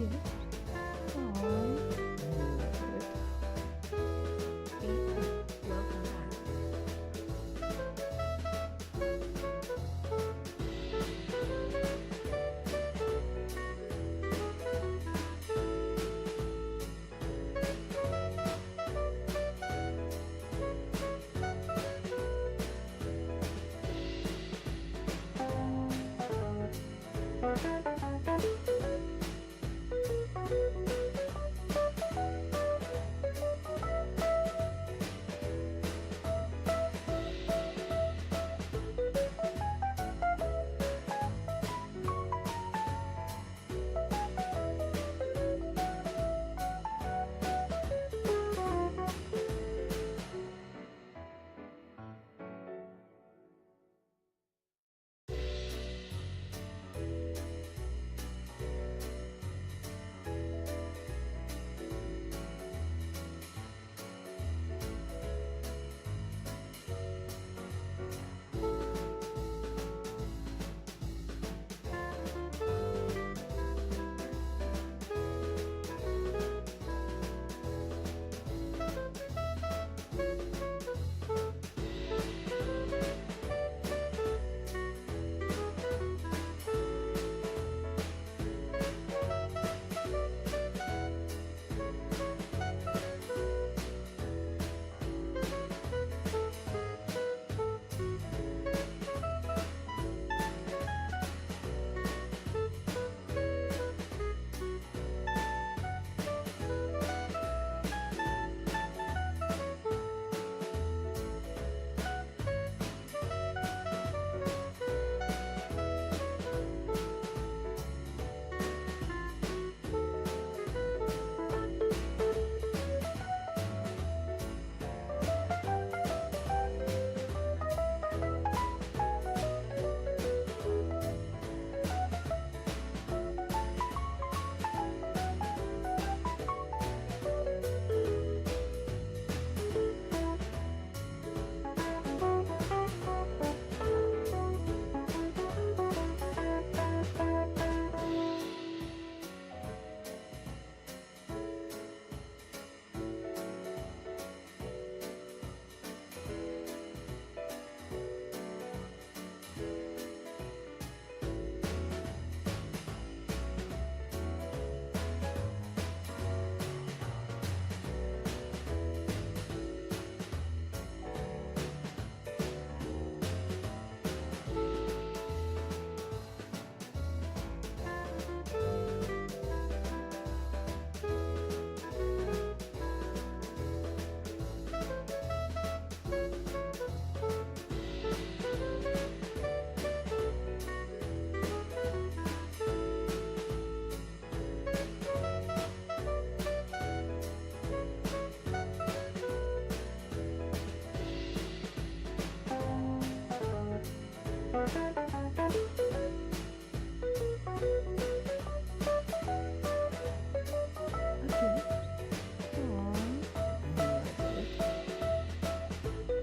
cute. Aww.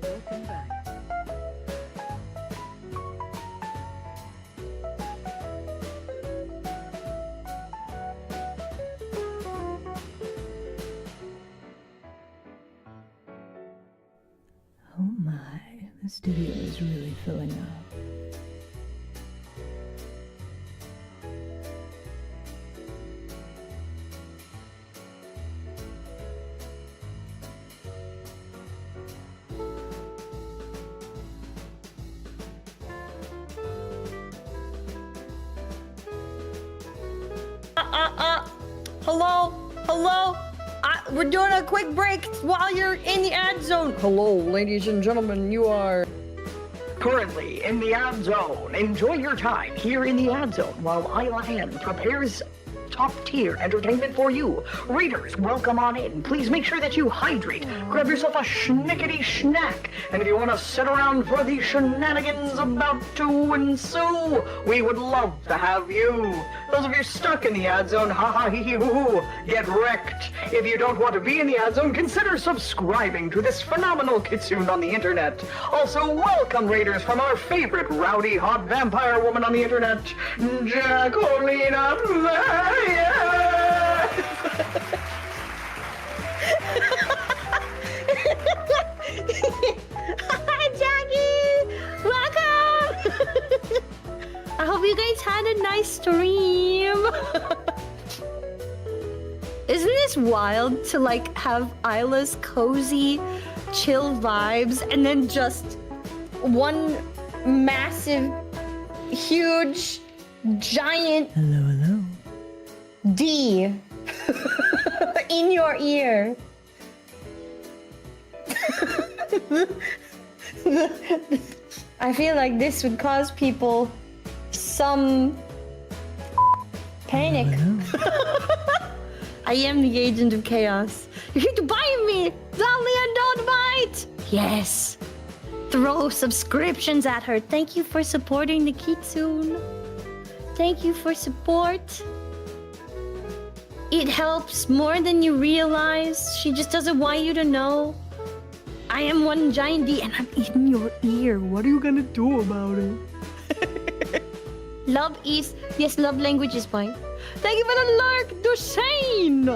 Welcome back. Welcome back. Oh my, the studio is really filling up. Hello? Hello? We're doing a quick break while you're in the ad zone. Hello, ladies and gentlemen, you are Currently in the ad zone. Enjoy your time here in the ad zone while Isla prepares top-tier entertainment for you. Readers, welcome on in. Please make sure that you hydrate. Grab yourself a schnickety snack. And if you want to sit around for the shenanigans about to ensue, we would love to have you. Those of you stuck in the ad zone, ha ha hee hee hoo, get wrecked. If you don't want to be in the ad zone, consider subscribing to this phenomenal kitsune on the internet. Also, welcome raiders from our favorite rowdy hot vampire woman on the internet, Jacqueline. Yeah! Hi, Jackie! Welcome! I hope you guys had a nice stream. Isn't this wild to like have Isla's cozy, chill vibes and then just one massive, huge, giant Hello. D in your ear? I feel like this would cause people some panic. I am the agent of chaos. You're here to bite me! Dahlia, don't bite! Yes. Throw subscriptions at her. Thank you for supporting the Kitsune. Thank you for support. It helps more than you realize. She just doesn't want you to know. I am one giant D and I'm in your ear. What are you gonna do about it? Love is... Yes, love language is mine. Thank you for the lurk, Duchesne!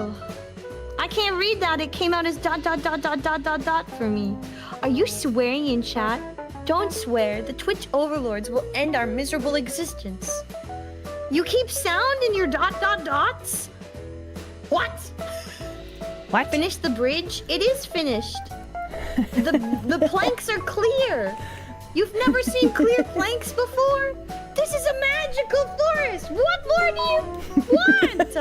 I can't read that. It came out as ... for me. Are you swearing in chat? Don't swear. The Twitch overlords will end our miserable existence. You keep sound in your ... What? What? Finish the bridge? It is finished. The planks are clear. You've never seen clear planks before? This is a magical forest. What more do you want?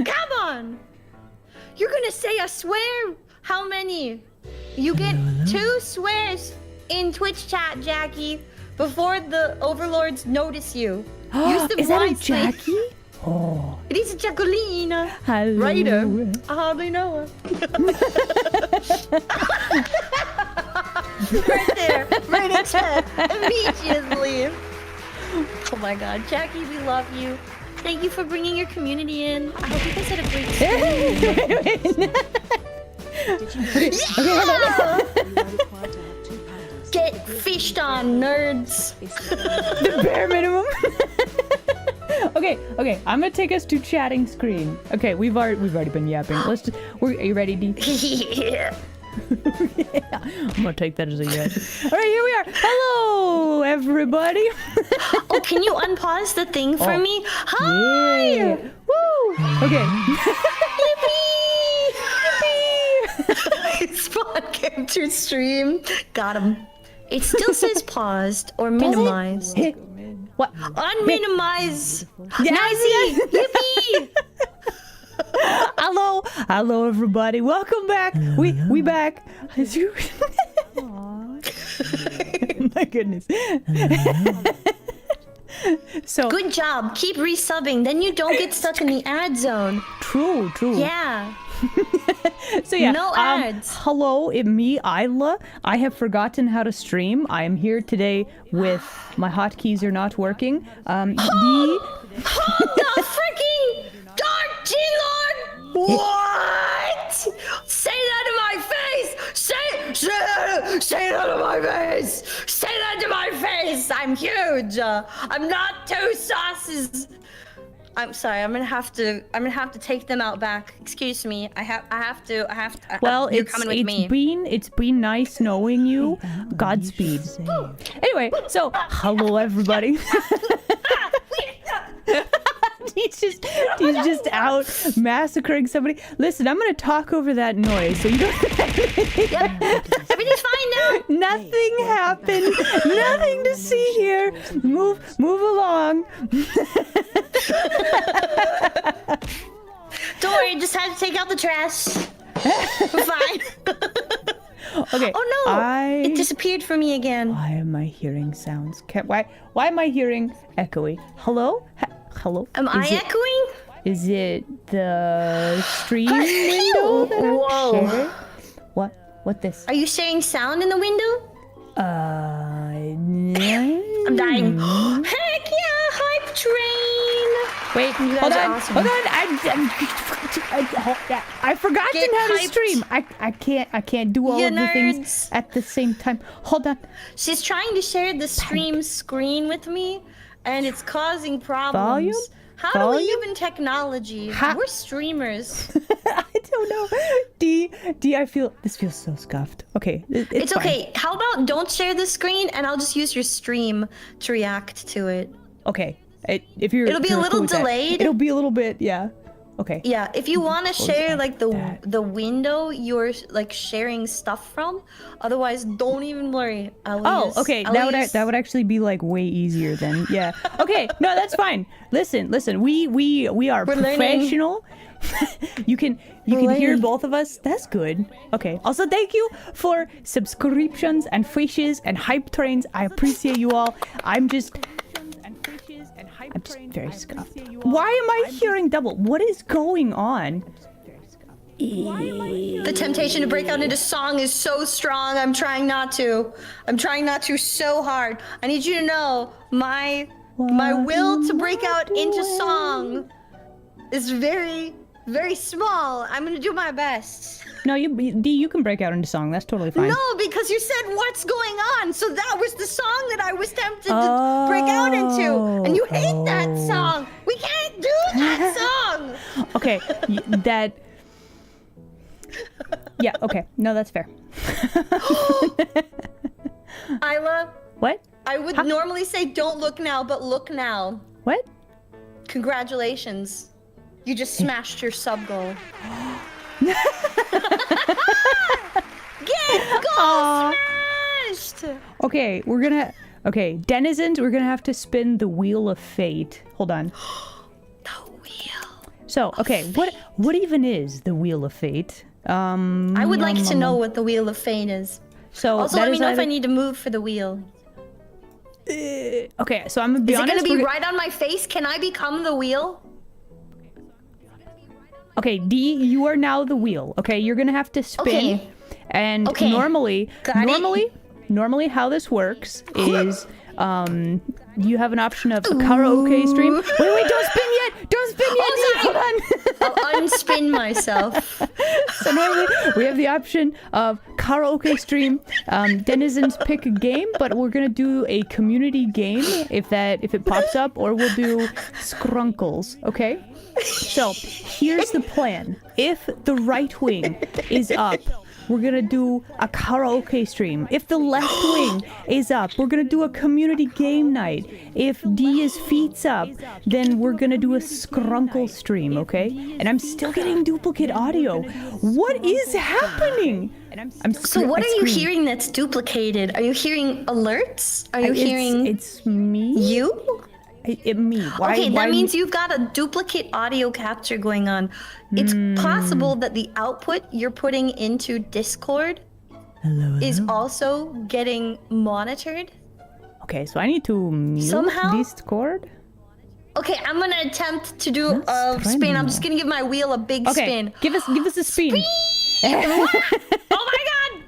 Come on. You're gonna say a swear? How many? You get 2 swears in Twitch chat, Jackie, before the overlords notice you. Use them Is that a wisely. Jackie? Oh. It is a Jacqueline. Hello. Writer. I hardly know her. Right there. Right in chat. Immediately. Oh my god. Jackie, we love you. Thank you for bringing your community in. I hope you guys had a great stream. Get fished on, nerds. The bare minimum. Okay, I'm gonna take us to chatting screen. Okay, we've already been yapping. Let's just. Are you ready, D? Yeah. Yeah, I'm gonna take that as a yes. All right, here we are. Hello, everybody. Oh, can you unpause the thing for Oh. me? Hi! Yeah. Woo! Okay. Yippee! Spawn came to stream. Got him. It still says paused or minimized. Hit. What? Unminimize. Yes, Nicey! yes. Yippee! Hello, everybody. Welcome back. We back. My goodness. So Good job. Keep resubbing. Then you don't get stuck in the ad zone. true. Yeah. So yeah, No ads. Hello, it's me, Isla. I have forgotten how to stream. I am here today with my hotkeys are not working. Hold the freaking Dark G-Lord! What? Say that to my face! Say that to my face! Say that to my face! I'm huge! I'm not 2 sauces! I'm sorry, I'm gonna have to take them out back. Excuse me. I have to. Well, you're coming with me. it's been nice knowing you. Godspeed. Anyway, so hello everybody. He's just out massacring somebody. Listen, I'm gonna talk over that noise, so you don't. Yep. Everything's fine now. Nothing happened. Nothing to see here. Move along. Don't worry, just had to take out the trash. We're fine. Okay. Oh no! I It disappeared from me again. Why am I hearing sounds? Why am I hearing echoey? Hello? Hello? Am I echoing? Is it the stream window that I'm Whoa. sharing? What this? Are you sharing sound in the window? I'm dying. Heck yeah, hype train! Wait, You guys hold are on, awesome. hold on. I've forgotten Get how to hyped. stream. I can't do all You of the things nerds. at the same time. Hold on. She's trying to share the stream screen with me, and it's causing problems. Volume? How do we volume? even technology? Ha- We're streamers. I don't know. D, I feel this feels so scuffed. Okay, It's fine. okay. How about don't share the screen and I'll just use your stream to react to it. Okay, if you're. It'll be if you're a little cool with that. delayed. It'll be a little bit, yeah. Okay. Yeah, if you want to share like that. the window you're like sharing stuff from, otherwise don't even worry. Oh, okay. That would actually be like way easier then. Yeah. Okay. No, that's fine. Listen. We are We're learning. professional. you can hear learning. both of us. That's good. Okay. Also, thank you for subscriptions and fishes and hype trains. I appreciate you all. I'm just very scuffed. Why am I hearing double? What is going on? The temptation to break out into song is so strong. I'm trying not to. So hard. I need you to know my will to break out into song is very, very small. I'm gonna do my best. No, you can break out into song. That's totally fine. No, because you said what's going on, so that was the song that I was tempted to break out into, and you hate that song. We can't do that song. Okay, yeah, okay. No, that's fair. Isla, What? I would normally say don't look now, but look now. What? Congratulations. You just smashed your sub goal. Get goal smashed! Okay, denizens, we're gonna have to spin the wheel of fate. Hold on. The wheel. So, okay, what even is the wheel of fate? I would like to know what the wheel of fate is. So Also, that let me is know if either- I need to move for the wheel. Okay, so I'm gonna be Is it honest. gonna be right on my face? Can I become the wheel? Okay, D, you are now the wheel. Okay, you're gonna have to spin. Okay. And Okay. normally how this works is you have an option of a karaoke stream. Wait, don't spin yet! Don't spin yet! Oh, Hold on. I'll unspin myself. So normally we have the option of karaoke stream, denizens pick a game, but we're gonna do a community game if it pops up, or we'll do skrunkles, okay? So here's the plan. If the right wing is up, we're gonna do a karaoke stream. If the left wing is up, we're gonna do a community game night. If D is feet's up, then we're gonna do a skrunkle stream, okay? And I'm still getting duplicate audio. What is happening? So what are you hearing that's duplicated? Are you hearing alerts? Are you hearing It's me. you? Me. Why? Okay, why that means you've got a duplicate audio capture going on. It's possible that the output you're putting into Discord is also getting monitored. Okay, so I need to mute Somehow? Discord. Okay, I'm gonna attempt to do a Let's spin. try I'm just gonna give my wheel a big Okay, spin. give us a spin. Oh my god!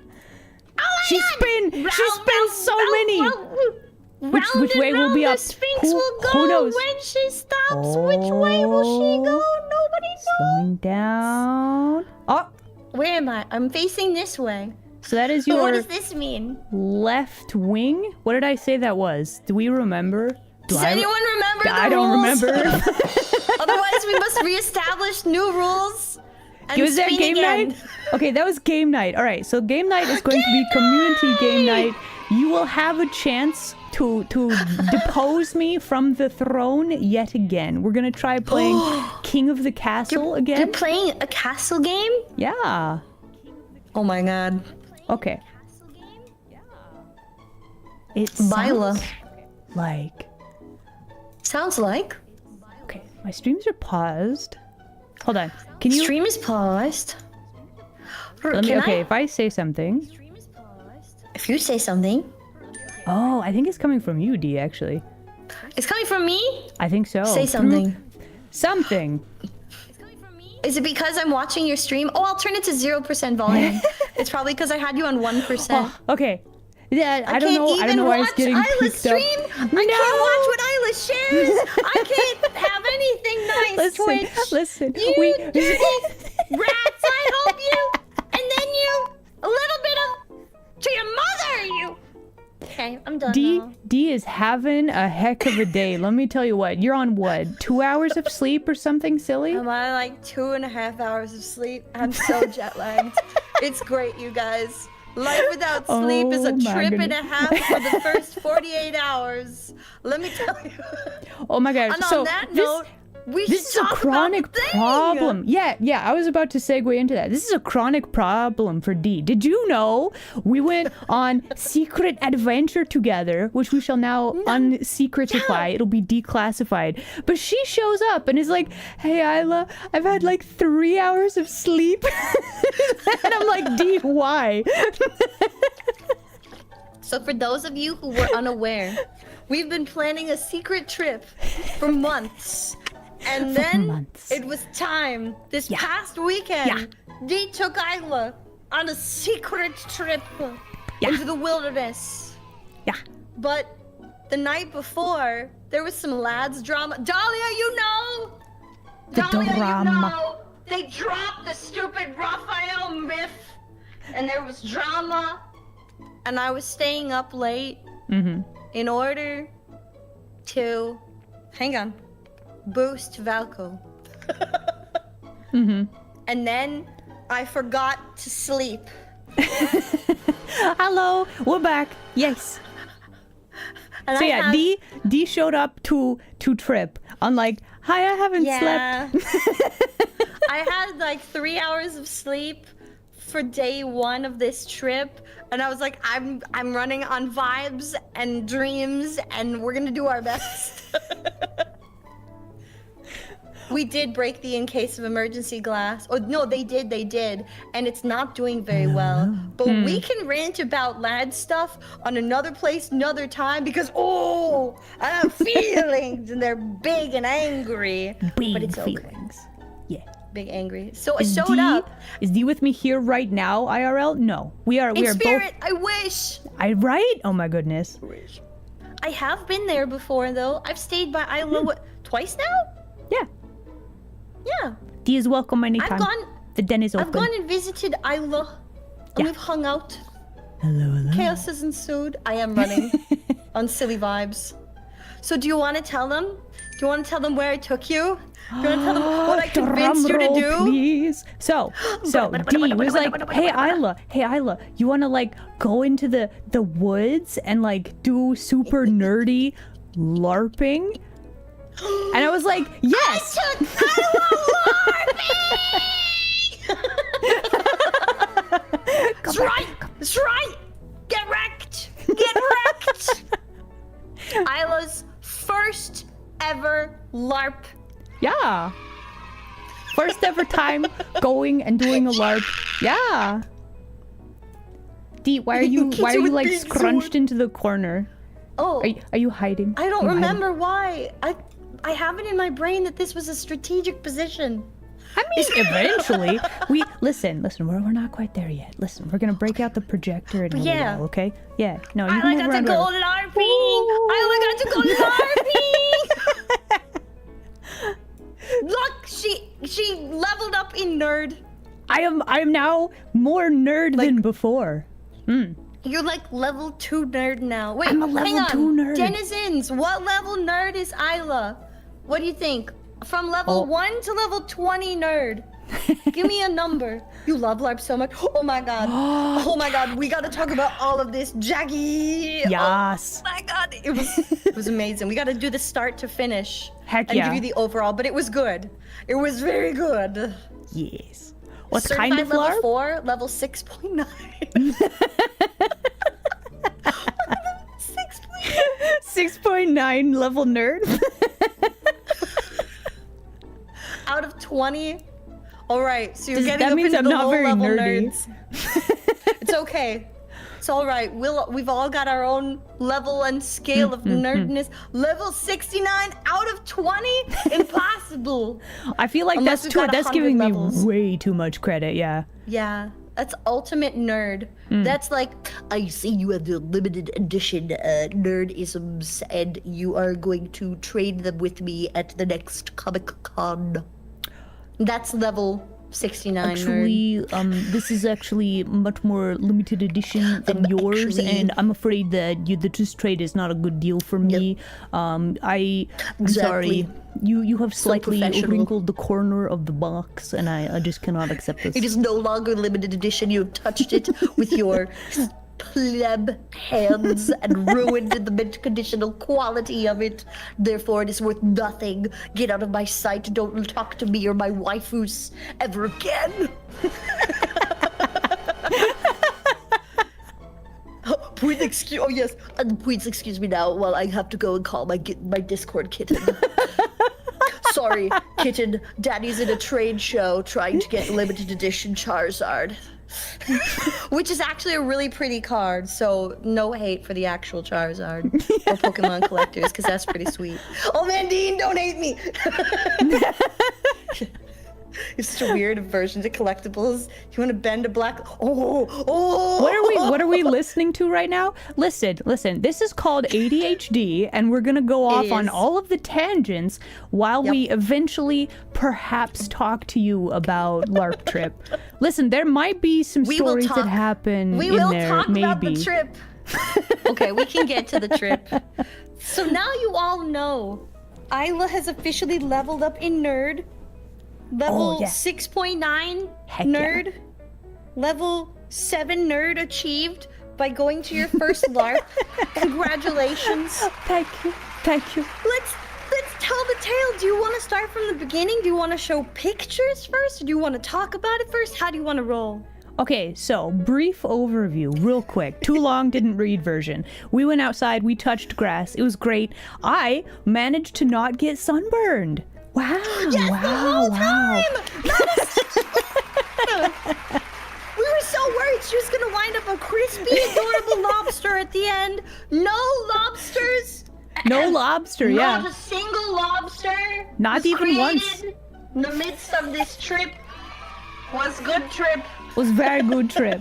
She spins so many. Which way will be the up? Sphinx Who- will go who knows? when she stops. Which way will she go? Nobody knows. Slowing down. Oh, Where am I? I'm facing this way. so that is But what your does this mean? left wing. What did I say that was? Do we remember? Does anyone remember the I don't rules? remember. Otherwise, we must reestablish new rules. And Was that spin game again. night? Okay, that was game night. All right, so game night is going to be community game night. You will have a chance to depose me from the throne yet again. We're gonna try playing King of the Castle You're again. playing a castle game? Yeah. Oh my god. Okay. It Byla. sounds like. Sounds like. Okay, my streams are paused. Hold on. Can you? Stream is paused. Let me, Can okay, I? if I say something. If you say something. Oh, I think it's coming from you, D. Actually, It's coming from me? I think so. Say something. Something. Is it because I'm watching your stream? Oh, I'll turn it to 0% volume. It's probably because I had you on 1%. Oh, okay. Yeah, I don't can't know. I don't know why it's getting Isla's picked up. stream. I can't watch what Isla shares. I can't have anything nice, Listen, Twitch. listen. You dirty rats, I hope you. And then you, a little bit of, to your mother, you. Okay, I'm done D now. D is having a heck of a day. Let me tell you what. You're on what? 2 hours of sleep or something silly? I'm on like 2.5 hours of sleep. I'm so jet lagged. It's great, you guys. Life without sleep is a Oh my trip and a goodness. half for the first 48 hours. Let me tell you. Oh my gosh. And on So that this, note, we this is should a talk chronic about the thing. problem. Yeah, I was about to segue into that. This is a chronic problem for D. Did you know we went on secret adventure together, which we shall now unsecretify. It'll be declassified. But she shows up and is like, "Hey, Isla, I've had like 3 hours of sleep." And I'm like, "D, why?" So for those of you who were unaware, we've been planning a secret trip for months. And then months. it was time this past weekend. Dee took Isla on a secret trip into the wilderness. Yeah. But the night before, there was some lads drama. Dahlia, you know! The Dahlia, drama. you know, they dropped the stupid Raphael myth, and there was drama. And I was staying up late Mm-hmm. in order to, hang on, boost Valco. Mm-hmm. And then I forgot to sleep. Hello, we're back. Yes. And So I yeah, had- D showed up to Trip. I'm like, "Hi, I haven't slept." I had like 3 hours of sleep for day one of this trip, and I was like, I'm running on vibes and dreams, and we're gonna do our best. We did break the in case of emergency glass. Oh no, they did, and it's not doing very well. But we can rant about lad stuff on another place, another time, because I have feelings, and they're big and angry. Big but it's okay. feelings. Yeah. Big angry. So I Is showed D, up. Is D with me here right now, IRL? No. We are In both. spirit, I wish. Right? Oh my goodness. I have been there before, though. I've stayed by Isla twice now? Yeah. Yeah. D is welcome anytime. gone- The den is open. I've gone and visited Isla. And Yeah. we've hung out. Hello. Chaos has ensued. I am running on silly vibes. So do you want to tell them? Do you want to tell them where I took you? Do you want to tell them what I convinced you to Drum roll, do? Please. So D was like, hey Isla, you want to like go into the woods and like do super nerdy LARPing? And I was like, yes. That's right. That's right. Get wrecked. Get wrecked. Isla's first ever LARP. Yeah. First ever time going and doing a LARP. Yeah. D, why are you with like big scrunched into the corner? Oh, Are you hiding? I don't Are you hiding? remember why. I have it in my brain that this was a strategic position. I mean, eventually, listen. We're not quite there yet. Listen, we're gonna break out the projector and yeah. okay? Yeah. No, you I can move got to around go wherever. to LARPing. I got to go to LARPing. Look, she leveled up in nerd. I am now more nerd than before. You're like level 2 nerd now. Wait, I'm a hang level on. 2 nerd. Denizens, what level nerd is Isla? What do you think? From level 1 to level 20 nerd. Give me a number. You love LARP so much. Oh my god. Oh my god. We gotta talk about all of this. Jaggy. Yes. Oh my god. It was amazing. We gotta do the start to finish. Heck and yeah. give you the overall, but it was good. It was very good. Yes. What Certified kind of level LARP? 4, level 6.9. 6.9 level nerd. Out of 20. All right, so you're Does- getting that up means into I'm the not low very level nerdy. nerds. It's okay. It's all right. We've all got our own level and scale of nerdness. Level 69 out of 20? Impossible. I feel like Unless that's we've got that's 100 giving levels. me way too much credit. Yeah. Yeah, that's ultimate nerd. That's like, I see you have the limited edition nerdisms, and you are going to trade them with me at the next Comic Con. That's level 69 nerd. Actually, this is actually much more limited edition than yours, and I'm afraid that this trade is not a good deal for me. I'm sorry. You have slightly wrinkled the corner of the box, and I just cannot accept this. It is no longer limited edition. You have touched it with your pleb hands and ruined the mint conditional quality of it. Therefore, it is worth nothing. Get out of my sight. Don't talk to me or my waifus ever again. Please excuse. Oh yes, please excuse me now while I have to go and call my Discord kitten. Sorry, kitten. Daddy's in a trade show trying to get limited edition Charizard. Which is actually a really pretty card, so no hate for the actual Charizard or Pokemon collectors, because that's pretty sweet. Oh man, Dean, don't hate me! It's such a weird version of collectibles. You want to bend a black... Oh! What are we listening to right now? Listen. This is called ADHD, and we're gonna go off on all of the tangents while we eventually perhaps talk to you about LARP trip. Listen, there might be some stories that happen in there. We will talk about the trip. Okay, we can get to the trip. So now you all know, Isla has officially leveled up in Nerd. Level 6.9 nerd. Yeah. Level 7 nerd achieved by going to your first LARP. Congratulations. Thank you. Let's tell the tale. Do you want to start from the beginning? Do you want to show pictures first? Or do you want to talk about it first? How do you want to roll? Okay, so brief overview, real quick. Too long, didn't read version. We went outside, we touched grass. It was great. I managed to not get sunburned. Wow! Yes, wow! The whole time. Wow! We were so worried she was gonna wind up a crispy, adorable lobster at the end. No lobsters. No lobster. Yeah. Not a single lobster. Not even once. In the midst of this trip was good trip. Was very good trip.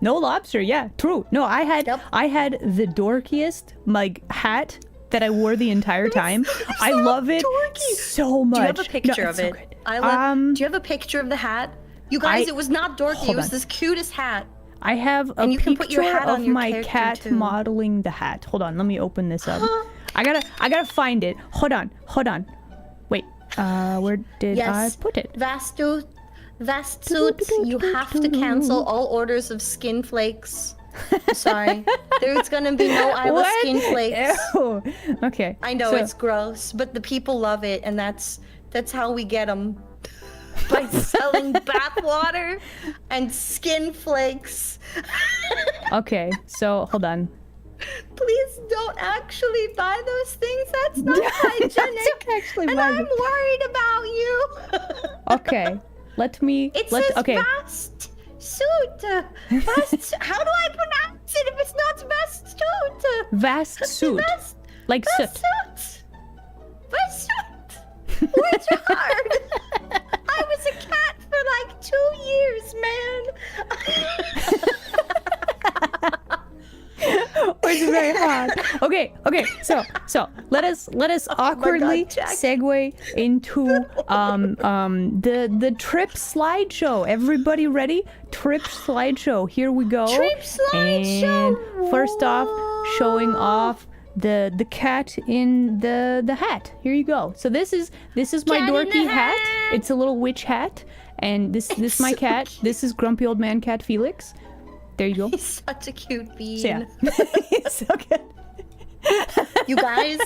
No lobster. Yeah, true. No, I had the dorkiest hat that I wore the entire time. I love it so much. Do you have a picture of it? Do you have a picture of the hat? You guys, it was not dorky. It was this cutest hat. I have a picture of my cat modeling the hat. Hold on, let me open this up. I gotta find it. Hold on. Wait, where did I put it? Vastsuit, you have to cancel all orders of skin flakes. Sorry, there's gonna be no Isla skin flakes. Ew. Okay. I know it's gross, but the people love it, and that's how we get them. By selling bathwater and skin flakes. Okay, so hold on. Please don't actually buy those things. That's not hygienic. And I'm worried about you. Okay, let me. It says vast suit. How do I pronounce it if it's not vast suit? Vast suit. Like soot. Vast suit. Words are hard. I was a cat for like 2 years, man. It's very hard. Okay. So let us awkwardly segue into the trip slideshow. Everybody ready? Trip slideshow. Here we go. Trip slideshow. And first off, showing off the cat in the hat. Here you go. So this is my dorky hat. It's a little witch hat, and this my cat. Cute. This is grumpy old man cat Felix. There you go. He's such a cute bean. So, yeah. He's so good. You guys,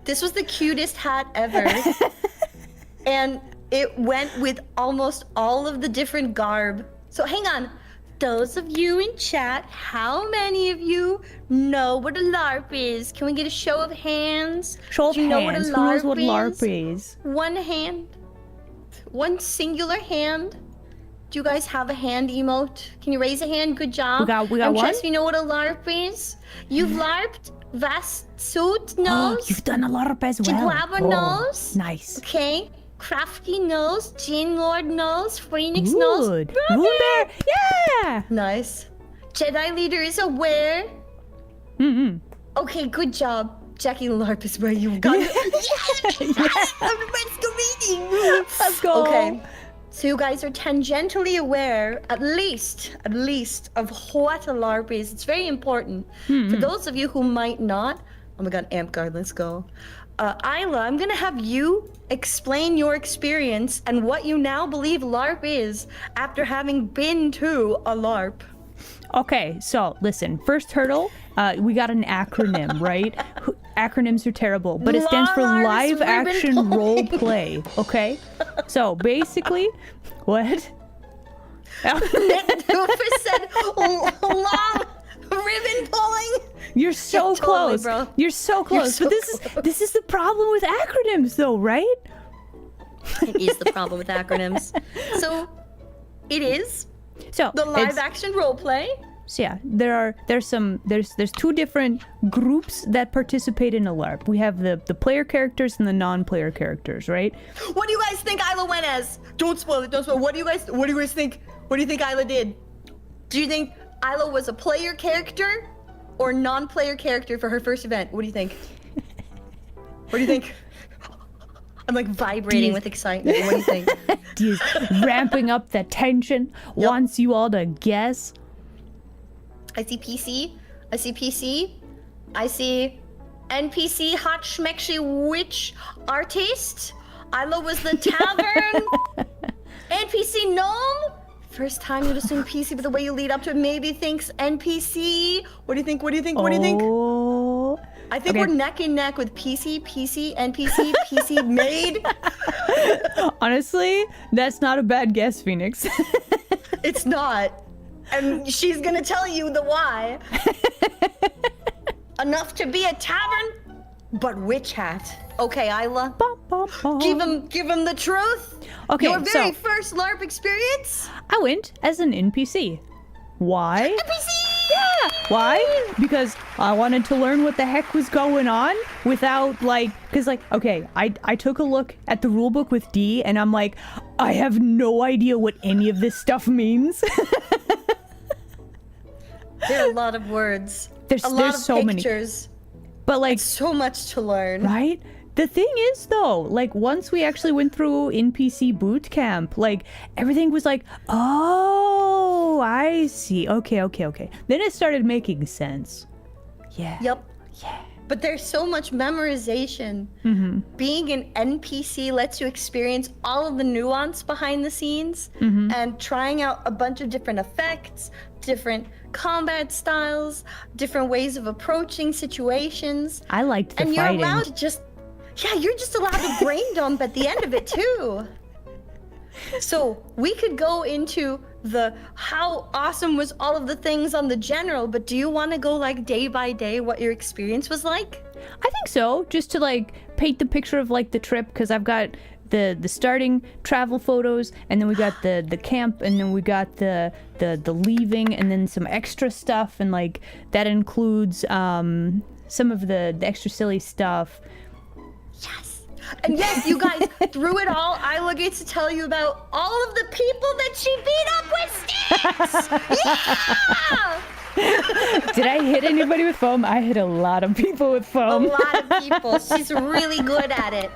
this was the cutest hat ever. And it went with almost all of the different garb. So hang on. Those of you in chat, how many of you know what a LARP is? Can we get a show of hands? Show of hands. Who knows what LARP is? One hand. One singular hand. Do you guys have a hand emote? Can you raise a hand? Good job. We got one. Trust you know what a LARP is? You've LARPed vast suit nose. Oh, you've done a LARP as well. Jaguar nose. Nice. Okay. Crafty nose, Gin Lord nose, Phoenix nose. Ruler, yeah! Nice. Jedi leader is aware. Okay, good job. Jackie LARP is where you got it. Yes! Let's go reading. Let's go. Okay. So you guys are tangentially aware, at least, of what a LARP is. It's very important. For those of you who might not, oh my god, Amp Guard, let's go. Isla, I'm gonna have you explain your experience and what you now believe LARP is after having been to a LARP. Okay, so listen, first hurdle, we got an acronym, right? Acronyms are terrible, but it stands for Lars live action Ribbon role play, okay? So basically, what? Doofus said long ribbon pulling. You're so Yeah, totally, close. bro. You're so close. so but this is the problem with acronyms though, right? It is the problem with acronyms. So, it is So the live it's- action role play. So yeah, there's two different groups that participate in a LARP. We have the player characters and the non-player characters, right? What do you guys think Isla went as? Don't spoil it. Don't spoil it. What do you guys think? What do you think Isla did? Do you think Isla was a player character or non-player character for her first event? What do you think? What do you think? I'm like vibrating with excitement. What do you think? He's ramping up the tension, wants you all to guess. I see PC. I see NPC hot schmecksy witch artist. Isla was the tavern. NPC gnome. First time you're just doing PC, but the way you lead up to it maybe thinks NPC. What do you think? Oh. I think we're neck and neck with PC, NPC, PC maid. Honestly, that's not a bad guess, Phoenix. It's not. And she's gonna tell you the why. Enough to be a tavern, but witch hat. Okay, Isla. Give him the truth. Okay, Your very so first LARP experience. I went as an NPC. Why? NPC. Yeah. Why? Because I wanted to learn what the heck was going on without okay, I took a look at the rulebook with D and I'm like, I have no idea what any of this stuff means. There are a lot of words. There's so many. Pictures. But like, So much to learn. right? The thing is though, like once we actually went through NPC boot camp, like everything was like, oh, I see. Okay. Then it started making sense. Yeah. Yep. Yeah. But there's so much memorization. Being an NPC lets you experience all of the nuance behind the scenes and trying out a bunch of different effects, different combat styles, different ways of approaching situations. I liked the And you're fighting. allowed to you're just allowed to brain dump at the end of it too. So we could go into the how awesome was all of the things on the general, but do you want to go like day by day what your experience was like? I think so, just to like paint the picture of like the trip, because I've got the starting travel photos, and then we got the camp, and then we got the leaving, and then some extra stuff, and like that includes some of the extra silly stuff. Yes. And yes, you guys, through it all, Isla gets to tell you about all of the people that she beat up with sticks! Yeah! Did I hit anybody with foam? I hit a lot of people with A foam. lot of people. She's really good at it.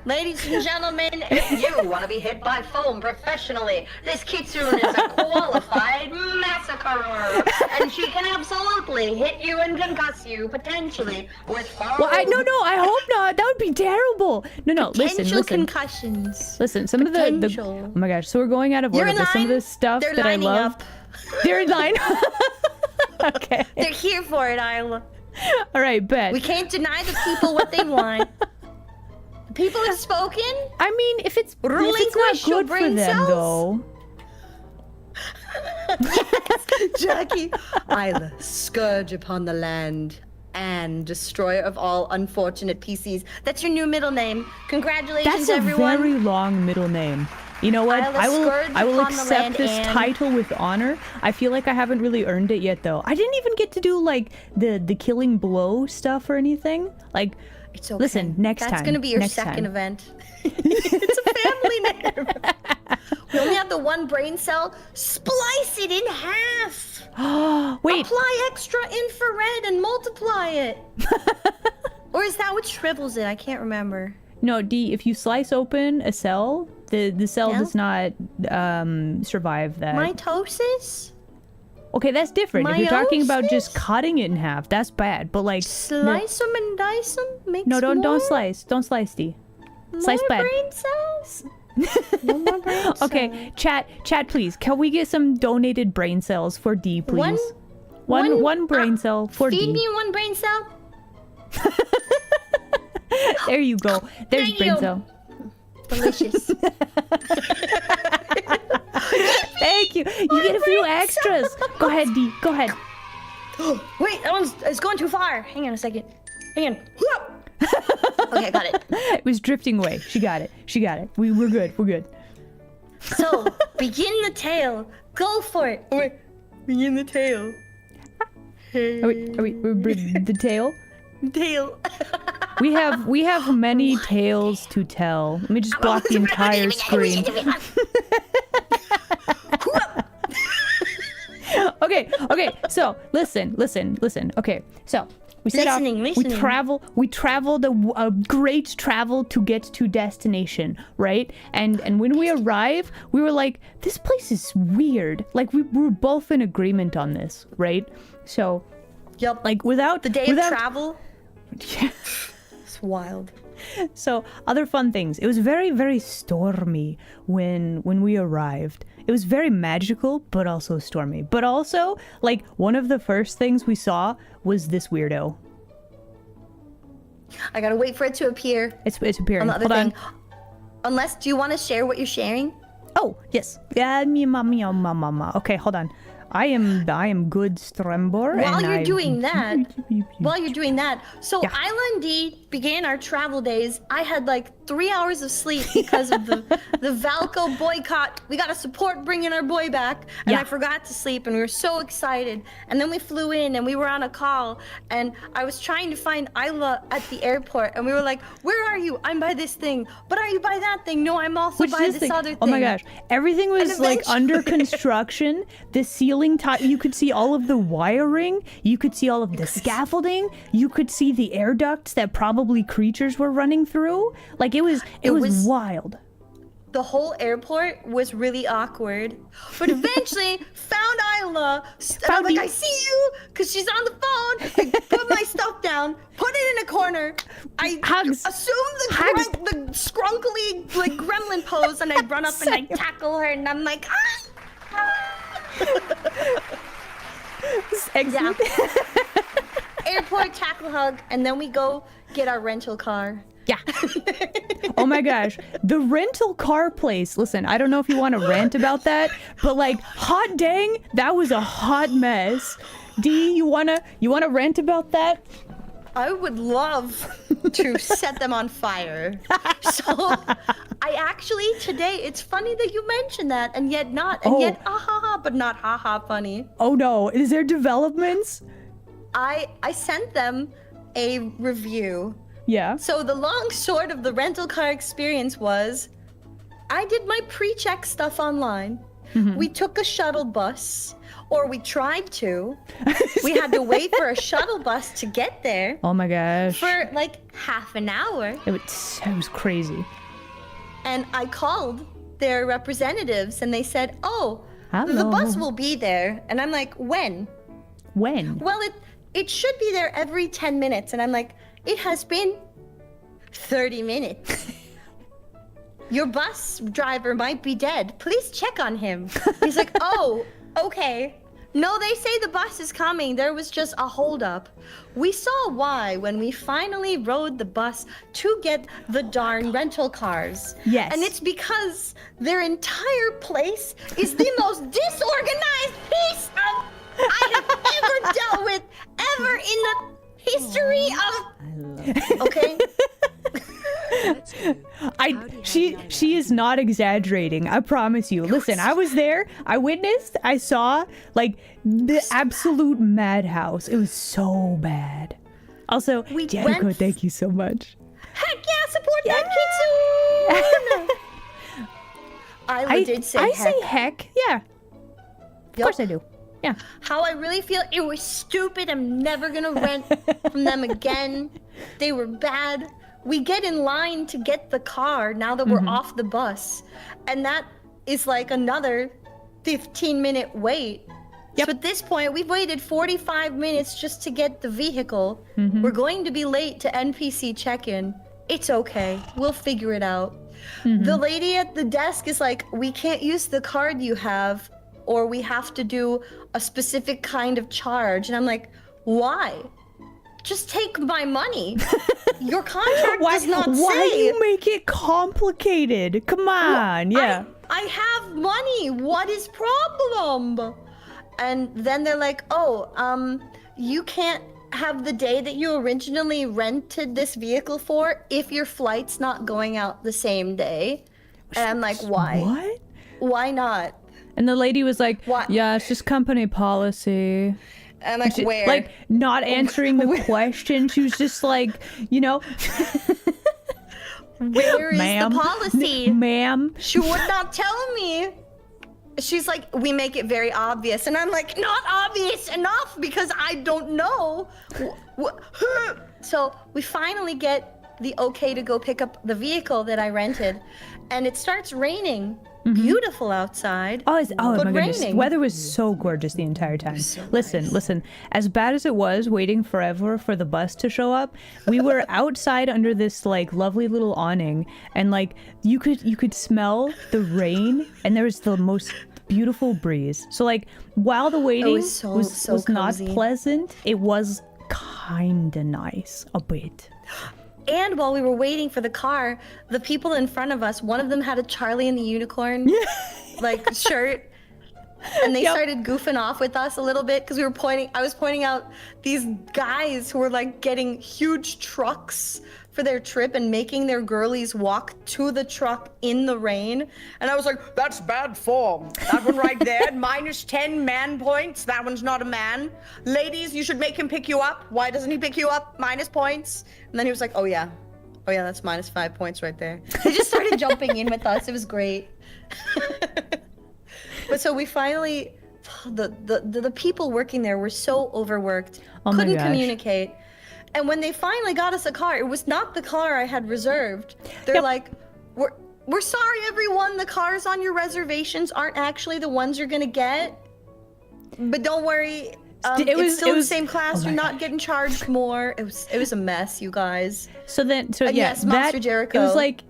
Ladies and gentlemen, If you want to be hit by foam professionally, this Kitsune is a qualified massacrer, and she can absolutely hit you and concuss you, potentially, with foam. Well, I hope not. That would be terrible. No, listen. potential concussions. Listen, some of the Potential. oh my gosh, so we're going out of order. You're in But some of line. the stuff They're that I lining love. up. They're in line. Okay. They're here for it, Isla. All right, bet. We can't deny the people what they want. The people have spoken. I mean, if it's Relinquish not your good for brain them, cells. though. Jackie, Isla, scourge upon the land and destroyer of all unfortunate PCs. That's your new middle name. Congratulations, That's a everyone. very long middle name. You know what? Isla I will scourge upon the accept land this and- title with honor. I feel like I haven't really earned it yet, though. I didn't even get to do like the killing blow stuff or anything. Like, It's okay. listen, next time. That's gonna be your next second time. event. It's a family name. We only have the one brain cell. Splice it in half. Wait, Apply extra infrared and multiply it. Or is that what shrivels it? I can't remember. no, D. If you slice open a cell, The cell Yeah? does not survive that. Mitosis? Okay, that's different. If you're talking about just Meiosis? cutting it in half, that's bad. But like, Slice them and dice them? Makes no, don't more? slice. Don't slice, D. Slice More bad. brain cells? No more brain cells. Okay, chat, please. Can we get some donated brain cells for D, please? One brain cell for Feed D. me one brain cell. There you go. There's Thank brain you. cell. Delicious. Thank you. You get a few extras. Go ahead, D. Go ahead. Wait, it's going too far. Hang on a second. Hang on. Okay, I got it. It was drifting away. She got it. We're good. We're good. So, begin the tale. Go for it. Wait, begin the tale. Are we the tail? Tail. We have many tales to tell. Let me just block the entire screen. Okay. So listen. Okay, so we set off. Listening. We traveled a great travel to get to destination, right? And when we arrive, we were like, this place is weird. Like we were both in agreement on this, right? So, Yup. like without The day of travel. Yeah. It's wild. So other fun things. It was very, very stormy when we arrived. It was very magical, but also stormy. But also, like, one of the first things we saw was this weirdo. I gotta wait for it to appear It's appearing. on the other Hold thing. on. Unless, do you want to share what you're sharing? Oh, yes. Yeah, mama. Okay, hold on. I am good, Strembor. While and you're I- doing that, so Yeah. Island D began our travel days. I had like 3 hours of sleep because of the Valco boycott. We gotta support bringing our boy back, and Yeah. I forgot to sleep, and we were so excited. And then we flew in, and we were on a call, and I was trying to find Isla at the airport, and we were like, "Where are you? I'm by this thing, but are you by that thing? No, I'm also Which by is this thing? other thing." Oh my gosh. Everything was like eventually- under construction. The ceiling you could see all of the wiring. You could see all of the scaffolding. You could see the air ducts that probably creatures were running through. Like it was wild. The whole airport was really awkward, but eventually found Isla. And I'm like, you. I see you, because she's on the phone. I put my stuff down, put it in a corner. I Hugs. assume Hugs. the scrunkly like gremlin pose, and I run up and I tackle her, and I'm like, Excellent. airport tackle hug, and then we go get our rental car. Yeah. Oh my gosh. The rental car place. Listen, I don't know if you want to rant about that, but like, hot dang, that was a hot mess. D, you wanna rant about that? I would love to set them on fire. So, I actually today, it's funny that you mentioned that, and yet not, and yet ha ha ha, but not ha ha funny. Oh no, is there developments? I sent them a review. Yeah. So the long short of the rental car experience was, I did my pre-check stuff online. We took a shuttle bus, or we tried to. We had to wait for a shuttle bus to get there Oh my gosh. for like half an hour. It was crazy. And I called their representatives, and they said, "Oh, the Hello. bus will be there." And I'm like, "When?" When? "Well, it should be there every 10 minutes." And I'm like, "It has been 30 minutes. Your bus driver might be dead. Please check on him." He's like, "Oh, okay." "No, they say the bus is coming. There was just a holdup." We saw why when we finally rode the bus to get the darn rental cars. Yes. And it's because their entire place is the most disorganized piece of I have ever dealt with ever in the history of. Okay. She is not exaggerating. I promise you. Listen, I was there. I witnessed. I saw like the absolute madhouse. It was so bad. Also, We Jericho, went- thank you so much. Heck yeah, support that kitsune. I did say I heck. say heck. Yeah. Of course I do. Yeah. How I really feel, it was stupid. I'm never gonna rent from them again. They were bad. we get in line to get the car now that we're off the bus. And that is like another 15-minute wait. Yep. So at this point, we've waited 45 minutes just to get the vehicle. We're going to be late to NPC check-in. It's okay. We'll figure it out. The lady at the desk is like, we can't use the card you have, or we have to do a specific kind of charge. And I'm like, why? Just take my money. Your contract does not say. Why you make it complicated? Come on, yeah. I have money. What is problem? And then they're like, oh, you can't have the day that you originally rented this vehicle for if your flight's not going out the same day. And I'm like, why? What? Why not? And the lady was like, What? yeah, it's just company policy. And I'm like, where? Like, not answering the question. She was just like, you know. Where is Ma'am. the policy? Ma'am. She would not tell me. She's like, we make it very obvious. And I'm like, not obvious enough because I don't know. So we finally get the okay to go pick up the vehicle that I rented. And it starts raining. Beautiful outside. Oh but my goodness. raining. The weather was so gorgeous the entire time. So Listen. As bad as it was waiting forever for the bus to show up, we were outside under this like lovely little awning, and like you could smell the rain, and there was the most beautiful breeze. So like while the waiting was so not cozy. pleasant, it was kinda nice a bit. And while we were waiting for the car, the people in front of us, one of them had a Charlie and the Unicorn like shirt. And they started goofing off with us a little bit because I was pointing out these guys who were like getting huge trucks for their trip and making their girlies walk to the truck in the rain. And I was like, That's bad form. That one right there, minus 10 man points. That one's not a man. Ladies, you should make him pick you up. Why doesn't he pick you up? Minus points. And then he was like, oh yeah, that's minus 5 points right there. They just started jumping in with us. It was great. But so we finally, the people working there were so overworked, Oh my couldn't gosh. communicate. And when they finally got us a car, it was not the car I had reserved. They're like, we're sorry, everyone. The cars on your reservations aren't actually the ones you're gonna get. But don't worry, it's still the same class. You're not getting charged more. It was a mess, you guys. So And yes, Monster Jericho.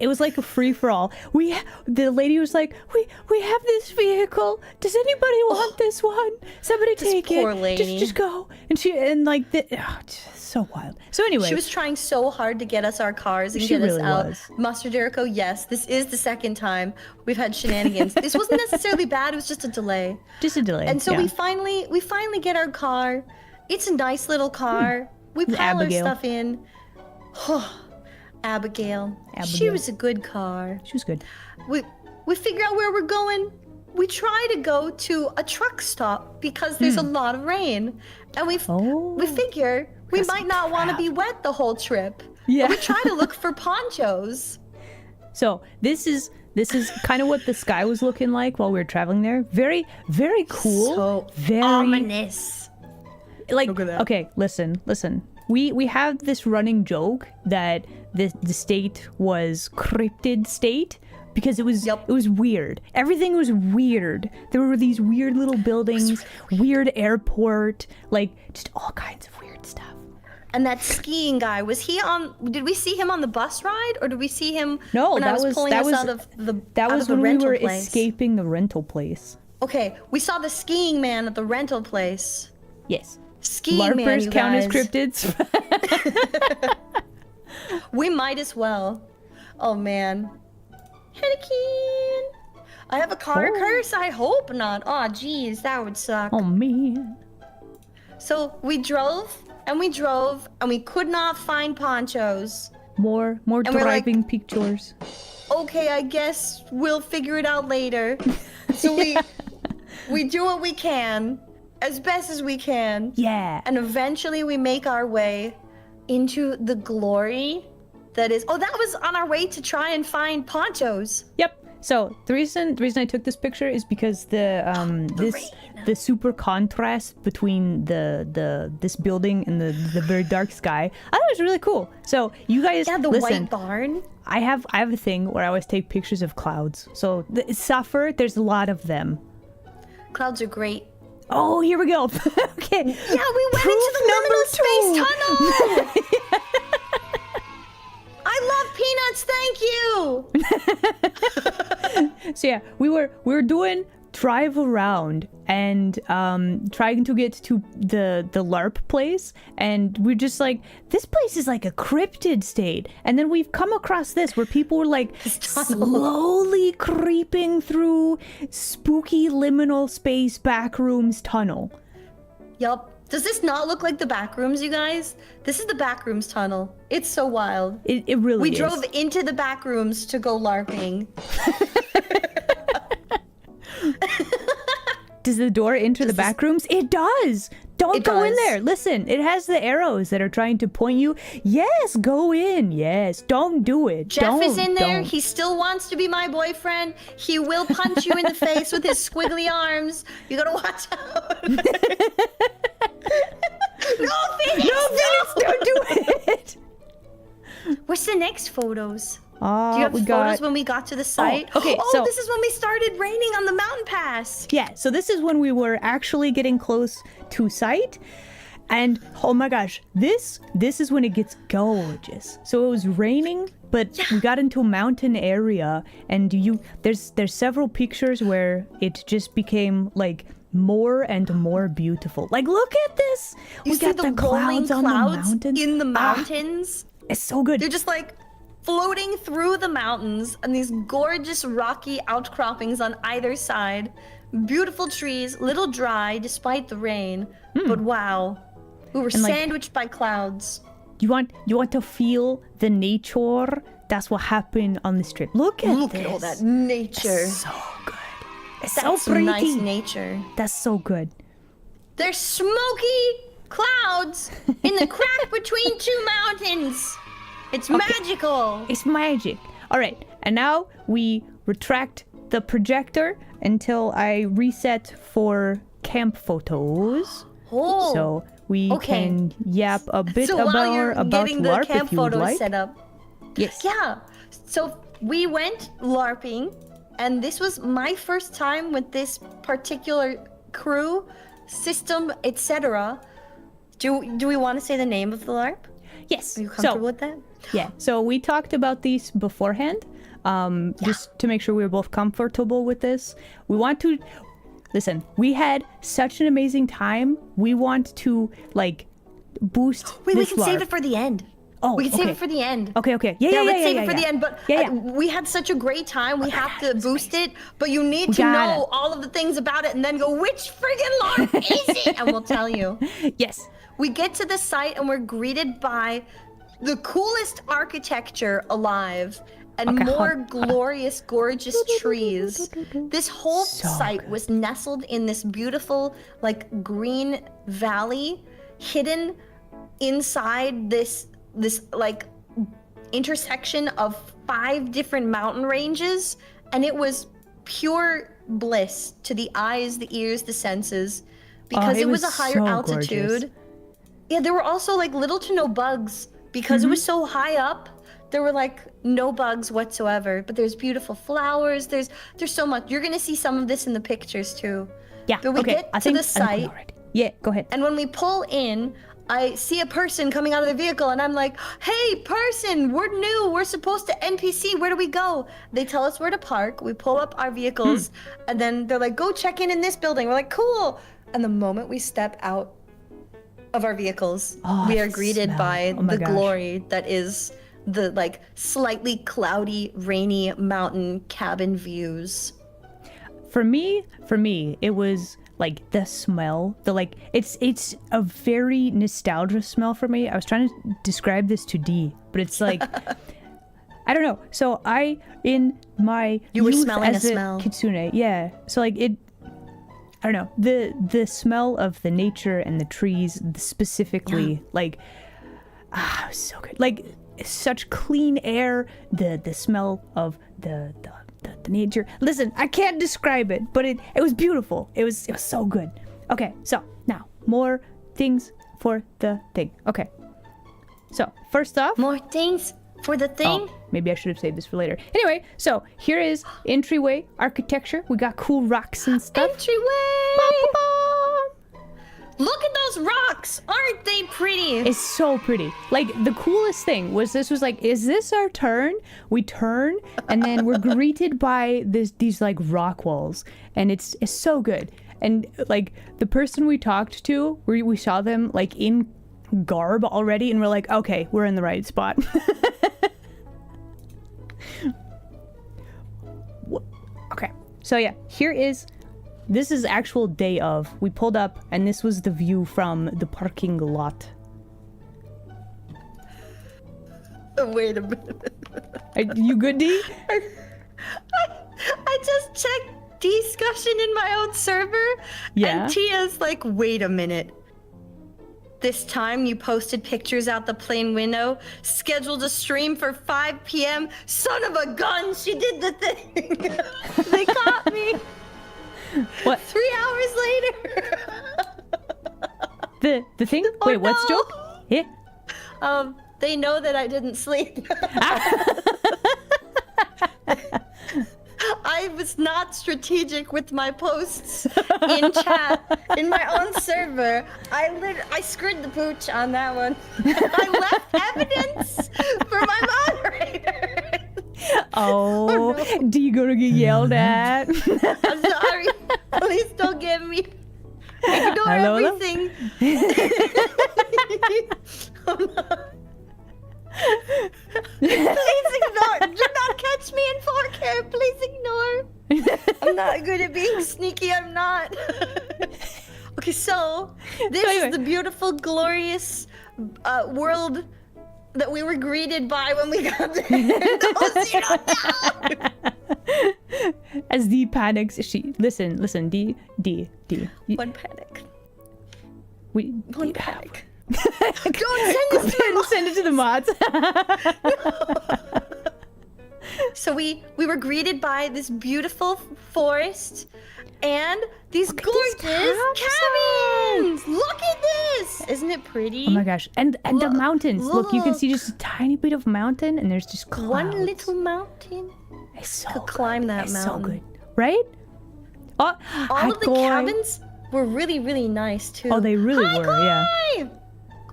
It was like a free for all. The lady was like, we have this vehicle. Does anybody want this one? Somebody take it. poor lady. Just go. And just so wild. So anyway, She was trying so hard to get us our cars and She get really us out. was. Monster Jericho, yes, this is the second time we've had shenanigans. This wasn't necessarily bad, it was just a delay. just a delay. And so yeah. we finally get our car. It's a nice little car. We pile Abigail. our stuff in. Abigail. She Abigail. was a good car. She was good. We figure out where we're going. We try to go to a truck stop because there's a lot of rain. And we figure we might not want to be wet the whole trip. Yeah. And we try to look for ponchos. So this is kind of what the sky was looking like while we were traveling there. Very, very cool. So very ominous. like Look at that. okay, listen. We have this running joke that the state was cryptid state because it was weird. Everything was weird. There were these weird little buildings, weird airport, like just all kinds of weird stuff. And that skiing guy, did we see him on the bus ride or did we see him No, when I that was was pulling that us was out of the that out was of the when we rental were place? escaping the rental place. Okay, we saw the skiing man at the rental place. Yes. Skiing man, LARPers you count as guys. cryptids. We might as well. Oh man. Hennekin. I have a car curse? I hope not. Aw, geez, that would suck. Oh man. So we drove and we drove and we could not find ponchos. More we're like- driving pictures. Okay, I guess we'll figure it out later. So we do what we can, as best as we can. Yeah. And eventually we make our way into the glory that is... Oh, that was on our way to try and find ponchos. Yep. So the reason I took this picture is because the super contrast between this building and the very dark sky, I thought it was really cool. So you guys, the listen, white barn. I have a thing where I always take pictures of clouds. So the suffer, there's a lot of them. Clouds are great. Oh, here we go. Okay. Yeah, we went into the liminal space tunnel. I love peanuts. Thank you. So yeah, we were doing drive around and trying to get to the LARP place, and we're just like, this place is like a cryptid state. And then we've come across this where people were like slowly creeping through spooky liminal space backrooms tunnel. Yup. Does this not look like the backrooms, you guys? This is the backrooms tunnel. It's so wild. It really We is. drove into the backrooms to go LARPing. Does the door enter the back rooms? It does. Don't go in there. Listen, it has the arrows that are trying to point you. Yes, go in. Yes, don't do it. Jeff is in there. Don't. He still wants to be my boyfriend. He will punch you in the face with his squiggly arms. You gotta watch out. No, Phoenix! No, Phoenix, don't do it. What's the next photos? Do you have photos when we got to the site? Okay, so this is when we started raining on the mountain pass. Yeah, so this is when we were actually getting close to site. And oh my gosh, this is when it gets gorgeous. So it was raining, but we got into a mountain area, and there's several pictures where it just became like more and more beautiful. Like, look at this. We got the clouds on the mountains. In the mountains. It's so good. They're just like floating through the mountains and these gorgeous rocky outcroppings on either side. Beautiful trees, little dry despite the rain, but wow. We were sandwiched by clouds. You want to feel the nature? That's what happened on this trip. Look at all that nature. It's so good. It's That's so pretty. Nice nature. That's so good. There's smoky clouds in the crack between two mountains. It's magical. It's magic. All right, and now we retract the projector until I reset for camp photos. Oh. So we can yap a bit while about you're getting the LARP camp if you would photos like. set up. Yes. Yeah. So we went LARPing, and this was my first time with this particular crew, system, etc. Do we want to say the name of the LARP? Yes. Are you comfortable with that? Yeah. So we talked about these beforehand, just to make sure we were both comfortable with this. We want to listen. We had such an amazing time. We want to like boost. Wait, we this can LARP. save it for the end. Oh, we can save okay. it for the end. Okay. Yeah. Let's save it for the end. But Yeah. we had such a great time. We have to boost it. But you need to know all of the things about it and then go, which friggin' LARP is it? And we'll tell you. Yes. We get to the site and we're greeted by the coolest architecture alive and more glorious, gorgeous trees. This whole site was nestled in this beautiful, like, green valley, hidden inside this like intersection of 5 different mountain ranges, and it was pure bliss to the eyes, the ears, the senses, because it was a higher altitude. Gorgeous. Yeah, there were also like little to no bugs because it was so high up. There were like no bugs whatsoever, but there's beautiful flowers. There's so much. You're gonna see some of this in the pictures too. Yeah. But we get to the site. Yeah, go ahead. And when we pull in, I see a person coming out of the vehicle, and I'm like, "Hey, person, we're new. We're supposed to NPC. Where do we go?" They tell us where to park. We pull up our vehicles, and then they're like, "Go check in this building." We're like, "Cool." And the moment we step out of our vehicles, we are greeted by the glory that is the like slightly cloudy, rainy mountain cabin views. For me, it was like the smell, it's a very nostalgia smell for me. I was trying to describe this to D, but it's like I don't know. So in my were youth smelling as a smell. kitsune, yeah. So like I don't know, the smell of the nature and the trees specifically, like it was so good. Like such clean air, the smell of the the nature. Listen, I can't describe it, but it was beautiful. It was so good. Okay, so now more things for the thing. Okay. So first off, More things for the thing? oh, maybe I should have saved this for later. Anyway, so here is entryway architecture. We got cool rocks and stuff. Entryway! Look at those rocks! Aren't they pretty? It's so pretty. Like, the coolest thing was this was like, is this our turn? We turn, and then we're greeted by these like rock walls, and it's so good. And like the person we talked to, we saw them like in garb already, and we're like, okay, we're in the right spot. Okay, so yeah, this is actual day of. We pulled up, and this was the view from the parking lot. Wait a minute. Are you good, D? I just checked discussion in my own server. Yeah. And Tia's like, wait a minute. This time you posted pictures out the plane window, scheduled a stream for 5 p.m. Son of a gun, she did the thing. They caught me. What? 3 hours later. The thing? Oh, Wait, what's no. joke? Yeah. They know that I didn't sleep. I was not strategic with my posts in chat in my own server. I screwed the pooch on that one. I left evidence for my moderator. Oh, no. do you gonna get yelled at? I'm sorry. Please don't get me. Ignore Hello? everything. Oh, no. Please ignore. Do not catch me in 4K. Please ignore. I'm not good at being sneaky. I'm not. Okay, so this anyway. is the beautiful, glorious world that we were greeted by when we got there. No, zero, no. As D panics, listen, D. One panic. One panic. Don't Send it to the mods. So we were greeted by this beautiful forest and these gorgeous cabins. Look at this! Isn't it pretty? Oh my gosh, and the mountains. Look, you can see look. just a tiny bit of mountain, and there's just clouds. One little mountain. It's so Could climb that it's mountain. so good, right? Oh, All of the cabins were really, really nice too. Oh, they really Hi, were, yeah. Koi!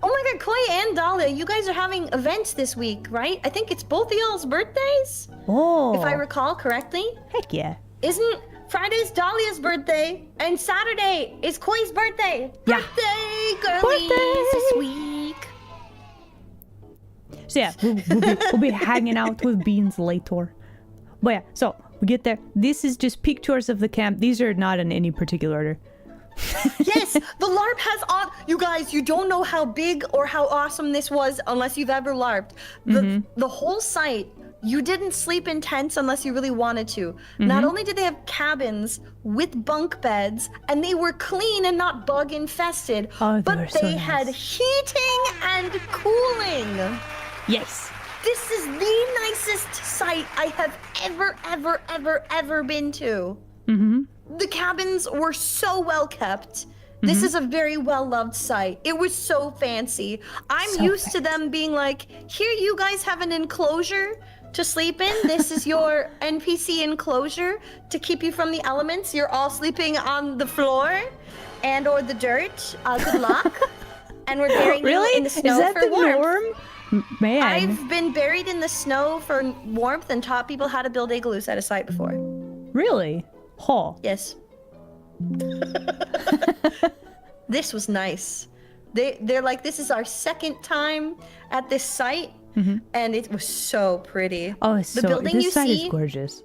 Oh my god, Koi and Dahlia, you guys are having events this week, right? I think it's both of y'all's birthdays, Oh, if I recall correctly. heck yeah. Isn't Friday's Dahlia's birthday and Saturday is Koi's birthday? Yeah. Birthday girlies this week. So yeah, we'll be hanging out with Beans later. But yeah, so we get there. This is just peek tours of the camp. These are not in any particular order. Yes, the LARP has on. You guys, you don't know how big or how awesome this was unless you've ever LARPed. The whole site, you didn't sleep in tents unless you really wanted to. Not only did they have cabins with bunk beds, and they were clean and not bug infested, Oh, they but were so they nice. had heating and cooling. Yes. This is the nicest site I have ever been to. The cabins were so well kept. This is a very well-loved site. It was so fancy. I'm So used to them being like, here, you guys have an enclosure to sleep in. This is your NPC enclosure to keep you from the elements. You're all sleeping on the floor and or the dirt. Good luck. And we're burying Really? you in the snow Is that for the warmth. norm? Man. I've been buried in the snow for warmth and taught people how to build igloos at a site before. Really? Huh. Yes. This was nice. They're like, this is our second time at this site, and it was so pretty. Oh, it's the so. building This you side see, is gorgeous.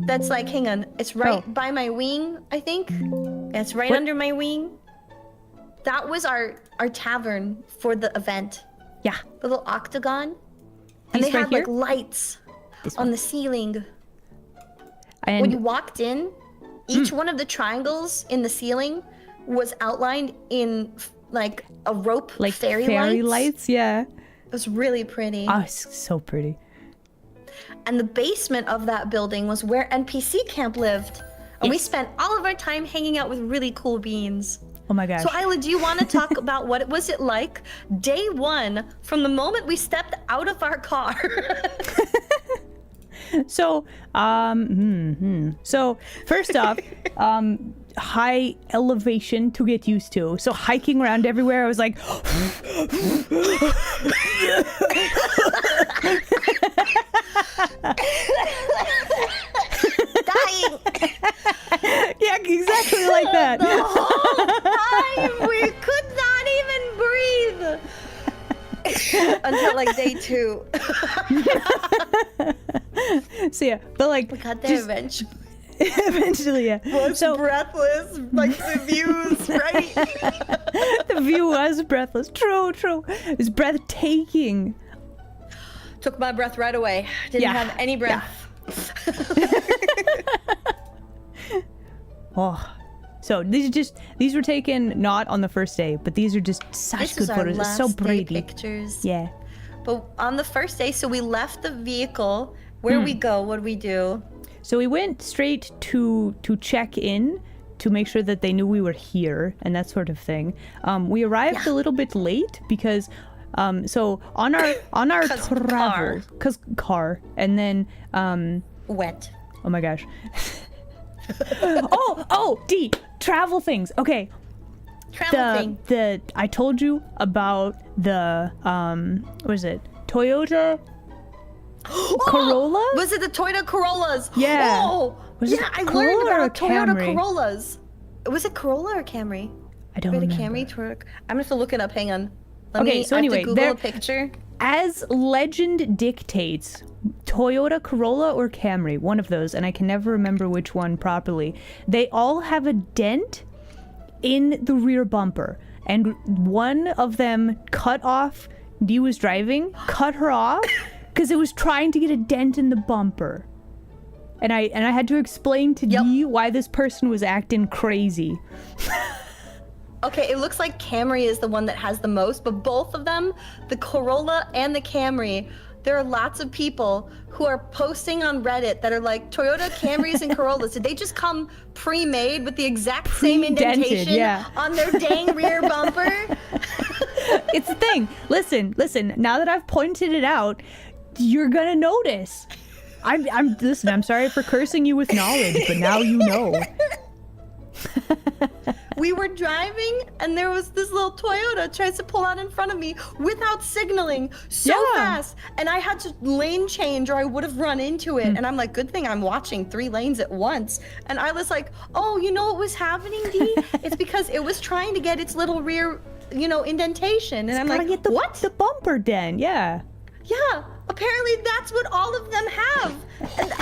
that's like, hang on, it's right Oh. by my wing, I think. It's right What? under my wing. That was our tavern for the event. Yeah. The little octagon. And These they right had like here? lights This on one. the ceiling. And When you walked in, each one of the triangles in the ceiling was outlined in like a rope, like fairy fairy lights. lights, yeah. It was really pretty. Oh, it's so pretty. and the basement of that building was where NPC Camp lived. And we Yes. spent all of our time hanging out with really cool beans. Oh my gosh. So Isla, do you want to talk about what was it like day one from the moment we stepped out of our car? So, so first off, high elevation to get used to. So hiking around everywhere, I was like, Dying yeah, exactly like that. the whole time. We could not even breathe until like day 2. So yeah, but like, We got there just eventually. eventually, yeah. So Breathless, like the views, right? the view was breathless. True. It was breathtaking. Took my breath right away. Didn't Yeah, have any breath. Oh, so these were taken not on the first day, but these are just such This good is our photos. It's last so day pretty. pictures. Yeah. But on the first day, so we left the vehicle. Where we go? What do we do? So we went straight to check in to make sure that they knew we were here and that sort of thing. We arrived a little bit late because so on our 'Cause travel, cause car, and then Wet. oh my gosh. D travel things. Okay. Travel thing. I told you about the what is it? Toyota Corolla? Was it the Toyota Corollas? Yeah. Oh, Was it yeah, I Corolla learned or about Toyota Camry? Corollas. Was it Corolla or Camry? I don't Wait, a remember. Camry Toyota. I'm gonna have to look it up. Hang on. Okay, so I have to anyway, Google there- a picture. As legend dictates, Toyota Corolla or Camry, one of those, and I can never remember which one properly, they all have a dent in the rear bumper. And one of them cut off, Dee was driving, cut her off, because it was trying to get a dent in the bumper. And I had to explain to Dee why this person was acting crazy. Okay, it looks like Camry is the one that has the most, but both of them, the Corolla and the Camry, there are lots of people who are posting on Reddit that are like, Toyota Camrys and Corollas, did they just come pre-made with the exact same Pre-dented, indentation yeah. on their dang rear bumper? It's the thing. Listen. Now that I've pointed it out, you're gonna notice. Listen. I'm sorry for cursing you with knowledge, but now you know. We were driving and there was this little Toyota tries to pull out in front of me without signaling so Yeah. fast, and I had to lane change or I would have run into it. And I'm like, good thing I'm watching 3 lanes at once. And I was like, oh, you know what was happening, Dee? It's because it was trying to get its little rear, indentation. And I'm Gotta like, get the, what? the bumper dent, yeah. Yeah, apparently that's what all of them have. And,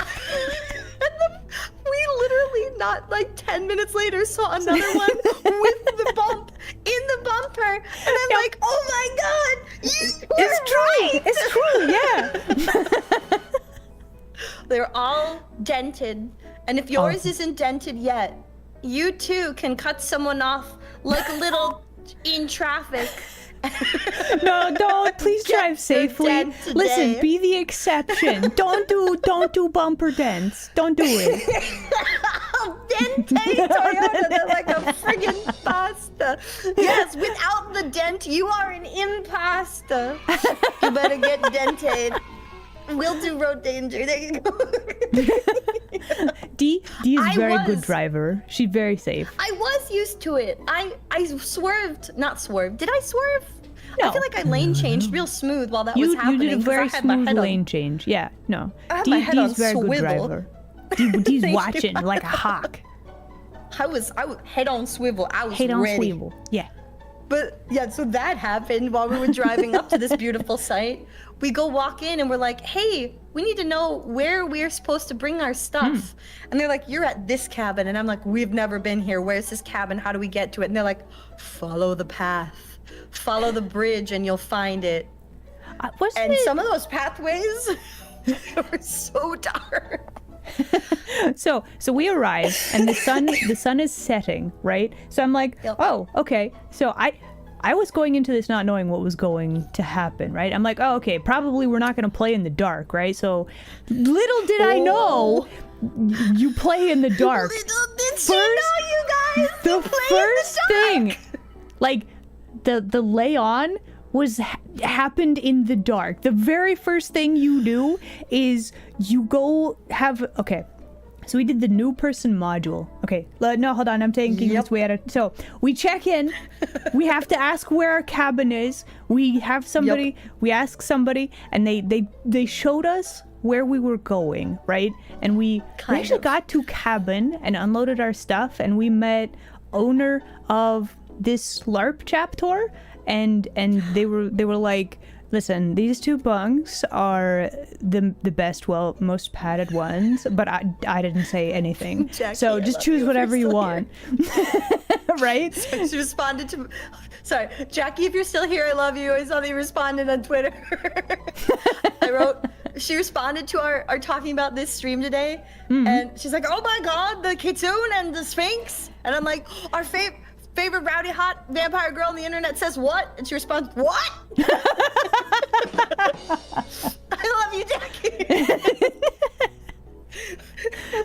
we literally, not like 10 minutes later, saw another one with the bump in the bumper. And I'm like, oh my God, It's true, yeah. They're all dented. And if yours isn't dented yet, you too can cut someone off like a little in traffic. No, don't. Please Get drive your safely. dent today. Listen, be the exception. Don't do bumper dents. Don't do it. Dente Toyota, they're like a friggin' pasta. Yes, without the dent, you are an impasta. You better get dented. We'll do road danger. There you go. Dee is I a very good was. driver. She's very safe. I was used to it. I swerved. Not swerved. Did I swerve? No. I feel like I lane changed real smooth while that was You happening. did a 'cause very I had my smooth head on- lane change. Yeah, no. I had my head on Dee's very good swivel. driver. Dee's Thank watching you. like a hawk. I was head on swivel. I was Head on ready. swivel. Yeah. But yeah, so that happened while we were driving up to this beautiful site. We go walk in and we're like, hey, we need to know where we're supposed to bring our stuff. And they're like, you're at this cabin. And I'm like, we've never been here. Where's this cabin? How do we get to it? And they're like, follow the path. Follow the bridge and you'll find it. Wasn't And it? some of those pathways were so dark. So we arrive and the sun is setting, right? So I'm like, Yep. oh, okay. So I I was going into this not knowing what was going to happen, right? I'm like, oh, okay, probably we're not going to play in the dark, right? So little did I know you play in the dark. Little did she know, you guys. The first thing, like the lay on happened in the dark. The very first thing you do is you go have, okay. So we did the new person module. Okay, no, hold on. I'm taking this way out of. So we check in. We have to ask where our cabin is. We have somebody. We ask somebody, and they showed us where we were going, right? And we actually got to cabin and unloaded our stuff, and we met owner of this LARP chapter, and they were like, listen, these two bunks are the best, well, most padded ones, but I didn't say anything. Jackie, so just choose whatever you want. Right? So she responded to, sorry, Jackie, if you're still here, I love you. I saw that you responded on Twitter. She responded to our talking about this stream today, and she's like, oh my god, the Kitsune and the Sphinx. And I'm like, our favorite rowdy hot vampire girl on the internet says what? And she responds, what? I love you, Jackie.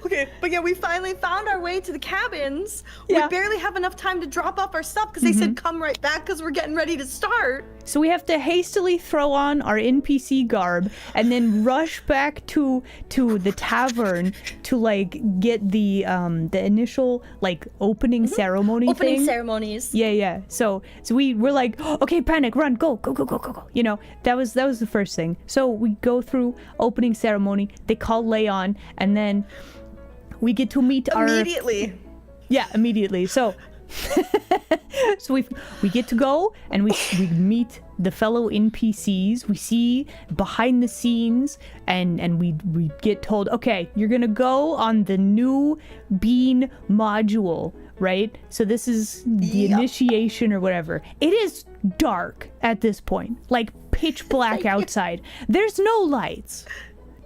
Okay, but yeah, we finally found our way to the cabins. Yeah. We barely have enough time to drop off our stuff because they said come right back because we're getting ready to start. So we have to hastily throw on our NPC garb and then rush back to the tavern to like get the initial like opening ceremony Opening thing. ceremonies. Yeah. So we're like, oh, okay, panic, run, go. You know, that was the first thing. So we go through opening ceremony. They call Leon, and then we get to meet Immediately. Yeah, immediately. So so we get to go and we meet the fellow NPCs. We see behind the scenes and we get told, okay, you're gonna go on the new bean module, right? So this is the initiation or whatever. It is dark at this point, like pitch black outside. There's no lights.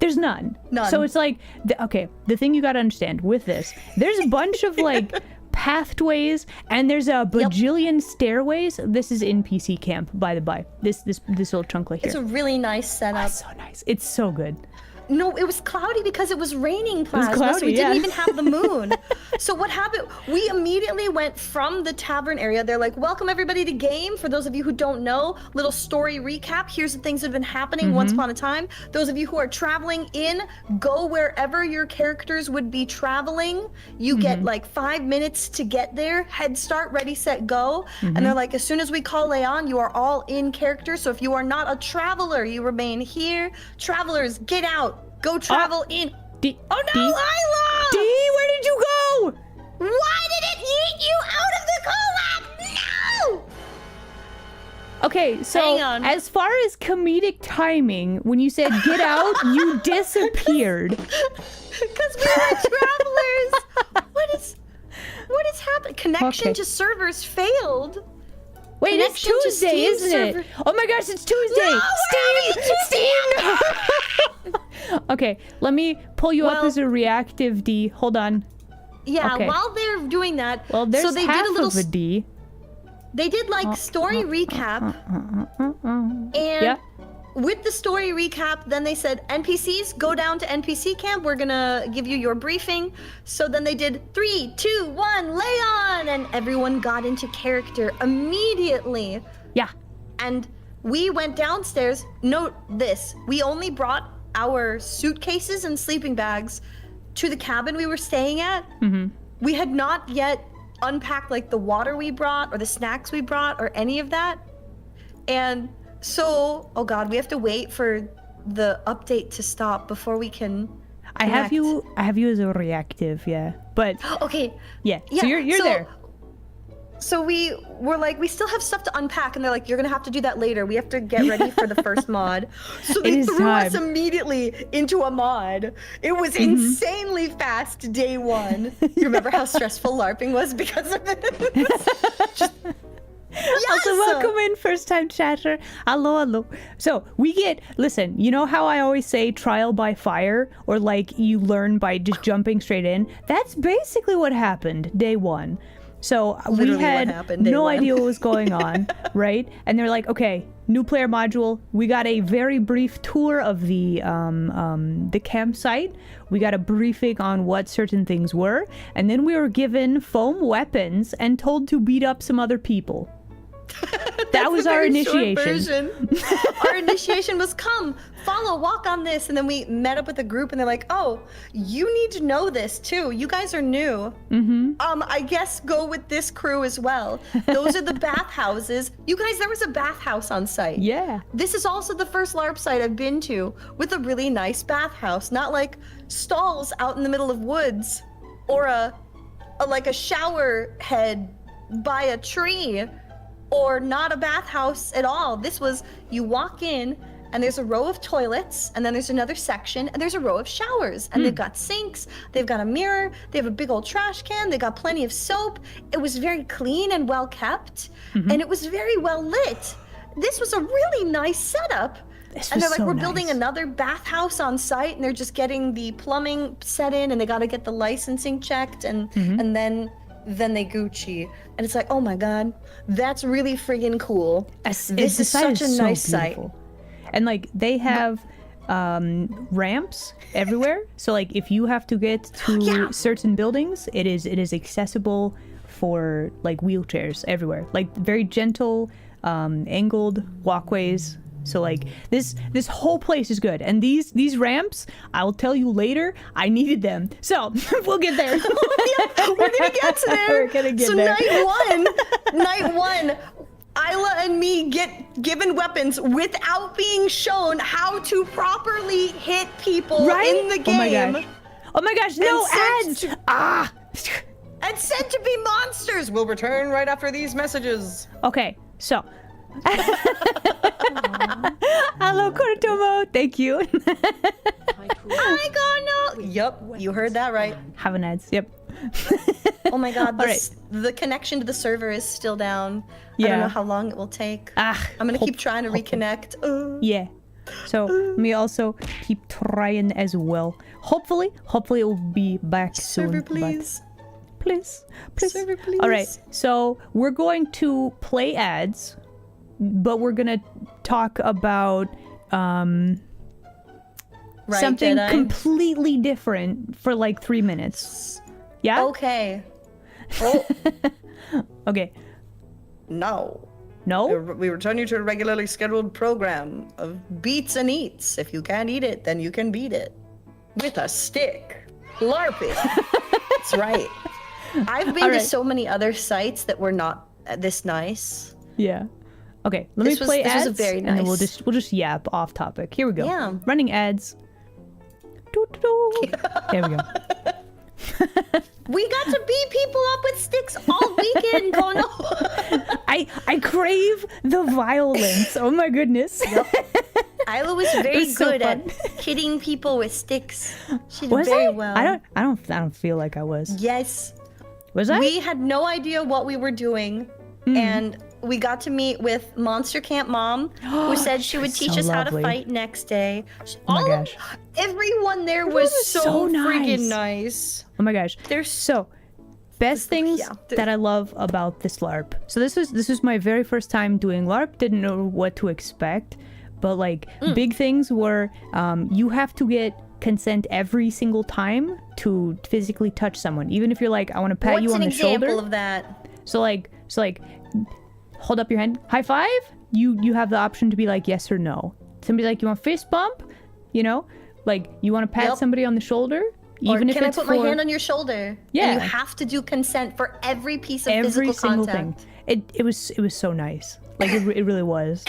There's none. So it's like, the thing you gotta understand with this, there's a bunch of like pathways and there's a bajillion stairways. This is NPC camp, by the by. This little chunk right here. It's a really nice setup. Oh, so nice. It's so good. No, it was cloudy because it was raining plasma, cloudy, so we didn't yeah. even have the moon. So what happened, we immediately went from the tavern area. They're like, welcome everybody to game. For those of you who don't know, little story recap. Here's the things that have been happening once upon a time. Those of you who are traveling in, go wherever your characters would be traveling. You get like 5 minutes to get there. Head start, ready, set, go. And they're like, as soon as we call Leon, you are all in character. So if you are not a traveler, you remain here. Travelers, get out. Go travel in. Oh no, Lila! D, where did you go? Why did it yeet you out of the collab? No! Okay, so Hang on. as far as comedic timing, when you said get out, you disappeared. Because we are travelers. What is happening? Connection to servers failed. Wait, it's Connection to Tuesday, Steam isn't server. it? Oh my gosh, it's Tuesday! Steam! Okay, let me pull you up Well- as a reactive D. Hold on. Yeah, Okay. while they're doing that, Well, there's so they half did a little of a D. they did like story recap. And Yeah. with the story recap, then they said, NPCs, go down to NPC camp. We're gonna give you your briefing. So then they did 3, 2, 1, Leon! And everyone got into character immediately. Yeah. And we went downstairs. Note this, we only brought our suitcases and sleeping bags to the cabin we were staying at. We had not yet unpacked like the water we brought or the snacks we brought or any of that. And so, oh god, we have to wait for the update to stop before we can I have connect. you as a reactive, yeah. But Okay. yeah, so you're there. So we were like, we still have stuff to unpack, and they're like, you're gonna have to do that later. We have to get ready for the first mod. So they is threw us time. immediately into a mod. It was insanely fast day one. You remember how stressful LARPing was because of it? Also, welcome in, first time chatter. Hello. So listen, you know how I always say trial by fire, or like you learn by just jumping straight in? That's basically what happened day one. So we Literally what had happened day no one. idea what was going on, right? And they're like, okay, new player module. We got a very brief tour of the campsite. We got a briefing on what certain things were, and then we were given foam weapons and told to beat up some other people. That was our initiation. Our initiation was come, follow, walk on this. And then we met up with a group and they're like, oh, you need to know this too. You guys are new. I guess go with this crew as well. Those are the bathhouses. You guys, there was a bathhouse on site. Yeah. This is also the first LARP site I've been to with a really nice bathhouse, not like stalls out in the middle of woods or a shower head by a tree. Or not a bathhouse at all. This was, you walk in and there's a row of toilets and then there's another section and there's a row of showers and they've got sinks, they've got a mirror, they have a big old trash can, they got plenty of soap. It was very clean and well kept and it was very well lit. This was a really nice setup. And they're like, we're building another bathhouse on site and they're just getting the plumbing set in and they got to get the licensing checked and then they Gucci. And it's like, oh my God, that's really friggin' cool. This is such a nice site. And like they have ramps everywhere. So like if you have to get to certain buildings, it is accessible for like wheelchairs everywhere. Like very gentle, angled walkways. So like this whole place is good. And these ramps, I'll tell you later, I needed them. So we'll get there. We're gonna get to there. We're gonna get there. Night one, Isla and me get given weapons without being shown how to properly hit people in the game. Oh my gosh, no ads! And said to be monsters. We'll return right after these messages. Okay, so hello, Kuritomo. Thank you. I got no. Yep, you heard that right. Have an ads. Yep. Oh my God, the connection to the server is still down. I don't know how long it will take. I'm gonna keep trying to reconnect. Yeah. So let me also keep trying as well. Hopefully it will be back soon. Server, please. Please. Server, please. All right. So we're going to play ads, but we're gonna talk about something Jedi? completely different for like 3 minutes. Yeah. Okay. Oh. Okay. No. No. We return you to a regularly scheduled program of beats and eats. If you can't eat it, then you can beat it. With a stick. LARPing. That's right. I've been to so many other sites that were not this nice. Yeah. Okay, let me play ads, was a very and then nice. we'll just yap off topic. Here we go. Yeah. Running ads. Doo-doo-doo. There we go. We got to beat people up with sticks all weekend, Kono. I crave the violence. Oh my goodness. Isla was very was so good at fun. hitting people with sticks. She did Was very I? well. I don't feel like I was. Yes. Was I? We had no idea what we were doing, and we got to meet with Monster Camp Mom, who said she would teach so us how to lovely. fight next day. Oh my gosh. Everyone there was so nice. friggin' nice. Oh my gosh. There's So, best things that I love about this LARP. So this was my very first time doing LARP. Didn't know what to expect, but like big things were you have to get consent every single time to physically touch someone, even if you're like, I want to pat you on the shoulder. What's an example of that? So like hold up your hand, high five. You have the option to be like yes or no. Somebody's like, you want fist bump, you know, like you want to pat somebody on the shoulder. Even if can it's I put my hand on your shoulder? Yeah. And you have to do consent for every piece of every physical single contact. thing. It was so nice. Like it really was.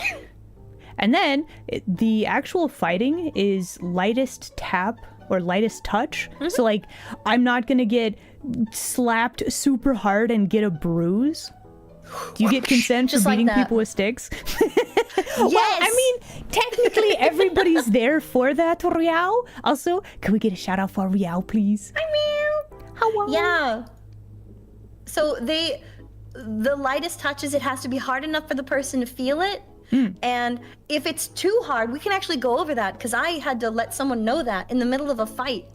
And then the actual fighting is lightest tap or lightest touch. So like I'm not gonna get slapped super hard and get a bruise. Do you get consent for Just like beating that. people with sticks? Yes. Well, I mean, technically everybody's there for that, Riao. Also, can we get a shout out for Riao, please? Hello. Yeah. So the lightest touches, it has to be hard enough for the person to feel it. And if it's too hard, we can actually go over that because I had to let someone know that in the middle of a fight.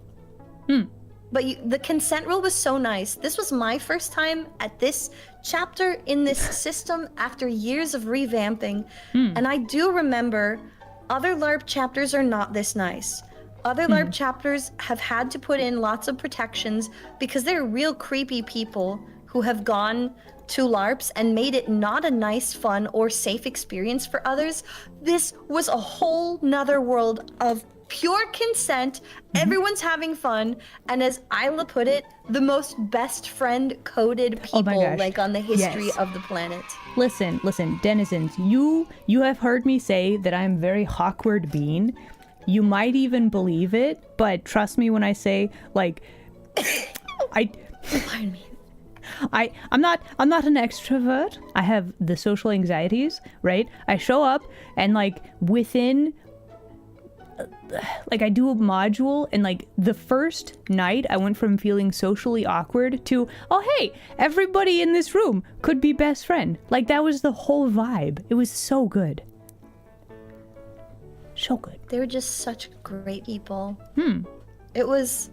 But the consent rule was so nice. This was my first time at this chapter in this system after years of revamping. And I do remember other LARP chapters are not this nice. Other LARP chapters have had to put in lots of protections because they're real creepy people who have gone to LARPs and made it not a nice, fun, or safe experience for others. This was a whole nother world of pure consent, everyone's having fun, and as Isla put it, the most best friend coded people like on the history of the planet. Listen, denizens, you have heard me say that I'm very awkward bean. You might even believe it, but trust me when I say, like, Pardon me. I'm not an extrovert. I have the social anxieties, right? I show up and like within like I do a module and like the first night I went from feeling socially awkward to, oh hey, everybody in this room could be best friend. Like that was the whole vibe. It was so good. So good. They were just such great people. It was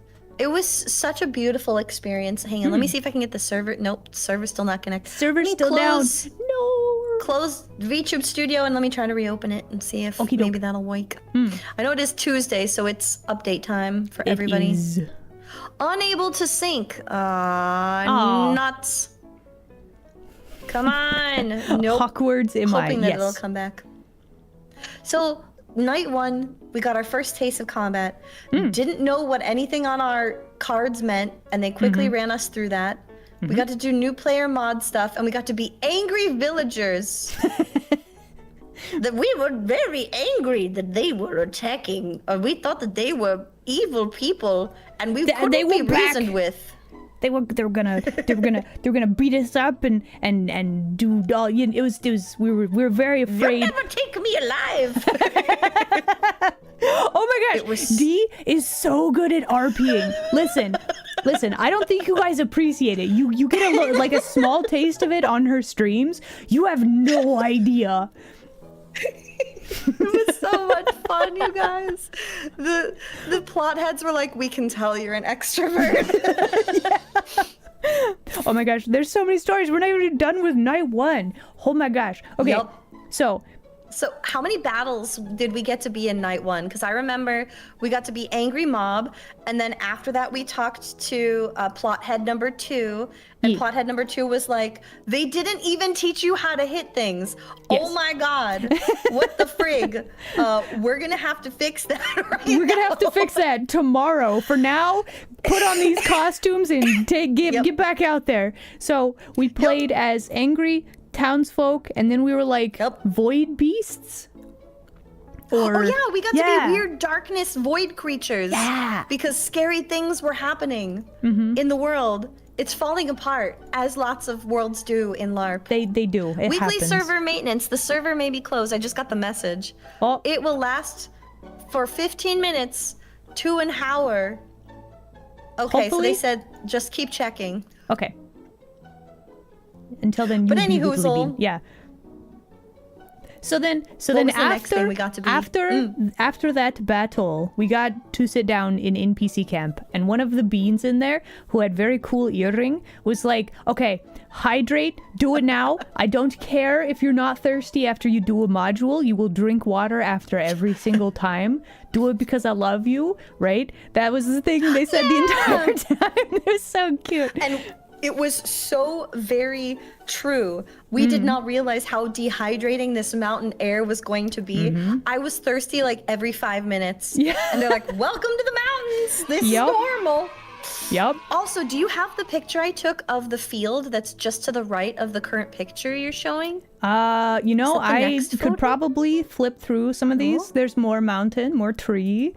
such a beautiful experience. Hang on, let me see if I can get the server. Nope, server's still not connected. Server's still down. No. Close VTube Studio and let me try to reopen it and see if maybe that'll work. I know it is Tuesday, so it's update time for everybody. Is. Unable to sync. Nuts. Come on. Nope. Hawkwards am I? Hoping that it'll come back. So night one, we got our first taste of combat. Didn't know what anything on our cards meant, and they quickly ran us through that. We got to do new player mod stuff, and we got to be angry villagers. That we were very angry that they were attacking, or we thought that they were evil people, and we couldn't be reasoned with. They were gonna beat us up and do all. You know, it was we were very afraid. You'll never take me alive. Oh my gosh, D is so good at RPing. Listen, I don't think you guys appreciate it. You get like a small taste of it on her streams. You have no idea. It was so much fun, you guys. The plot heads were like, we can tell you're an extrovert. Oh my gosh, there's so many stories. We're not even done with night one. Oh my gosh. Okay, So how many battles did we get to be in night one? Because I remember we got to be Angry Mob, and then after that we talked to plot head number 2, and plot head number 2 was like, they didn't even teach you how to hit things. Yes. Oh my god, what the frig? We're gonna have to fix that We're gonna have to fix that tomorrow. For now, put on these costumes and get back out there. So we played as angry townsfolk, and then we were like void beasts. Or, we got to be weird darkness void creatures. Yeah. Because scary things were happening in the world. It's falling apart, as lots of worlds do in LARP. They do. It Weekly happens. server maintenance. The server may be closed. I just got the message. Oh. It will last for 15 minutes to an hour. Okay, Hopefully. so they said just keep checking. Okay. Until then, you But be any weekly hoozle. bean. Yeah. So then was the next thing we got to be? After that battle, we got to sit down in NPC camp, and one of the beans in there, who had very cool earring, was like, "Okay, hydrate. Do it now. I don't care if you're not thirsty after you do a module. You will drink water after every single time. Do it because I love you." Right? That was the thing they said the entire time. It was so cute. And it was so very true. We did not realize how dehydrating this mountain air was going to be. I was thirsty like every 5 minutes. Yeah. And they're like, welcome to the mountains. This is Yep. normal. Yep. Also, do you have the picture I took of the field that's just to the right of the current picture you're showing? You know, Is that the I next could photo? probably flip through some of these. There's more mountain, more tree.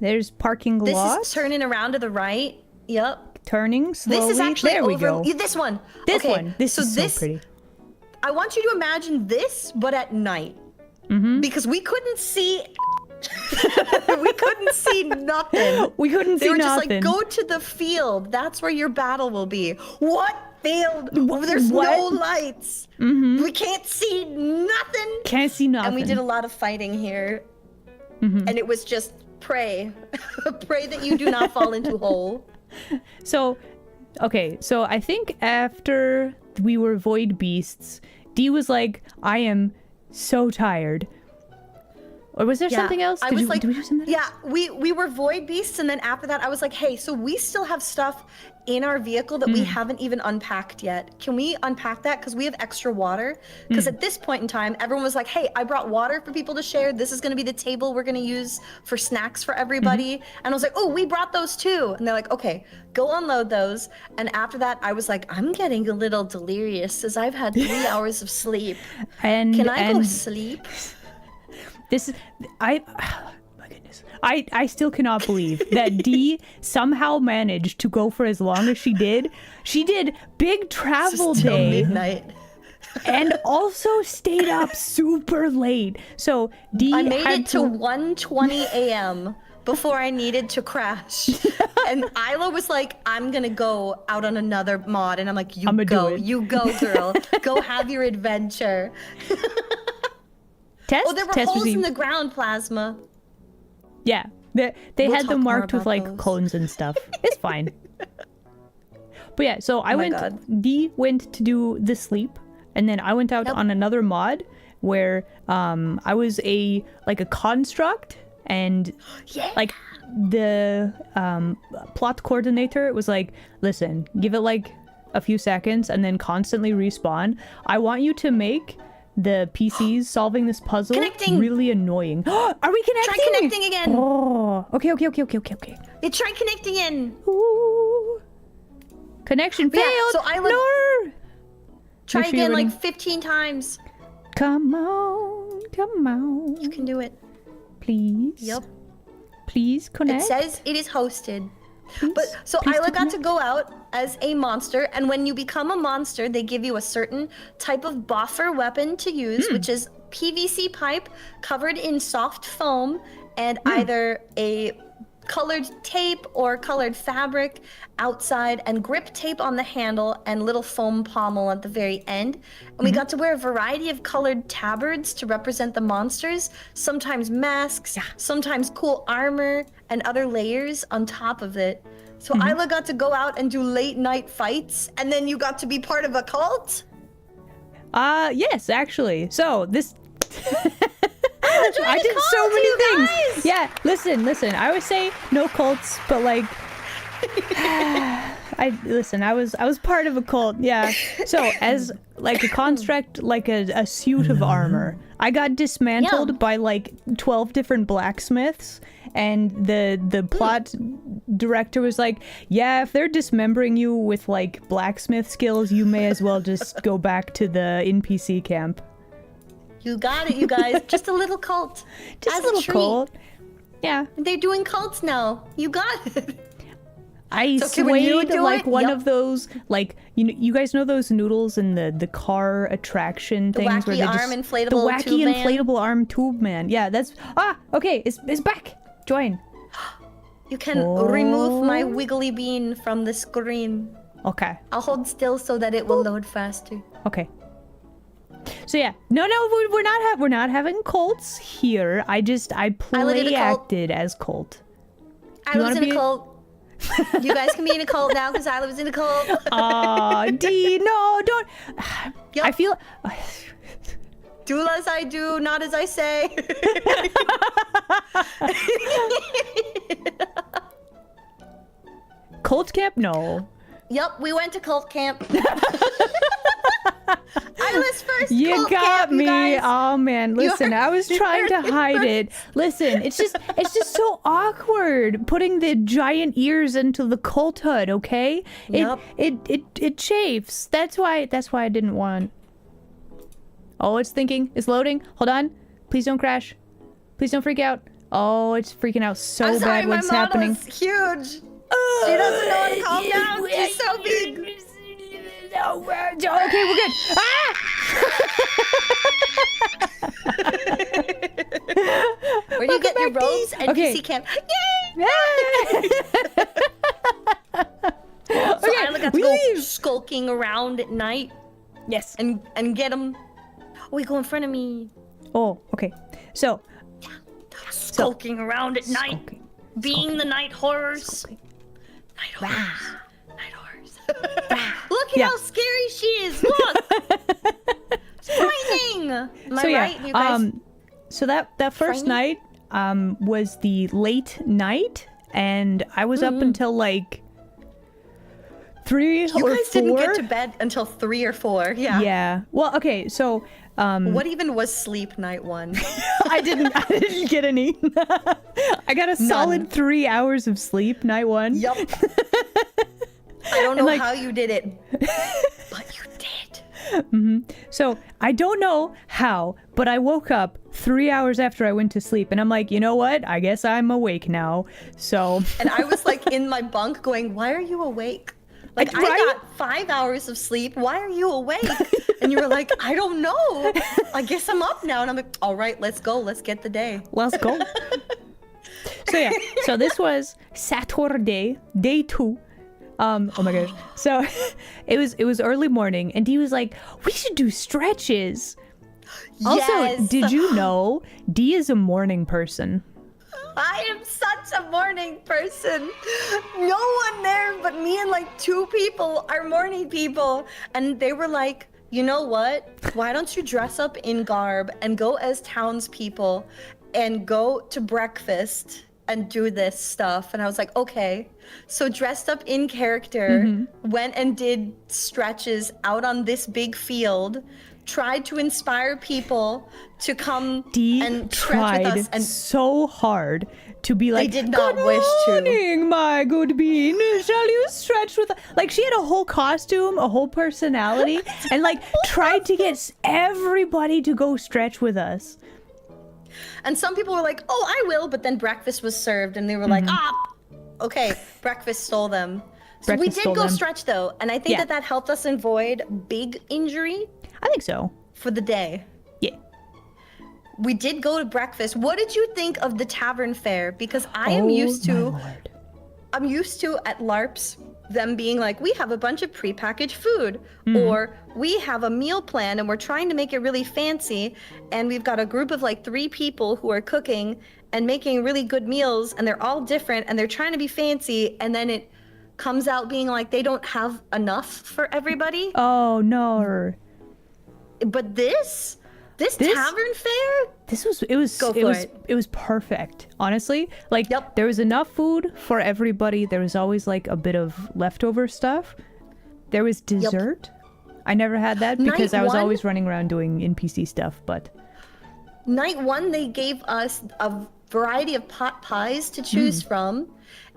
There's parking This lot. is turning around to the right. Yep. Turning slowly. This is actually there we go. This one. This okay, one. This is so pretty. I want you to imagine this, but at night. Because we couldn't see. We couldn't see nothing. We couldn't They see were nothing. just like, go to the field. That's where your battle will be. What field? There's What? no lights. We can't see nothing. Can't see nothing. And we did a lot of fighting here. And it was just pray. Pray that you do not fall into hole. So, okay, so I think after we were void beasts, Dee was like, I am so tired. Or was there something else? I Did was you, like, did we do something? yeah, we were void beasts, and then after that, I was like, hey, so we still have stuff in our vehicle that we haven't even unpacked yet. Can we unpack that? Because we have extra water. Because at this point in time, everyone was like, hey, I brought water for people to share. This is going to be the table we're going to use for snacks for everybody. And I was like, oh, we brought those too. And they're like, okay, go unload those. And after that, I was like, I'm getting a little delirious as I've had 3 hours of sleep. Can I go sleep? This is my goodness. I still cannot believe that Dee somehow managed to go for as long as she did. She did big travel Till day midnight. and also stayed up super late. So Dee I made had it to 1:20 a.m. before I needed to crash. And Isla was like, I'm gonna go out on another mod. And I'm like, I'ma do it. You go, girl. Go have your adventure. test. Oh, there were test holes received. in the ground, Plasma. Yeah, they We'll had talk them more marked with about like those. cones and stuff. It's fine. But yeah, so I my went. God. Dee went to do the sleep, and then I went out Yep. on another mod where I was a construct, and Yeah. like the plot coordinator was like, listen, give it like a few seconds and then constantly respawn. I want you to make the PCs solving this puzzle Connecting. really annoying. Are we connecting? Try connecting again. Oh, okay. They try connecting in. Ooh. Connection Yeah, failed. so I would- No. Try Make sure you're again like running. 15 times. Come on. You can do it. Please. Yep. Please It connect. says it is hosted. Please. But so Please Isla got connect. to go out as a monster, and when you become a monster, they give you a certain type of buffer weapon to use, which is PVC pipe covered in soft foam and either a colored tape or colored fabric outside, and grip tape on the handle and little foam pommel at the very end. And we got to wear a variety of colored tabards to represent the monsters, sometimes masks, sometimes cool armor, and other layers on top of it. So Isla got to go out and do late night fights, and then you got to be part of a cult? Yes, actually. So this I did so many things. Yeah, listen. I always say no cults, but like I was part of a cult. Yeah. So as like a construct, like a suit of armor, I got dismantled by like 12 different blacksmiths, and the plot director was like, yeah, if they're dismembering you with like blacksmith skills, you may as well just go back to the NPC camp. You got it, you guys. Just a little cult. Just As a little treat. cult. Yeah. They're doing cults now. You got it. I So, okay, when you swayed do like it, one yep. of those, like, you guys know those noodles in the car attraction things where wacky they arm just inflatable the wacky tube man? inflatable arm tube man. Yeah, that's okay. It's back. Join. You can remove my wiggly bean from the screen. Okay. I'll hold still so that it will load faster. Okay. So yeah, no, we're not having cults here. I did a play cult. acted as cult. I was wanna in a be- cult. You guys can be in a cult now because I was in a cult. Aw, Dee, no, don't. Yep. I feel. Do as I do, not as I say. Cult camp? No. Yep, we went to cult camp. I was first. You cult got camp, you me. guys. Oh man, listen, I was trying to hide it. Listen, it's just so awkward putting the giant ears into the cult hood, okay? Yep. It chafes. That's why I didn't want. Oh, it's thinking. It's loading. Hold on. Please don't crash. Please don't freak out. Oh, it's freaking out so I'm sorry, bad what's my model happening. is huge. She doesn't know how to calm down. She's so big. Okay, we're good. Ah! Where do you get your back, robes? Dee. NPC Okay. camp. Yay! Okay, So I got to we go leave. skulking around at night Yes. and get them. Oh, you go in front of me. Oh, okay. So, Skulking around at night, skulking. being the night horrors. Skulking. Night horrors. Night horrors. Look at how scary she is. Look. It's frightening. Am I right, you guys? So that first night was the late night, and I was up until like 3 or 4. You guys didn't get to bed until 3 or 4. Yeah. Yeah. Well, okay, so What even was sleep night 1? I didn't get any. I got a solid 3 hours of sleep night 1. Yup. I don't know how you did it, but you did. So I don't know how, but I woke up 3 hours after I went to sleep, and I'm like, you know what? I guess I'm awake now. So. And I was like in my bunk going, why are you awake? Like, I got 5 hours of sleep. Why are you awake? And you were like, I don't know. I guess I'm up now. And I'm like, all right, let's go. Let's get the day. Let's go. So yeah, so this was Saturday, day 2. Oh my gosh. So it was early morning, and Dee was like, we should do stretches. Also, Yes. did you know Dee is a morning person? I am such a morning person. No one there but me and like 2 people are morning people. And they were like, you know what? Why don't you dress up in garb and go as townspeople and go to breakfast and do this stuff? And I was like, okay. So dressed up in character, went and did stretches out on this big field, tried to inspire people to come Dee and stretch with us. tried And so hard to be like, did not good wish to." morning, my good bean. Shall you stretch with us? Like, she had a whole costume, a whole personality, and like tried to get everybody to go stretch with us. And some people were like, oh, I will. But then breakfast was served and they were like, okay, breakfast stole them. So we Breakfast did stole go them. stretch though. And I think Yeah. that helped us avoid big injury I think so. for the day. Yeah. We did go to breakfast. What did you think of the tavern fare? Because I am Oh, used my to, Lord. I'm used to at LARPs, them being like, we have a bunch of prepackaged food, or we have a meal plan and we're trying to make it really fancy. And we've got a group of like 3 people who are cooking and making really good meals, and they're all different and they're trying to be fancy. And then it comes out being like they don't have enough for everybody. Oh no. But this tavern fare, It was perfect, honestly. Like, Yep. there was enough food for everybody. There was always like a bit of leftover stuff. There was dessert. I never had that because Night I was one? always running around doing NPC stuff, but night 1, they gave us a variety of pot pies to choose from,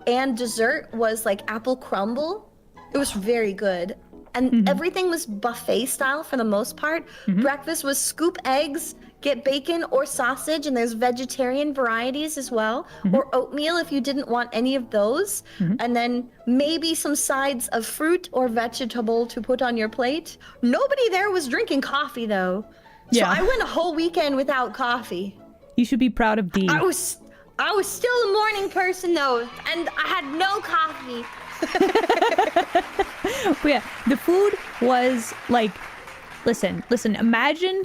and dessert was like apple crumble. It was very good. And everything was buffet style for the most part. Breakfast was scoop eggs, get bacon or sausage, and there's vegetarian varieties as well, or oatmeal if you didn't want any of those. And then maybe some sides of fruit or vegetable to put on your plate. Nobody there was drinking coffee though. So Yeah. I went a whole weekend without coffee. you should be proud of Dee. I was still a morning person though, and I had no coffee. But yeah, the food was like, listen, imagine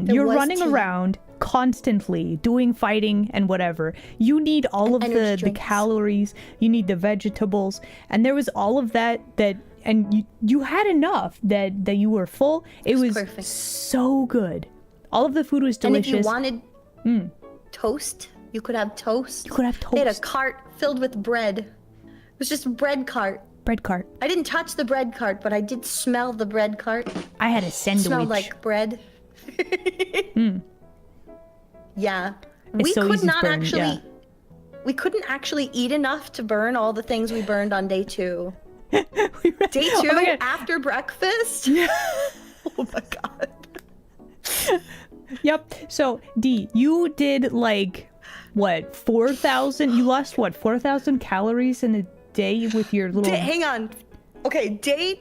you're was running tea. around constantly doing fighting and whatever. You need all of energy the drinks. calories, you need the vegetables, and there was all of that and you had enough that you were full. It was perfect. so good. All of the food was And if delicious. you wanted toast, you could have toast. You could have They had a toast. cart filled with bread. It was just a bread cart. Bread cart. I didn't touch the bread cart, but I did smell the bread cart. I had a It sandwich. smelled like bread. Yeah. It's so easy to burn, We couldn't actually eat enough to burn all the things we burned on day 2. Day 2 Oh my God. after breakfast? Oh my god. Yep. So, Dee, you did like, what, 4,000? You lost, what, 4,000 calories in a day with your little... Hang on. Okay, day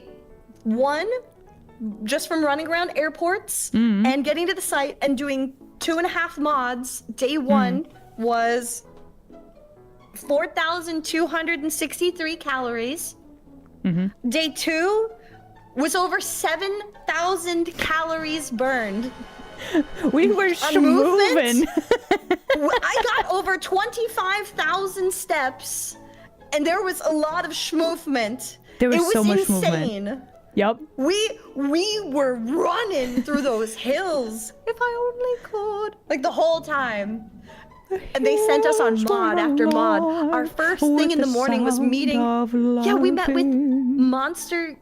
1, just from running around airports and getting to the site and doing 2.5 mods, day 1 was 4,263 calories. Day 2 was over 7,000 calories burned. We were moving. I got over 25,000 steps and there was a lot of schmovement. There was it was so much insane. movement. Yep. We were running through those hills. If I only could. Like the whole time. And they sent us on mod after mod. Our first thing in the morning was meeting. Yeah, we met with Monster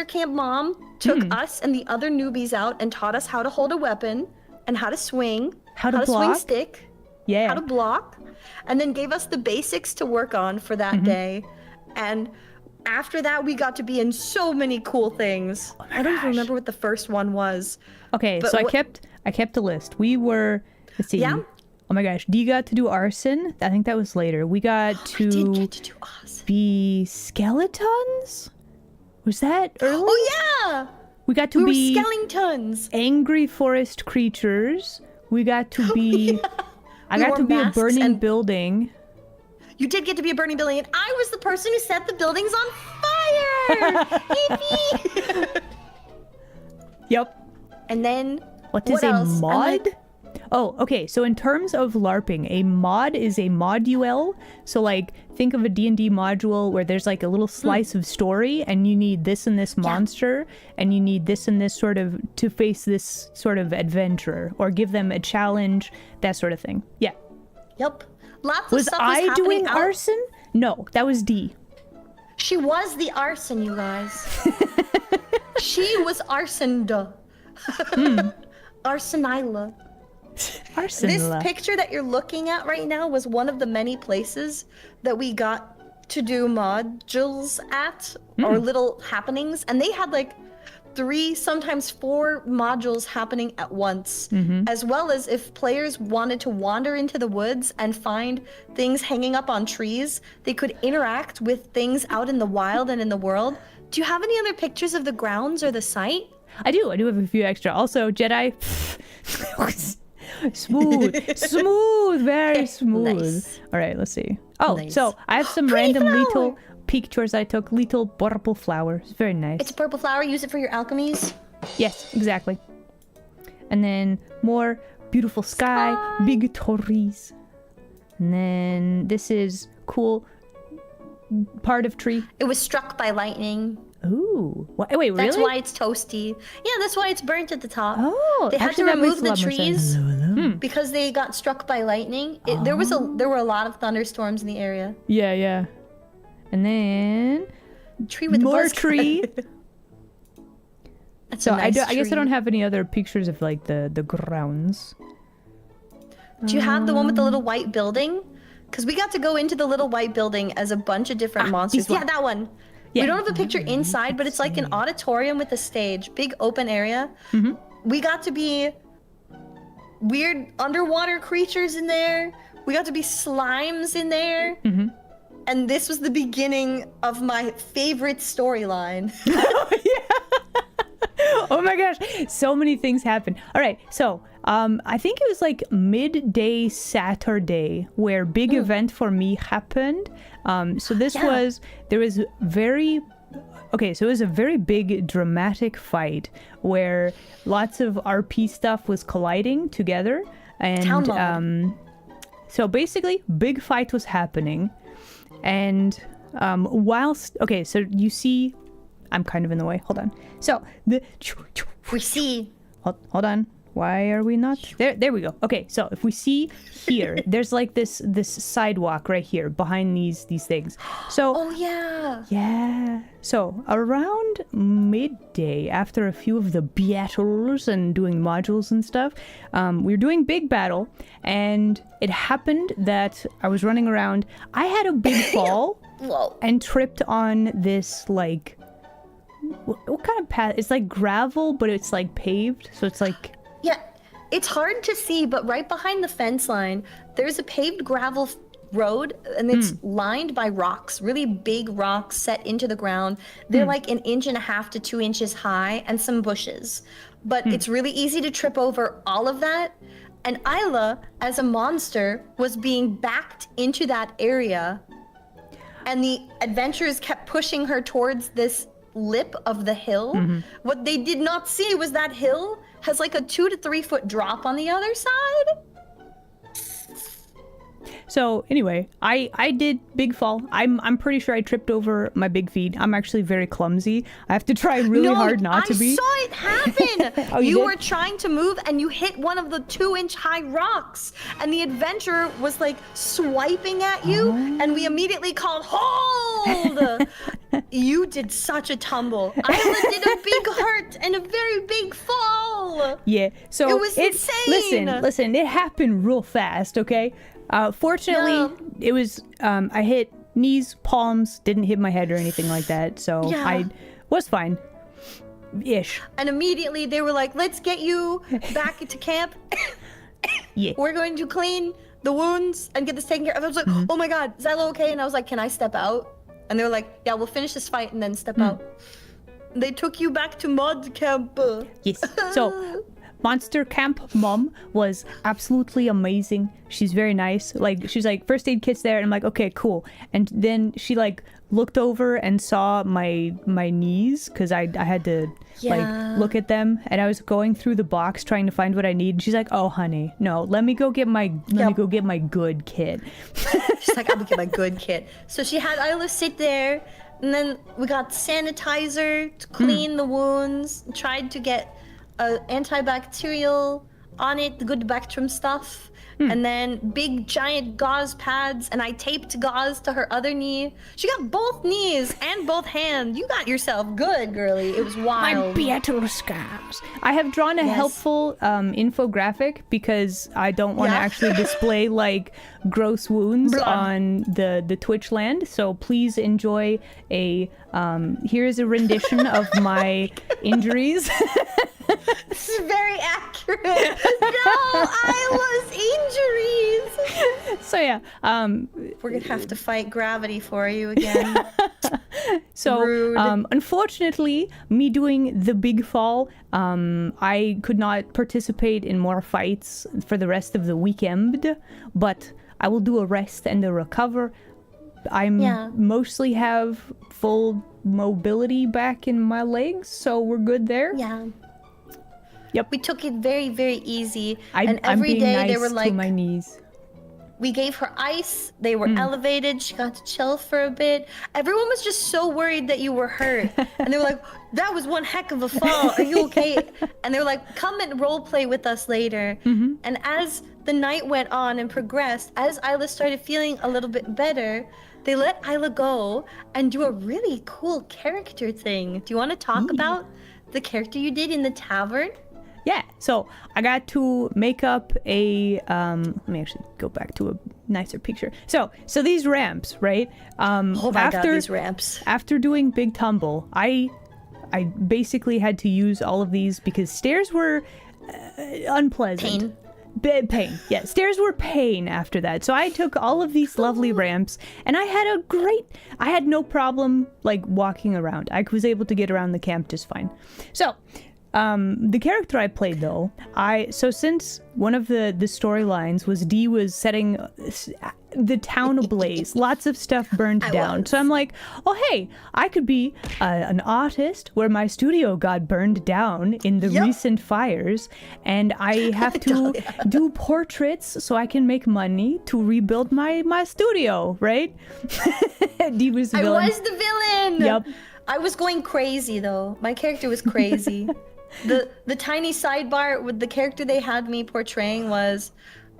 Camp Mom. Took us and the other newbies out and taught us how to hold a weapon and how to swing. How to swing block. stick. Yeah. How to block. And then gave us the basics to work on for that day. And after that, we got to be in so many cool things. I don't even remember what the first one was. Okay, But so I kept a list. We were, let's see. Yeah? Oh my gosh, Dee got to do arson. I think that was later. We got I did get to do awesome. be skeletons. Was that early? Oh yeah! We got to We were be skeletons. angry forest creatures. We got to be. I We got wore to be a masks burning and- building. You did get to be a burning building, and I was the person who set the buildings on fire! Yippee! Yep. And then... What is what a else? And, mod? like- Oh, okay. So in terms of LARPing, a mod is a module. So like, think of a D&D module where there's like a little slice of story, and you need this and this monster, and you need this and this sort of to face this sort of adventure, or give them a challenge, that sort of thing. Yeah. Yep. Lots of Was stuff I was doing happening out- arson? No, that was D. She was the arson, you guys. She was arsoned. Arsonila. Arson. This picture that you're looking at right now was one of the many places that we got to do modules at, or little happenings, and they had like 3, sometimes 4 modules happening at once, as well as if players wanted to wander into the woods and find things hanging up on trees, they could interact with things out in the wild and in the world. Do you have any other pictures of the grounds or the site? I do have a few extra. Also, Jedi. smooth, very smooth. Nice. All right, let's see. Oh, Nice. so I have some Pretty random flower. little pictures I took. Little purple flowers. Very nice. It's a purple flower, use it for your alchemies. Yes, exactly. And then more beautiful sky, big trees. And then this is cool part of tree. It was struck by lightning. Ooh. Wait, really? That's why it's toasty. Yeah, that's why it's burnt at the top. Oh, they had actually, to that makes remove a the lot more sense. trees because they got struck by lightning. There were a lot of thunderstorms in the area. Yeah. And then Tree with more buzz cut. tree. That's So a nice I guess I tree. don't have any other pictures of like the grounds. Do you have the one with the little white building? Because we got to go into the little white building as a bunch of different monsters. this one. Yeah, that one. Yeah. We don't have a picture inside, but it's like an auditorium with a stage, big open area. We got to be weird underwater creatures in there. We got to be slimes in there. And this was the beginning of my favorite storyline. Oh my gosh, so many things happened. All right, so I think it was like midday Saturday where big event for me happened. So this was, there was very, okay, so it was a very big dramatic fight where lots of RP stuff was colliding together. Town And so basically, big fight was happening. And whilst, okay, so you see, I'm kind of in the way. Hold on. So the We see. hold on. Why are we not there? We go. Okay, so if we see here, there's like this sidewalk right here behind these things. So Oh yeah. yeah. So around midday, after a few of the battles and doing modules and stuff, we were doing big battle, and it happened that I was running around. I had a big fall Whoa. and tripped on this like what kind of path? It's like gravel, but it's like paved, so it's like Yeah, it's hard to see, but right behind the fence line, there's a paved gravel road, and it's lined by rocks, really big rocks set into the ground. They're like 1.5 inches to 2 inches high, and some bushes. But it's really easy to trip over all of that. And Isla, as a monster, was being backed into that area, and the adventurers kept pushing her towards this lip of the hill. What they did not see was that hill has like a 2 to 3 foot drop on the other side. So anyway, I did big fall. I'm pretty sure I tripped over my big feet. I'm actually very clumsy. I have to try really hard not to be. I saw it happen. Oh, you you did? were trying to move and you hit one of the 2-inch high rocks, and the adventurer was like swiping at you, and we immediately called hold. You did such a tumble. Isla did a big hurt and a very big fall. Yeah. So It was insane. Listen. It happened real fast. Okay. Fortunately, Yeah. it was. I hit knees, palms, didn't hit my head or anything like that. So Yeah. I was fine. Ish. And immediately they were like, let's get you back into camp. Yeah. We're going to clean the wounds and get this taken care of. I was like, oh my God, is Zylo okay? And I was like, can I step out? And they were like, yeah, we'll finish this fight and then step out. They took you back to mod camp. Yes. So, Monster Camp Mom was absolutely amazing. She's very nice. Like, she's like, first aid kit's there. And I'm like, okay, cool. And then she like looked over and saw my knees because I had to Yeah. like look at them. And I was going through the box trying to find what I need. And she's like, oh, honey, no, let me go get my good kit. She's like, I'm gonna get my good kit. So she had Isla sit there, and then we got sanitizer to clean the wounds, tried to get antibacterial on it, the good Bactrim stuff, and then big giant gauze pads, and I taped gauze to her other knee. She got both knees and both hands. You got yourself good, girly. It was wild. Battle scars. I have drawn a helpful infographic because I don't want to Yeah. actually display like gross wounds Blah. on the Twitch land. So please enjoy a here's a rendition of my injuries. This is very accurate. No, Isla's injuries. So yeah, We're gonna have to fight gravity for you again. so Rude. unfortunately, me doing the big fall, I could not participate in more fights for the rest of the weekend, but I will do a rest and a recover. Yeah. Mostly have full mobility back in my legs, so we're good there. Yeah. Yep. We took it very, very easy. And I'm every being day nice they were to like, my knees. we gave her ice. They were elevated. She got to chill for a bit. Everyone was just so worried that you were hurt. And they were like, that was one heck of a fall. Are you okay? And they were like, come and role play with us later. And as the night went on and progressed, as Isla started feeling a little bit better, they let Isla go and do a really cool character thing. Do you want to talk about the character you did in the tavern? Yeah, so I got to make up a let me actually go back to a nicer picture. So these ramps, right? Oh my God, these ramps. After doing Big Tumble, I basically had to use all of these because stairs were unpleasant. Pain. Yeah, stairs were pain after that. So I took all of these lovely ramps and I had no problem like walking around. I was able to get around the camp just fine. So the character I played though, since one of the storylines was Dee was setting the town ablaze, lots of stuff burned down. So I'm like, oh hey, I could be an artist where my studio got burned down in the recent fires, and I have to do portraits so I can make money to rebuild my studio, right? Dee was the villain. I was the villain. Yep. I was going crazy though. My character was crazy. The tiny sidebar with the character they had me portraying was,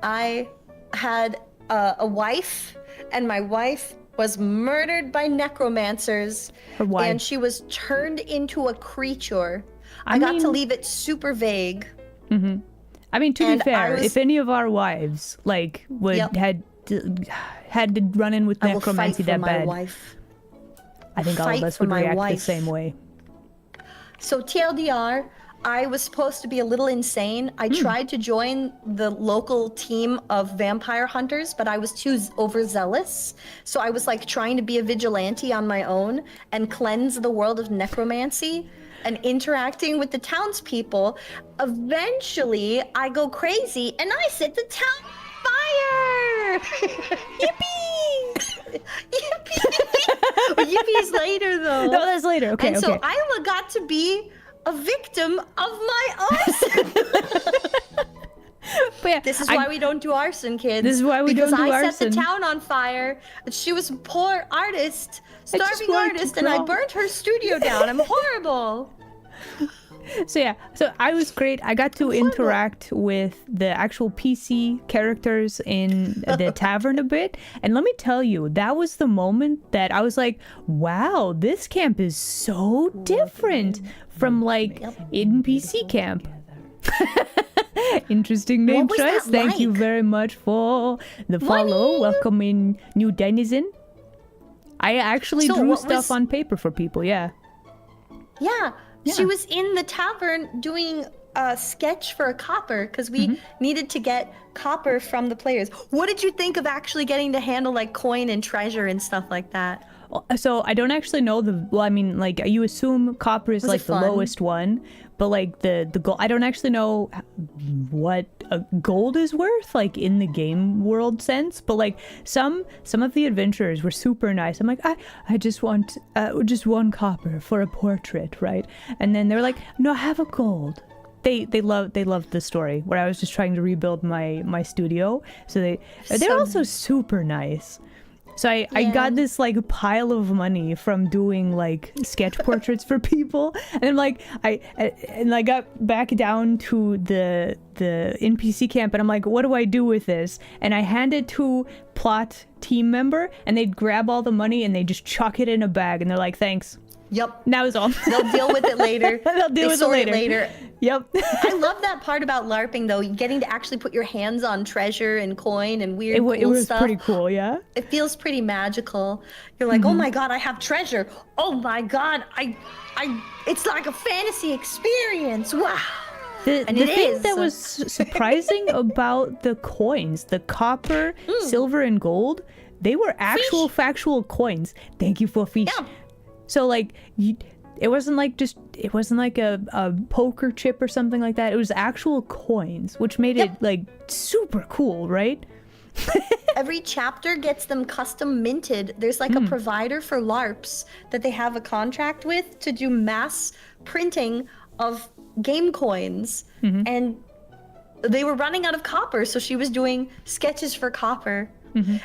I had a wife, and my wife was murdered by necromancers, and she was turned into a creature. I got to leave it super vague. I mean, to be fair, if any of our wives like had to run in with necromancy that bad, I think all of us would react the same way. So TLDR, I was supposed to be a little insane. I tried to join the local team of vampire hunters, but I was too overzealous. So I was like trying to be a vigilante on my own and cleanse the world of necromancy and interacting with the townspeople. Eventually, I go crazy and I set the town on fire! Yippee! Yippee! Yippie's later though. No, that's later. Okay, and okay. so Isla got to be a victim of my arson. But yeah, This is why we don't do arson, kids. This is why we don't do Because I set arson. the town on fire. She was a poor artist, I just starving wanted to artist, and I draw. burnt her studio down. I'm horrible. So yeah, so I was great. I got to interact with the actual PC characters in the tavern a bit. And let me tell you, that was the moment that I was like, wow, this camp is so different from like in PC camp. Interesting name What was that choice. Thank you like? very much for the follow. Money. Welcome in, new denizen. I actually So drew what stuff was- on paper for people, yeah. Yeah, Yeah. she was in the tavern doing a sketch for a copper because we needed to get copper from the players. What did you think of actually getting to handle like coin and treasure and stuff like that? So I don't actually know well, I mean, like you assume copper is Was it like the fun? lowest one, but like the gold, I don't actually know what gold is worth like in the game world sense, but like some of the adventurers were super nice. I'm like, I just want just one copper for a portrait, right? And then they're like, no, have a gold. They loved the story where I was just trying to rebuild my studio. So they're So also super nice. So I got this like pile of money from doing like sketch portraits for people, and I'm like I got back down to the NPC camp, and I'm like, what do I do with this? And I hand it to plot team member, and they'd grab all the money and they just chuck it in a bag, and they're like, thanks. Yep. That was all. They'll deal with it later. They'll deal with it sort later. Yep. I love that part about LARPing though, getting to actually put your hands on treasure and coin and weird It cool was stuff. pretty cool, yeah. It feels pretty magical. You're like, oh my god, I have treasure. Oh my god, I it's like a fantasy experience. Wow. The And thing it is. that was surprising about the coins, the copper, silver, and gold, they were actual factual coins. Thank you for fish. Yeah. So like, it wasn't like a poker chip or something like that. It was actual coins, which made it like super cool, right? Every chapter gets them custom minted. There's like a provider for LARPs that they have a contract with to do mass printing of game coins. And they were running out of copper, so she was doing sketches for copper.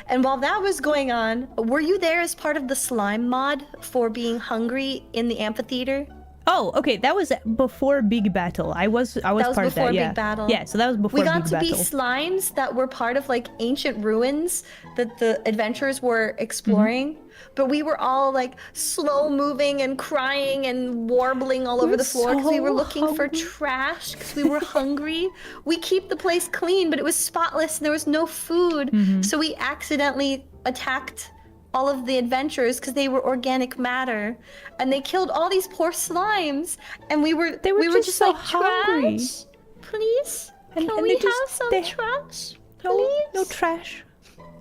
And while that was going on, were you there as part of the slime mod for being hungry in the amphitheater? Oh, okay. That was before Big Battle. I was was part of that. before Yeah. Big Battle. Yeah. So that was before We got Big to be Battle. slimes that were part of like ancient ruins that the adventurers were exploring. But we were all like slow moving and crying and warbling all over the floor because we were so looking for hungry. trash because we were hungry. We keep the place clean, but it was spotless and there was no food. So we accidentally attacked all of the adventurers because they were organic matter, and they killed all these poor slimes. And we were just so like, hungry. trash, please. And- Can and we they just- have some they- trash, No please? trash.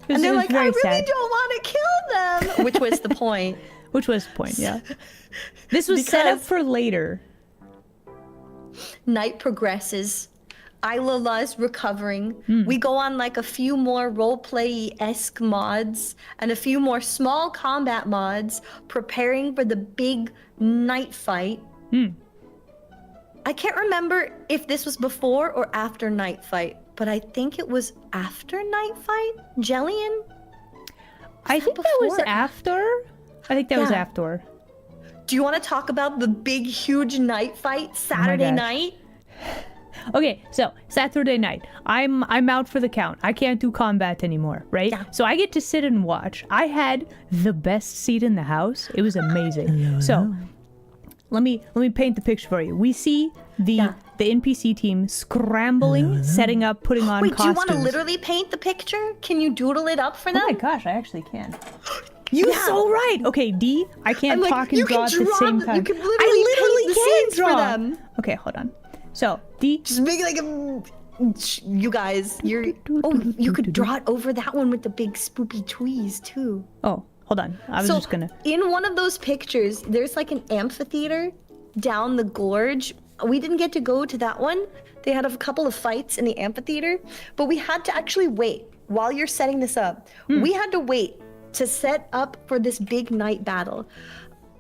And they're like, I really sad. don't want to kill them, which was the point. Which was the point, yeah. This was set up Because- for later. Night progresses. Ilala is recovering. Hmm. We go on like a few more roleplay-esque mods and a few more small combat mods, preparing for the big night fight. Hmm. I can't remember if this was before or after night fight, but I think it was after night fight. Jellian? I think that was before? after. I think that was Yeah. after. Do you want to talk about the big, huge night fight Saturday gosh. night? Okay, so Saturday night, I'm out for the count. I can't do combat anymore, right? Yeah. So I get to sit and watch. I had the best seat in the house. It was amazing. So let me paint the picture for you. We see the NPC team scrambling, setting up, putting on Wait, do you costumes. want to literally paint the picture? Can you doodle it up for Oh them? my gosh, I actually can. You're so right. Okay, D, I can't I'm like, talk and you draw can at the same draw- time. you can literally I literally paint the can scenes for draw. them. Okay, hold on. So D, Just make like a. You guys, you're. Oh, you could draw it over that one with the big spoopy tweez too. oh, hold on. I was So just gonna. in one of those pictures, there's like an amphitheater down the gorge. We didn't get to go to that one. They had a couple of fights in the amphitheater, but we had to actually wait while you're setting this up. We had to wait to set up for this big night battle.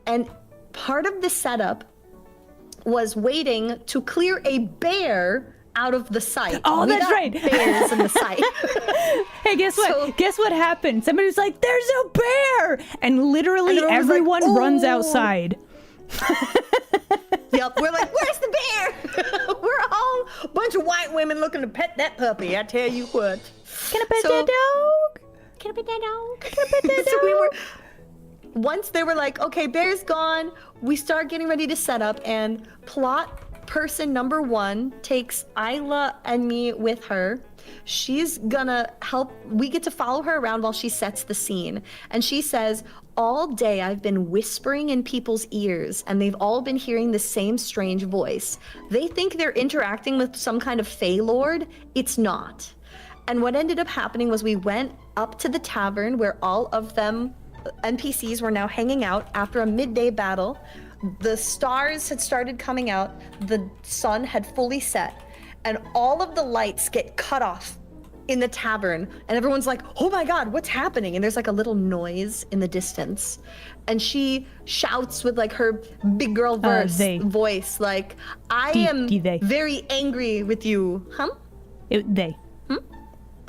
And part of the setup was waiting to clear a bear out of the sight. Oh, We that's got right. Bears in the sight. Hey, guess what? So- Guess what happened? Somebody was like, "There's a bear!" And literally And everyone was like, everyone runs "Oh." outside. Yep, we're like, where's the bear? We're all a bunch of white women looking to pet that puppy. I tell you what. Can I pet So- that dog? Can I pet that dog? Can I pet that So we were. dog? Once they were like, okay, bear's gone, we start getting ready to set up, and plot person number 1 takes Isla and me with her. She's gonna help. We get to follow her around while she sets the scene. And she says, all day I've been whispering in people's ears, and they've all been hearing the same strange voice. They think they're interacting with some kind of Fey Lord. It's not. And what ended up happening was we went up to the tavern where all of them NPCs were now hanging out after a midday battle. The stars had started coming out. The sun had fully set. And all of the lights get cut off in the tavern. And everyone's like, oh my God, what's happening? And there's like a little noise in the distance. And she shouts with like her big girl voice, like, I am they. very angry with you. Huh? They.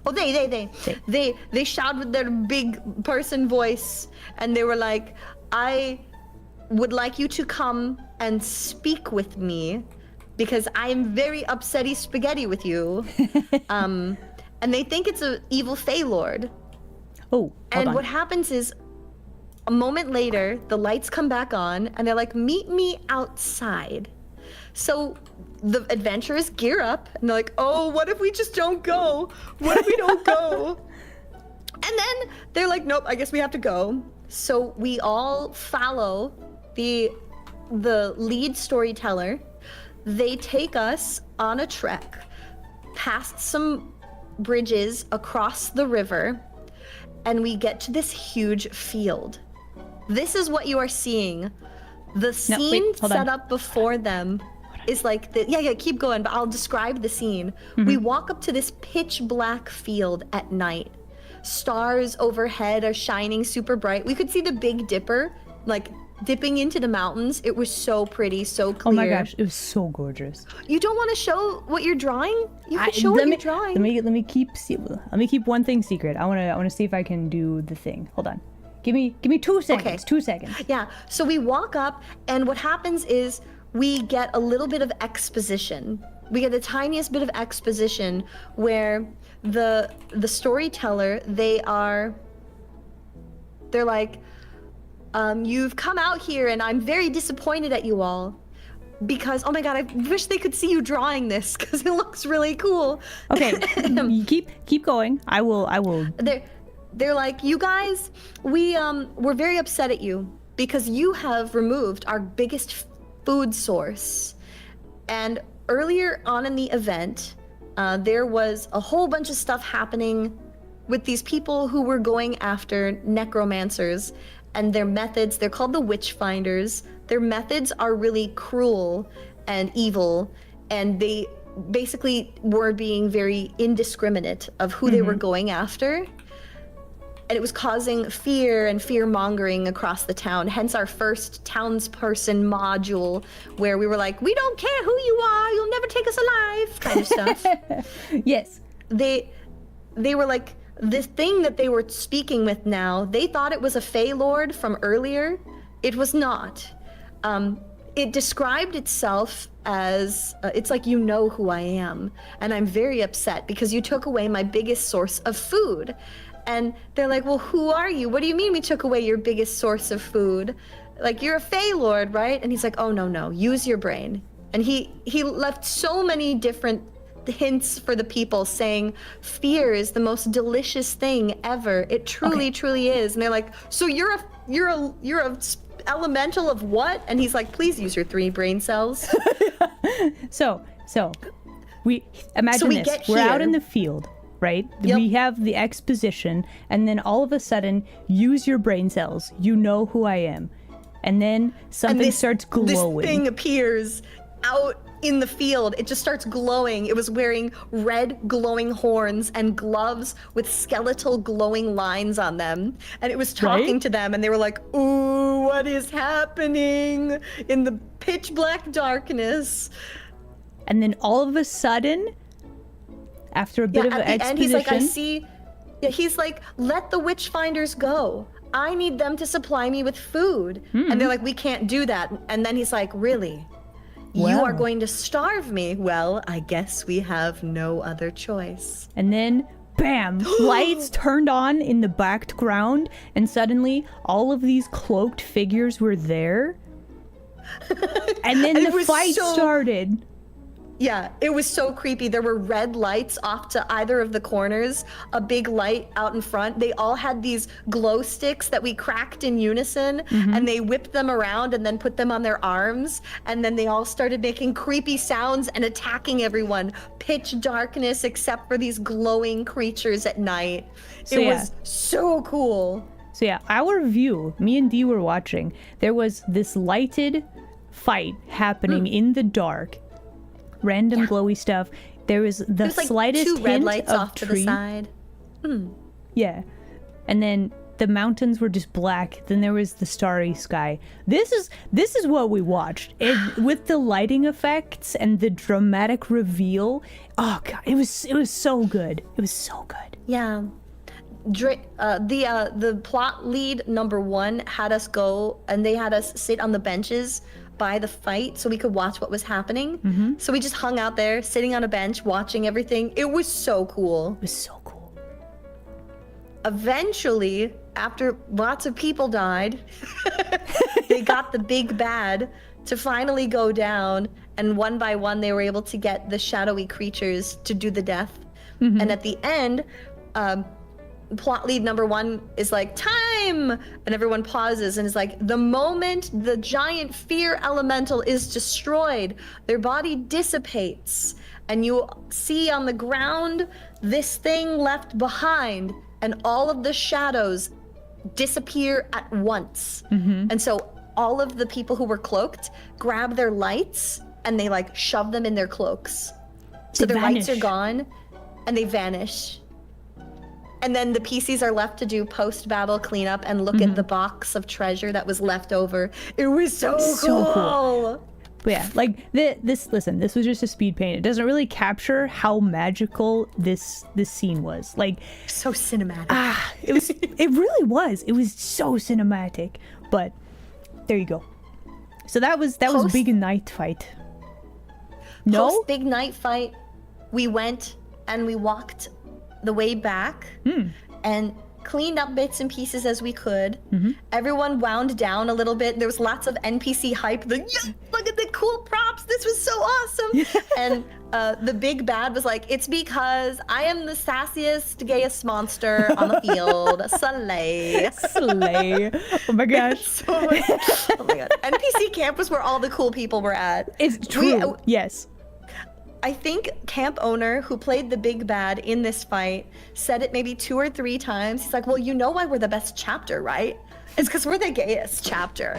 Oh, they shouted with their big person voice, and they were like, I would like you to come and speak with me because I am very upsetty spaghetti with you. And they think it's an evil Fey Lord. Oh, hold on. What happens is, a moment later, the lights come back on, and they're like, meet me outside. So the adventurers gear up, and they're like, oh, what if we just don't go? What if we don't go? And then they're like, nope, I guess we have to go. So we all follow the lead storyteller. They take us on a trek past some bridges across the river, and we get to this huge field. This is what you are seeing. The scene set up before them is like keep going, but I'll describe the scene. We walk up to this pitch black field at night. Stars overhead are shining super bright. We could see the Big Dipper like dipping into the mountains. It was so pretty, so clear. Oh my gosh, it was so gorgeous. You don't want to show what you're drawing? You can show what you're drawing. Let me keep one thing secret. I wanna see if I can do the thing. Hold on. Give me 2 seconds. Okay. 2 seconds. Yeah. So we walk up, and what happens is we get a little bit of exposition. We get the tiniest bit of exposition where the storyteller, they're like, you've come out here, and I'm very disappointed at you all. Because, oh my God, I wish they could see you drawing this, because it looks really cool. Okay, you keep going. I will. They're like, you guys, we're very upset at you because you have removed our biggest food source. And earlier on in the event, there was a whole bunch of stuff happening with these people who were going after necromancers and their methods. They're called the Witchfinders. Their methods are really cruel and evil, and they basically were being very indiscriminate of who they were going after. And it was causing fear and fear-mongering across the town, hence our first townsperson module, where we were like, we don't care who you are, you'll never take us alive, kind of stuff. Yes. They were like, this thing that they were speaking with now, they thought it was a Fey Lord from earlier. It was not. It described itself as, it's like, you know who I am, and I'm very upset because you took away my biggest source of food. And they're like, well, who are you? What do you mean we took away your biggest source of food? Like, you're a Fey Lord, right? And he's like, oh, no, use your brain. And he left so many different hints for the people, saying fear is the most delicious thing ever. It truly, truly is. And they're like, so you're a elemental of what? And he's like, please use your 3 brain cells. So we imagine we this. get We're out here. in the field, right? Yep. We have the exposition, and then all of a sudden, use your brain cells. You know who I am. And then something starts glowing. This thing appears out in the field. It just starts glowing. It was wearing red glowing horns and gloves with skeletal glowing lines on them. And it was talking to them, and they were like, ooh, what is happening in the pitch black darkness? And then all of a sudden, after a bit of an at the end, exposition. he's like, I see. Yeah, he's like, let the witchfinders go. I need them to supply me with food. And they're like, we can't do that. And then he's like, really? You are Well. going to starve me? Well, I guess we have no other choice. And then, bam, lights turned on in the background, and suddenly all of these cloaked figures were there. And then It the was fight so- started. Yeah, it was so creepy. There were red lights off to either of the corners, a big light out in front. They all had these glow sticks that we cracked in unison, and they whipped them around and then put them on their arms. And then they all started making creepy sounds and attacking everyone. Pitch darkness except for these glowing creatures at night. So, it yeah. was so cool. So yeah, our view, me and Dee were watching, there was this lighted fight happening in the dark. Random glowy stuff. There was the There's like slightest two hint red lights of off to tree. the side. Yeah. And then the mountains were just black. Then there was the starry sky. This is what we watched. With the lighting effects and the dramatic reveal. Oh god, it was so good. It was so good. Yeah. The plot lead number 1 had us go, and they had us sit on the benches by the fight so we could watch what was happening. So we just hung out there, sitting on a bench, watching everything. It was so cool. It was so cool. Eventually, after lots of people died, they got the big bad to finally go down, and one by one they were able to get the shadowy creatures to do the death. And at the end, plot lead number 1 is like, time, and everyone pauses and is like, the moment the giant fear elemental is destroyed, their body dissipates, and you see on the ground this thing left behind, and all of the shadows disappear at once. And so all of the people who were cloaked grab their lights and they like shove them in their cloaks, so They their lights are vanish. gone and they vanish. And then the PCs are left to do post-battle cleanup and look at the box of treasure that was left over. It was so cool. But yeah, like this was just a speed paint. It doesn't really capture how magical this scene was. Like So cinematic. it really was. It was so cinematic. But there you go. So that was Post- big night fight. No? Post big night fight, we went and we walked the way back and cleaned up bits and pieces as we could. Everyone wound down a little bit. There was lots of NPC hype. Look at the cool props. This was so awesome. And the big bad was like, it's because I am the sassiest, gayest monster on the field. Slay. Slay. Oh my gosh. So much. Oh my god. NPC camp was where all the cool people were at. It's true. Yes. I think camp owner who played the big bad in this fight said it maybe 2 or 3 times. He's like, well, you know why we're the best chapter, right? It's because we're the gayest chapter.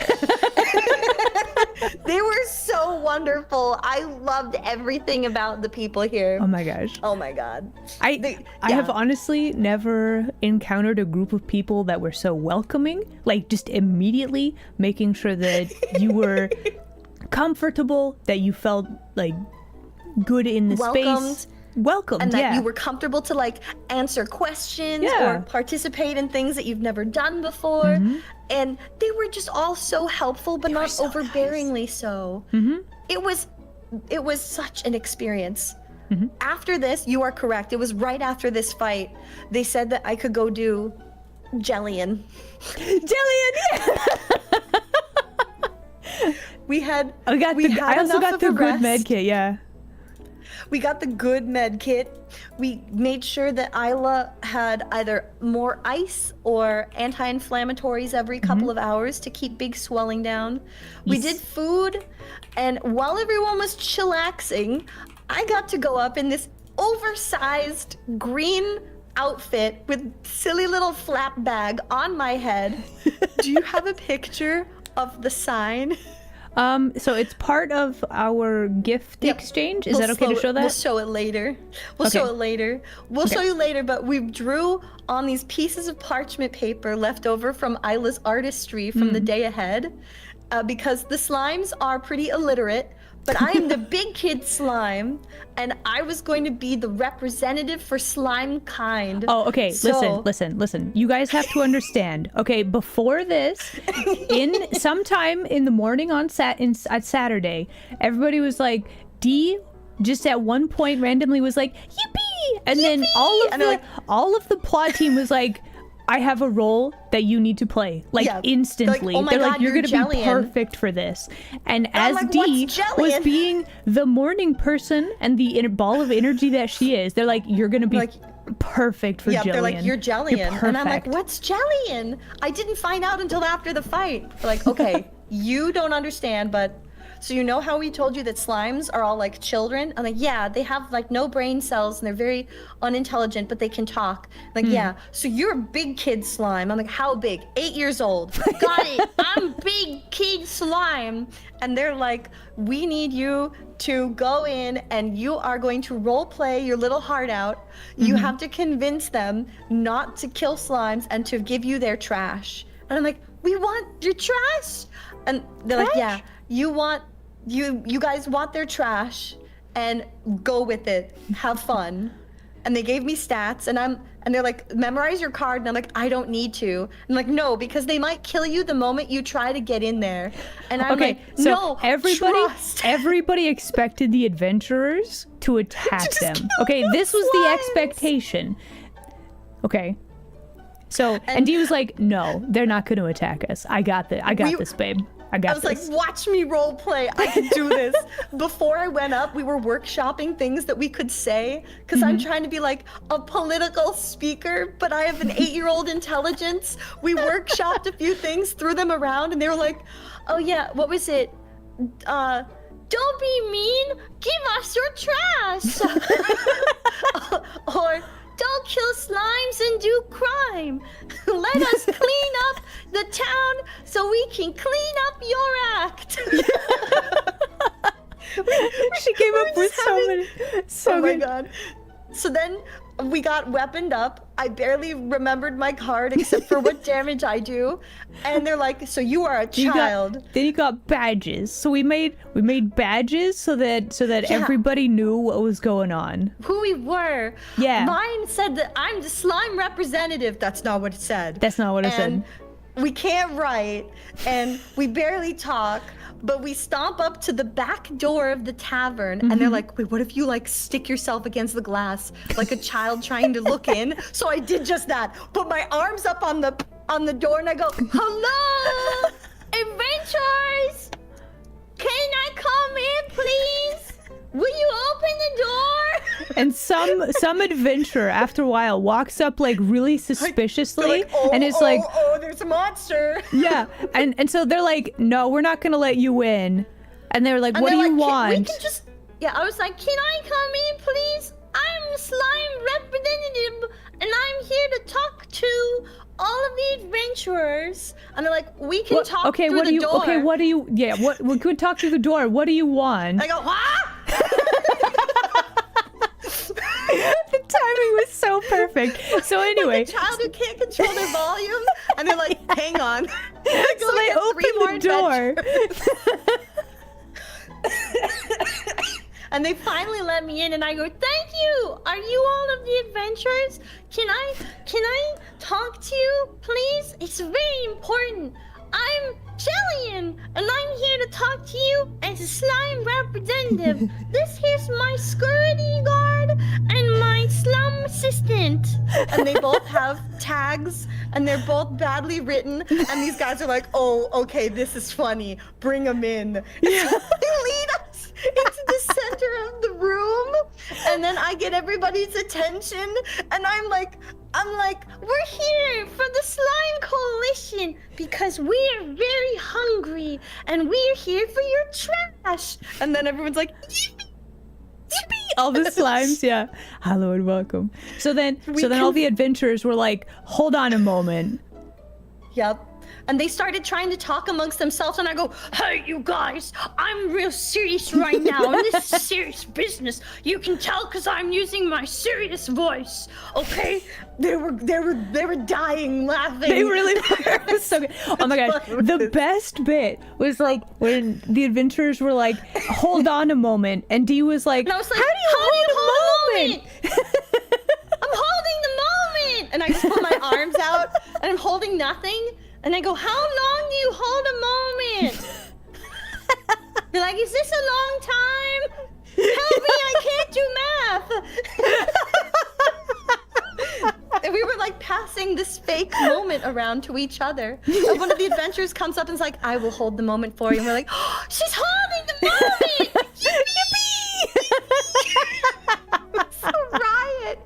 They were so wonderful. I loved everything about the people here. Oh my gosh. Oh my god. I have honestly never encountered a group of people that were so welcoming, like just immediately making sure that you were comfortable, that you felt like good in the Welcomed. space. Welcomed, And that yeah. you were comfortable to like answer questions Yeah. or participate in things that you've never done before. And they were just all so helpful, but not so overbearingly so. It was such an experience. After this, you are correct. It was right after this fight. They said that I could go do Jellian. Jillian, yeah. We had. I also enough got of the a good rest. med kit, yeah. We got the good med kit. We made sure that Isla had either more ice or anti-inflammatories every couple of hours to keep big swelling down. We Yes. did food, and while everyone was chillaxing, I got to go up in this oversized green outfit with silly little flap bag on my head. Do you have a picture of the sign? So it's part of our gift Yep. exchange. Is that okay to show that? We'll show it later. We'll show Okay. it later. We'll show you later, but we drew on these pieces of parchment paper left over from Isla's artistry from the day ahead, because the slimes are pretty illiterate, but I am the big kid slime, and I was going to be the representative for slime kind. Oh, okay. So- Listen. You guys have to understand. Okay, before this, sometime in the morning on Saturday, everybody was like, D just at one point randomly was like, yippee! And then all of the plot team was like, I have a role that you need to play, like instantly. Like, oh my They're God, like, you're gonna Jellian. be perfect for this. And as like, Dee what's was Jellian? being the morning person and the ball of energy that she is, they're like, you're gonna be perfect for Jillian. They're like, you're Jellian. And I'm like, perfect. what's Jellian? I didn't find out until after the fight. They're like, okay, you don't understand, but so you know how we told you that slimes are all like children? I'm like, yeah, they have like no brain cells and they're very unintelligent, but they can talk. Like, yeah, so you're a big kid slime. I'm like, how big? 8 years old. Got it. I'm big kid slime. And they're like, we need you to go in and you are going to role play your little heart out. You have to convince them not to kill slimes and to give you their trash. And I'm like, we want your trash? And they're like, yeah, you guys want their trash and go with it. Have fun. And they gave me stats and they're like, memorize your card. And I'm like, I don't need to. I'm like, no, because they might kill you the moment you try to get in there. And I'm Okay, like, so no, trust. everybody expected the adventurers to attack them. Okay, this was the slimes. expectation. Okay. So, and Dee was like, no, they're not going to attack us. I got this. I got this, babe. I got I was this. like, watch me role play. I can do this. Before I went up, we were workshopping things that we could say because I'm trying to be like a political speaker, but I have an 8-year-old intelligence. We workshopped a few things, threw them around, and they were like, oh yeah, what was it? Don't be mean. Give us your trash. Or don't kill slimes and do crime. Let us clean up the town so we can clean up your act. She came up with so Oh my many. God. So then we got weaponed up. I barely remembered my card except for what damage I do. And they're like, so you are a child. Then you got badges. So we made badges so that everybody knew what was going on. Who we were. Yeah. Mine said that I'm the slime representative. That's not what it said. That's not what it said. And we can't write and we barely talk, but we stomp up to the back door of the tavern and they're like, wait, what if you like stick yourself against the glass like a child trying to look in? So I did just that. Put my arms up on the door and I go, hello, adventurers. Can I come in, please? Will you open the door? And some adventurer after a while walks up like really suspiciously and it's like, oh, there's a monster. yeah. And so they're like, no, we're not gonna let you in. And they're like, what do you want? We can just, yeah, I was like, can I come in, please? I'm slime representative, and I'm here to talk to all of the adventurers. And they're like, we can talk through the door. Okay, what do you? Yeah, what? We could talk through the door. What do you want? I go, ah! The timing was so perfect. So anyway, Like a child who can't control their volume, and they're like, hang on. so they open the door. And they finally let me in, and I go, thank you. Are you all of the adventurers? Can I talk to you, please? It's very important. I'm Jillian, and I'm here to talk to you as a slime representative. This here's my security guard and my slum assistant. And they both have tags, and they're both badly written. And these guys are like, oh, okay, this is funny. Bring them in. Yeah. They lead us into the center of the room, and then I get everybody's attention, and I'm like, we're here for the Slime Coalition because we're very hungry and we're here for your trash. And then everyone's like, yippee, yippee. All the slimes, yeah. Hello and welcome. So then all the adventurers were like, hold on a moment. Yep. and they started trying to talk amongst themselves, and I go, hey, you guys, I'm real serious right now, and this is serious business. You can tell because I'm using my serious voice, okay? They were dying laughing. They really were. It was so good. Oh my gosh. The best bit was like when the adventurers were like, hold on a moment. And Dee was like, And I was like, how do you hold a moment? I'm holding the moment. And I just put my arms out and I'm holding nothing. And I go, how long do you hold a moment? They're like, is this a long time? Help me, I can't do math. And we were like passing this fake moment around to each other. And one of the adventurers comes up and is like, I will hold the moment for you. And we're like, oh, she's holding the moment. Yippee! It's a riot.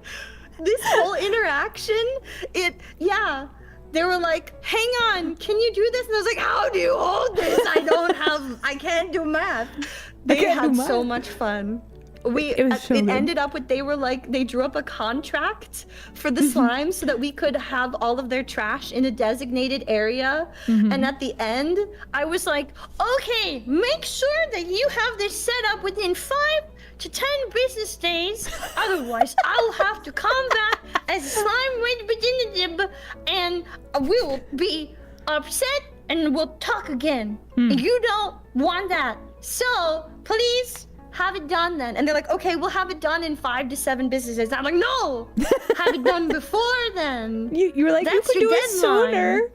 This whole interaction, they were like, hang on, can you do this? And I was like, how do you hold this? I can't do math. They had so much fun. It ended up with, they drew up a contract for the slime so that we could have all of their trash in a designated area. And at the end, I was like, okay, make sure that you have this set up within 5 to 10 business days. Otherwise, I'll have to come back as a slime representative and we'll be upset and we'll talk again. You don't want that. So please have it done then. And they're like, okay, we'll have it done in 5 to 7 business days. I'm like, no, have it done before then. You were like, that's you could do it sooner.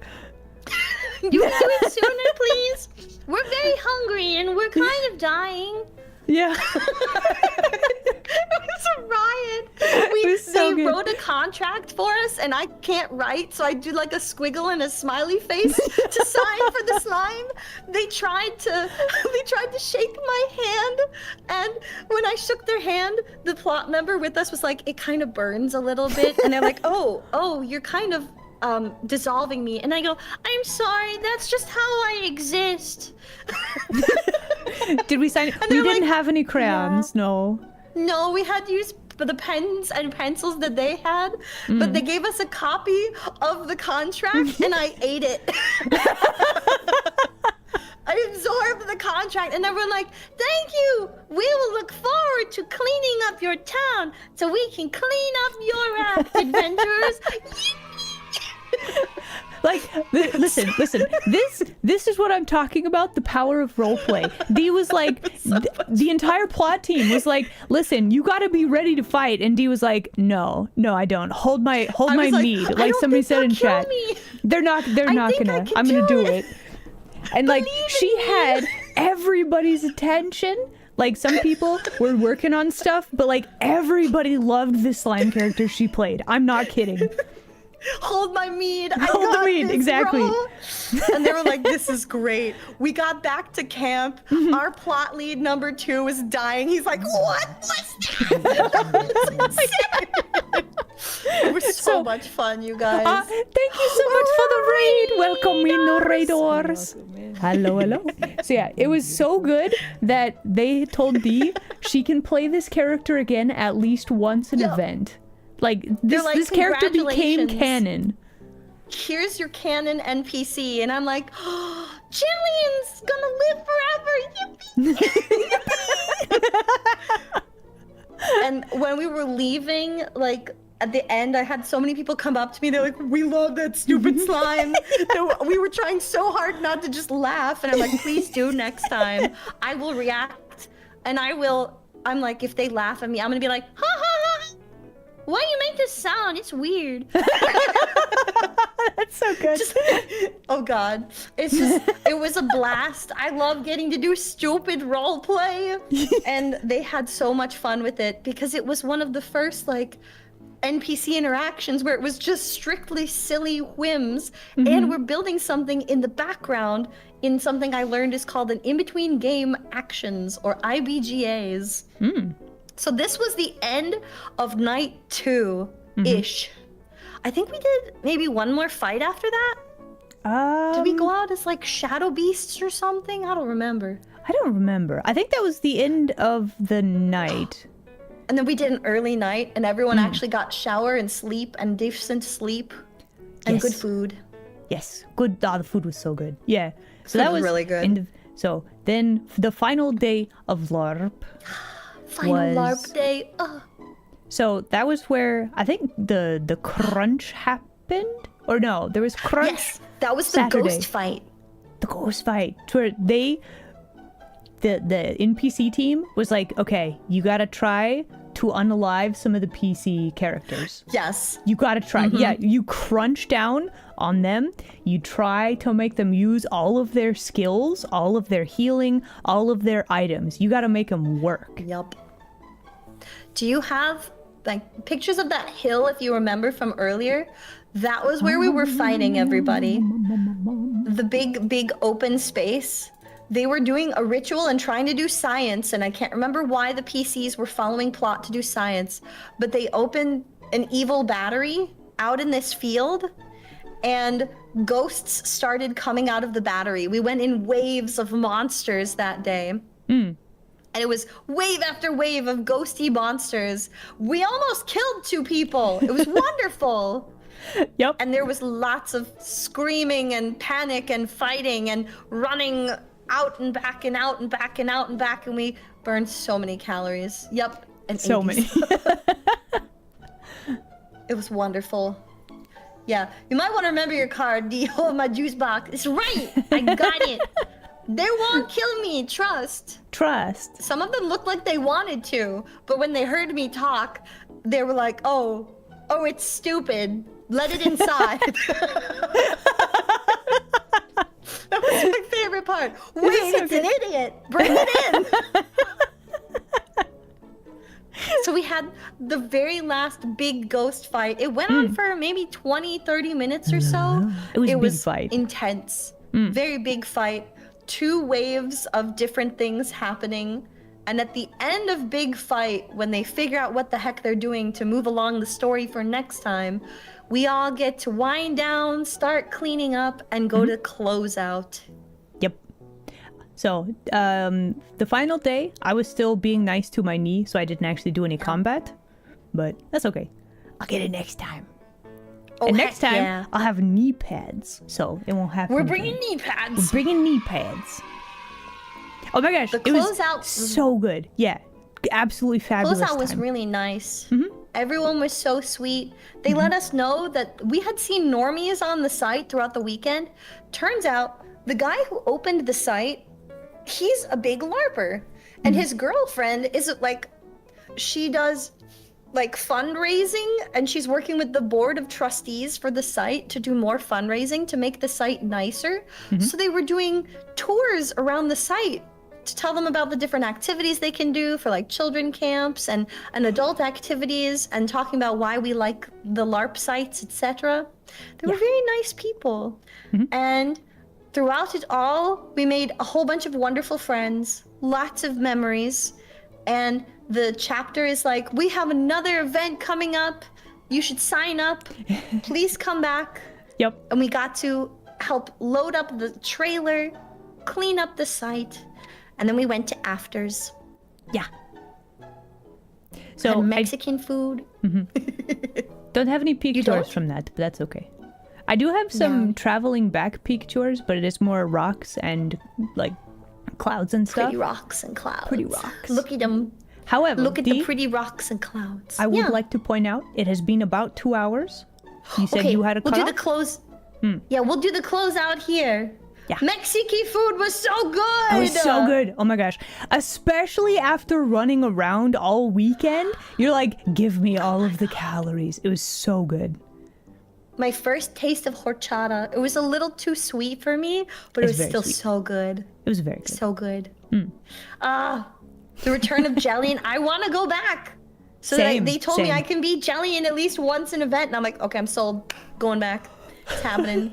You can do it sooner, please. We're very hungry and we're kind of dying. Yeah. It was a riot. They wrote a contract for us and I can't write, so I do like a squiggle and a smiley face to sign for the slime. They tried to shake my hand, and when I shook their hand, the plot member with us was like, it kind of burns a little bit, and they're like, oh, you're kind of dissolving me. And I go, I'm sorry, that's just how I exist. Did we sign? We didn't have any crayons, no. No, we had to use the pens and pencils that they had, but they gave us a copy of the contract and I ate it. I absorbed the contract and then we're like, thank you, we will look forward to cleaning up your town so we can clean up your act, adventurers. Like, listen. This is what I'm talking about. The power of roleplay. Dee was like, the entire plot team was like, listen, you got to be ready to fight. And Dee was like, no, I don't. Hold my mead. Like somebody said in chat. They're not gonna. I'm gonna do it. And like, she had everybody's attention. Like, some people were working on stuff, but like everybody loved the slime character she played. I'm not kidding. Hold my mead. Hold the mead, exactly. Bro. And they were like, this is great. We got back to camp. Our plot lead number 2 was dying. He's like, what was that? It was so much fun, you guys. Thank you so much for the raid. Welcome in, raiders. Hello. So yeah, it was so good that they told Dee she can play this character again at least once an event. Like, this character became canon. Here's your canon NPC. And I'm like, oh, Jillian's gonna live forever. Yippee! And when we were leaving, like, at the end, I had so many people come up to me. They're like, we love that stupid slime. We were trying so hard not to just laugh. And I'm like, please do next time. I will react. And I'm like, if they laugh at me, I'm gonna be like, ha ha ha. Why do you make this sound? It's weird. That's so good. Oh God. It was a blast. I love getting to do stupid role play. And they had so much fun with it because it was one of the first like NPC interactions where it was just strictly silly whims. And we're building something in the background in something I learned is called an in-between game actions, or IBGAs. So this was the end of night 2-ish. I think we did maybe one more fight after that. Did we go out as like shadow beasts or something? I don't remember. I don't remember. I think that was the end of the night. And then we did an early night and everyone actually got shower and sleep and decent sleep and good food. Yes, good. Oh, the food was so good. Yeah. So Food that was was really good. So then the final day of LARP. Final was- LARP day. Oh, So that was where I think the crunch happened. Or no, there was crunch. yes, that was the Saturday. ghost fight. The ghost fight. Where the NPC team was like, okay, you gotta try to unalive some of the PC characters. Yes. You gotta try. Yeah, you crunch down on them. You try to make them use all of their skills, all of their healing, all of their items. You gotta make them work. Yup. Do you have like pictures of that hill if you remember from earlier? That was where we were fighting everybody. The big open space. They were doing a ritual and trying to do science, and I can't remember why the PCs were following plot to do science, but they opened an evil battery out in this field, and ghosts started coming out of the battery. We went in waves of monsters that day. And it was wave after wave of ghosty monsters. We almost killed 2 people. It was wonderful. Yep. And there was lots of screaming and panic and fighting and running out and back and out and back and out and back, and we burned so many calories. Yep. And So 80s. many. It was wonderful. Yeah. You might want to remember your card, D. Oh, my juice box. It's right. I got it. They won't kill me, trust. Trust. Some of them looked like they wanted to, but when they heard me talk, they were like, oh, it's stupid. Let it inside. That was my favorite part. Wait, it's an idiot. Bring it in. So we had the very last big ghost fight. It went on for maybe 20, 30 minutes or so. It was a big fight. Intense. Very big fight. 2 waves of different things happening. And at the end of big fight, when they figure out what the heck they're doing to move along the story for next time, we all get to wind down, start cleaning up, and go to close out. Yep. So, the final day, I was still being nice to my knee, so I didn't actually do any combat. But that's okay. I'll get it next time. Oh, And next heck time, yeah. I'll have knee pads, so it won't happen. We're again. bringing knee pads. Bringing knee pads. Oh my gosh, The it was closeout- so good. Yeah, absolutely fabulous. Closeout was time. really nice. Everyone was so sweet. They let us know that we had seen normies on the site throughout the weekend. Turns out the guy who opened the site, he's a big LARPer. And his girlfriend is like, she does like fundraising, and she's working with the board of trustees for the site to do more fundraising to make the site nicer. So they were doing tours around the site to tell them about the different activities they can do for like children camps and adult activities, and talking about why we like the LARP sites, etc. They were very nice people. And throughout it all, we made a whole bunch of wonderful friends, lots of memories, and the chapter is like, we have another event coming up. You should sign up. Please come back. Yep. And we got to help load up the trailer, clean up the site, and then we went to afters. Yeah. So Had I Mexican food. don't have any peak You tours don't? from that, but that's okay. I do have some No. traveling back peak tours, but it is more rocks and like clouds and stuff. Pretty rocks and clouds. Pretty rocks. Look at them. However, Look at Dee, the pretty rocks and clouds. I would Yeah. like to point out it has been about 2 hours. You said Okay, you had a we'll do the cutoff? close. Yeah, we'll do the close out here. Yeah. Mexican food was so good. It was so good. Oh my gosh. Especially after running around all weekend, you're like, give me all of the calories. It was so good. My first taste of horchata. It was a little too sweet for me, but it It's was very still sweet. so good. It was very good. So good. The return of jelly, and I want to go back. So Same, they told me same. I can be jelly in at least once an event, and I'm like, okay, I'm sold. Going back. It's happening.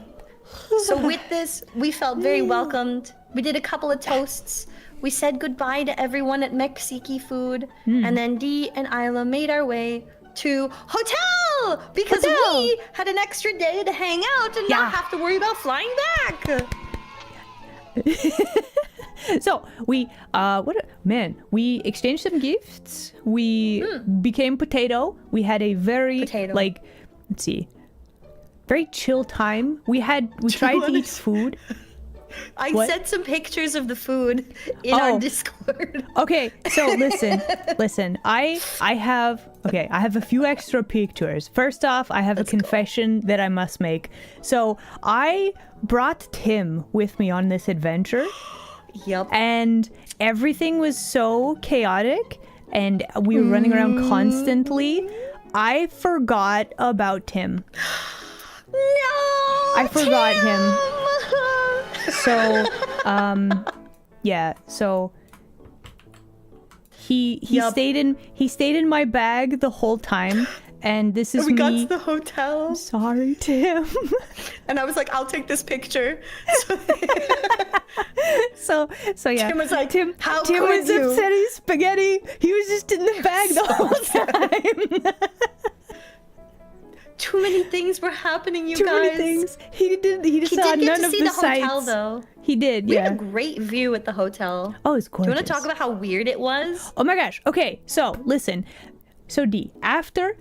So with this, we felt very welcomed. We did a couple of toasts. We said goodbye to everyone at Mexican food, and then Dee and Isla made our way to hotel because Hotel. we had an extra day to hang out and Yeah. not have to worry about flying back. So we we exchanged some gifts. We became potato. We had a very Potato. like let's see. very chill time. We tried to eat food. I What? sent some pictures of the food in our Discord. Okay, so listen. I have a few extra pictures. First off, I have a confession that I must make. So I brought Tim with me on this adventure. Yep. And everything was so chaotic and we were running around constantly. I forgot about Tim. No! I forgot him. So, yeah, so he stayed in my bag the whole time, and this is We got me. to the hotel, Sorry, Tim. and I was like, I'll take this picture. So yeah. Tim was like, Tim how Tim could was you? upsetting spaghetti. He was just in the bag the whole time. Too many things were happening, you Too guys. many things. He He saw did get none to of see the the sights. hotel, though. He did, We yeah. had a great view at the hotel. Oh, it's Do gorgeous. you want to talk about how weird it was? Oh my gosh. Okay, so listen. So D, after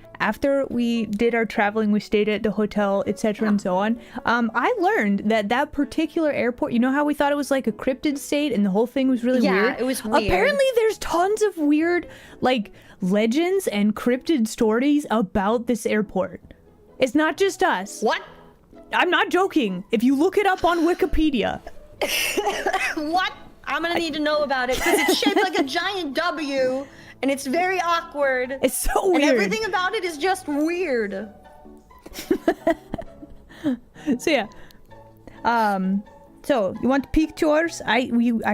we did our traveling, we stayed at the hotel, etc. and so on. I learned that particular airport, you know how we thought it was like a cryptid state and the whole thing was really Yeah, weird? it was weird. Apparently there's tons of weird like legends and cryptid stories about this airport. It's not just us. What? I'm not joking. If you look it up on Wikipedia. What? I'm gonna need to know about it because it's shaped like a giant W, and it's very awkward. It's so weird. And everything about it is just weird. So yeah. So you want peek tours? I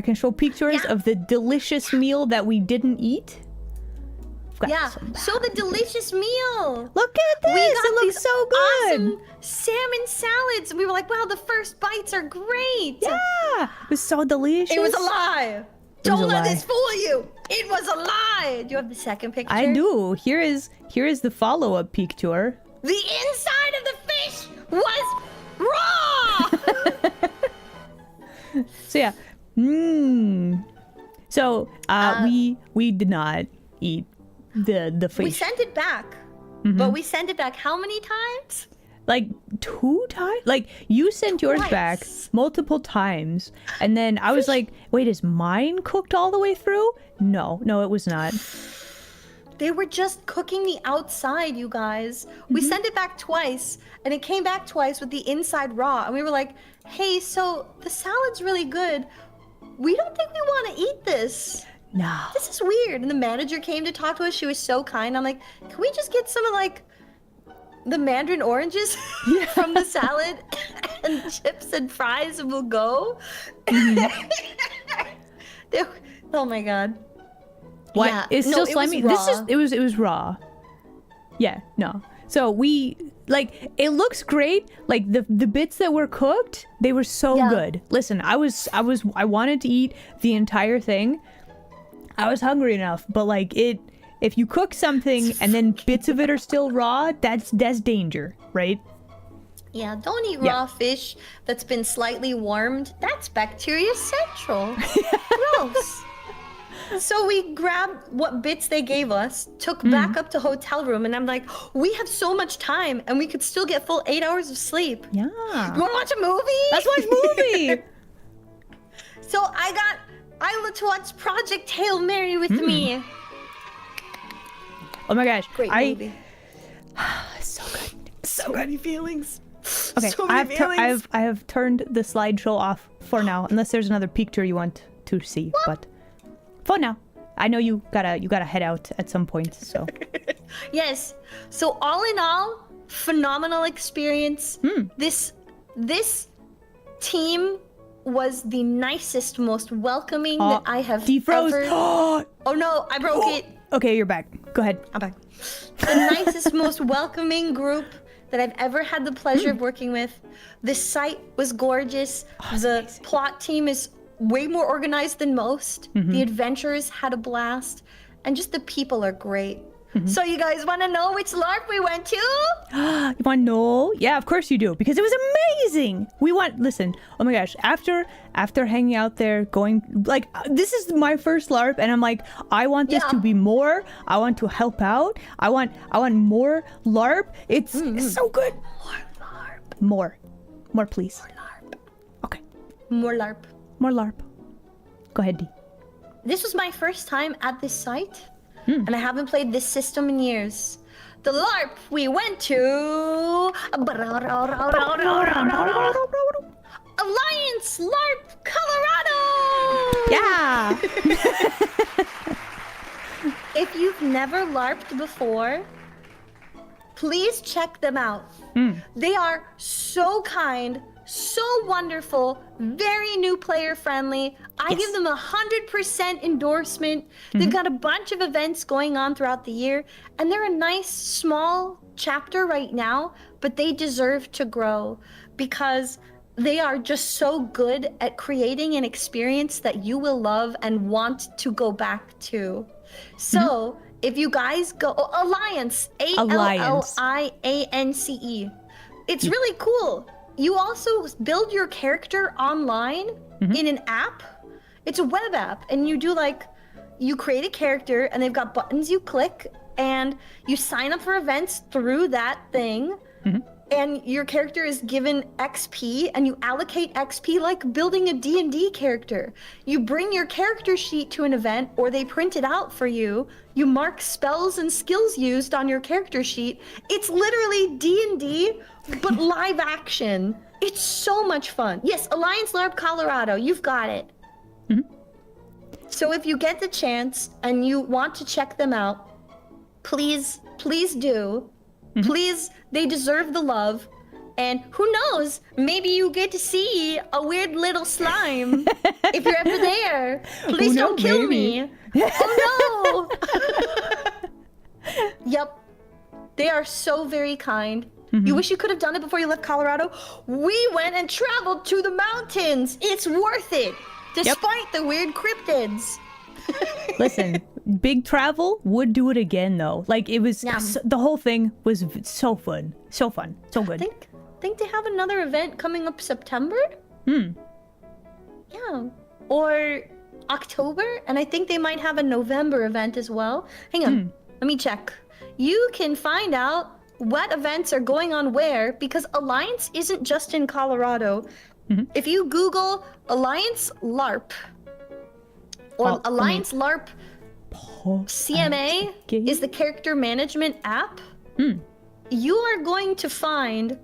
can show peek tours Yeah. of the delicious meal that we didn't eat. I've got Yeah. some- So the delicious meal. Look at this. It looks these so good. Awesome salmon salads. We were like, wow, the first bites are great. Yeah. It was so delicious. It was a lie. It was Don't a let lie. this fool you. It was a lie. Do you have the second picture? I do. Here is the follow-up peek tour. The inside of the fish was raw. So yeah. So we did not eat the fish. We sent it back. Mm-hmm. But we sent it back how many times? Like 2 times? Like you sent yours Twice. back multiple times, and then I was like, wait, is mine cooked all the way through? No, it was not. They were just cooking the outside, you guys. We Mm-hmm. sent it back twice, and it came back twice with the inside raw. And we were like, hey, so the salad's really good. We don't think we want to eat this. No. This is weird. And the manager came to talk to us. She was so kind. I'm like, can we just get some of like the mandarin oranges from the salad and chips and fries and we'll go? Oh my God. What? Yeah. It's No, still it was slimy. raw. It was raw. Yeah, no. So we like it looks great. Like the bits that were cooked, they were so Yeah. good. Listen, I wanted to eat the entire thing. I was hungry enough, but like if you cook something and then bits of it are still raw, that's danger, right? Yeah, don't eat Yeah. raw fish that's been slightly warmed. That's bacteria central. Gross. So we grabbed what bits they gave us, took back up to hotel room, and I'm like, we have so much time, and we could still get full 8 hours of sleep. Yeah. You want to watch a movie? Let's watch movie. So I got Isla to watch Project Hail Mary with me. Oh my gosh. Great movie. So good. So many feelings. Okay, So many feelings. I have turned the slideshow off for now, unless there's another picture you want to see. But for now, I know you gotta head out at some point. So Yes. So all in all, phenomenal experience. This team was the nicest, most welcoming that I have defroze. ever. Oh no, I broke it. Okay, you're back. Go ahead. I'm back. The nicest, most welcoming group that I've ever had the pleasure of working with. The site was gorgeous. The amazing. plot team is way more organized than most. The adventurers had a blast. And just the people are great. So you guys want to know which LARP we went to? You want to know? Yeah, of course you do, because it was amazing. Listen, oh my gosh, after hanging out there, going, like, this is my first LARP, and I'm like, I want this Yeah. to be more. I want to help out. I want more LARP. It's so good. More LARP. More, please. Okay, More LARP. more LARP. Go ahead, D. This was my first time at this site, and I haven't played this system in years. The LARP we went to... Alliance LARP Colorado! Yeah. If you've never LARPed before, please check them out. They are so kind, so wonderful, very new player friendly. I Yes. give them 100% endorsement. They've got a bunch of events going on throughout the year, and they're a nice small chapter right now, but they deserve to grow because they are just so good at creating an experience that you will love and want to go back to. So, if you guys go Alliance, Alliance. It's really cool. You also build your character online in an app. It's a web app, and you do like, you create a character, and they've got buttons you click, and you sign up for events through that thing. And your character is given XP, and you allocate XP like building a D&D character. You bring your character sheet to an event, or they print it out for you. You mark spells and skills used on your character sheet. It's literally D&D, but live action. It's so much fun. Yes, Alliance LARP Colorado, you've got it. So if you get the chance and you want to check them out, please do. Please, they deserve the love. And who knows, maybe you get to see a weird little slime if you're ever there. Please don't kill me. Oh no! Yep. They are so very kind. You wish you could have done it before you left Colorado? We went and traveled to the mountains. It's worth it, despite the weird cryptids. Listen, big travel, would do it again though. Like it was, the whole thing was so fun, so good. I think they have another event coming up September. Yeah, or October, and I think they might have a November event as well. Hang on, let me check. You can find out what events are going on where, because Alliance isn't just in Colorado. If you Google Alliance LARP or Alliance LARP CMA is the character management app, you are going to find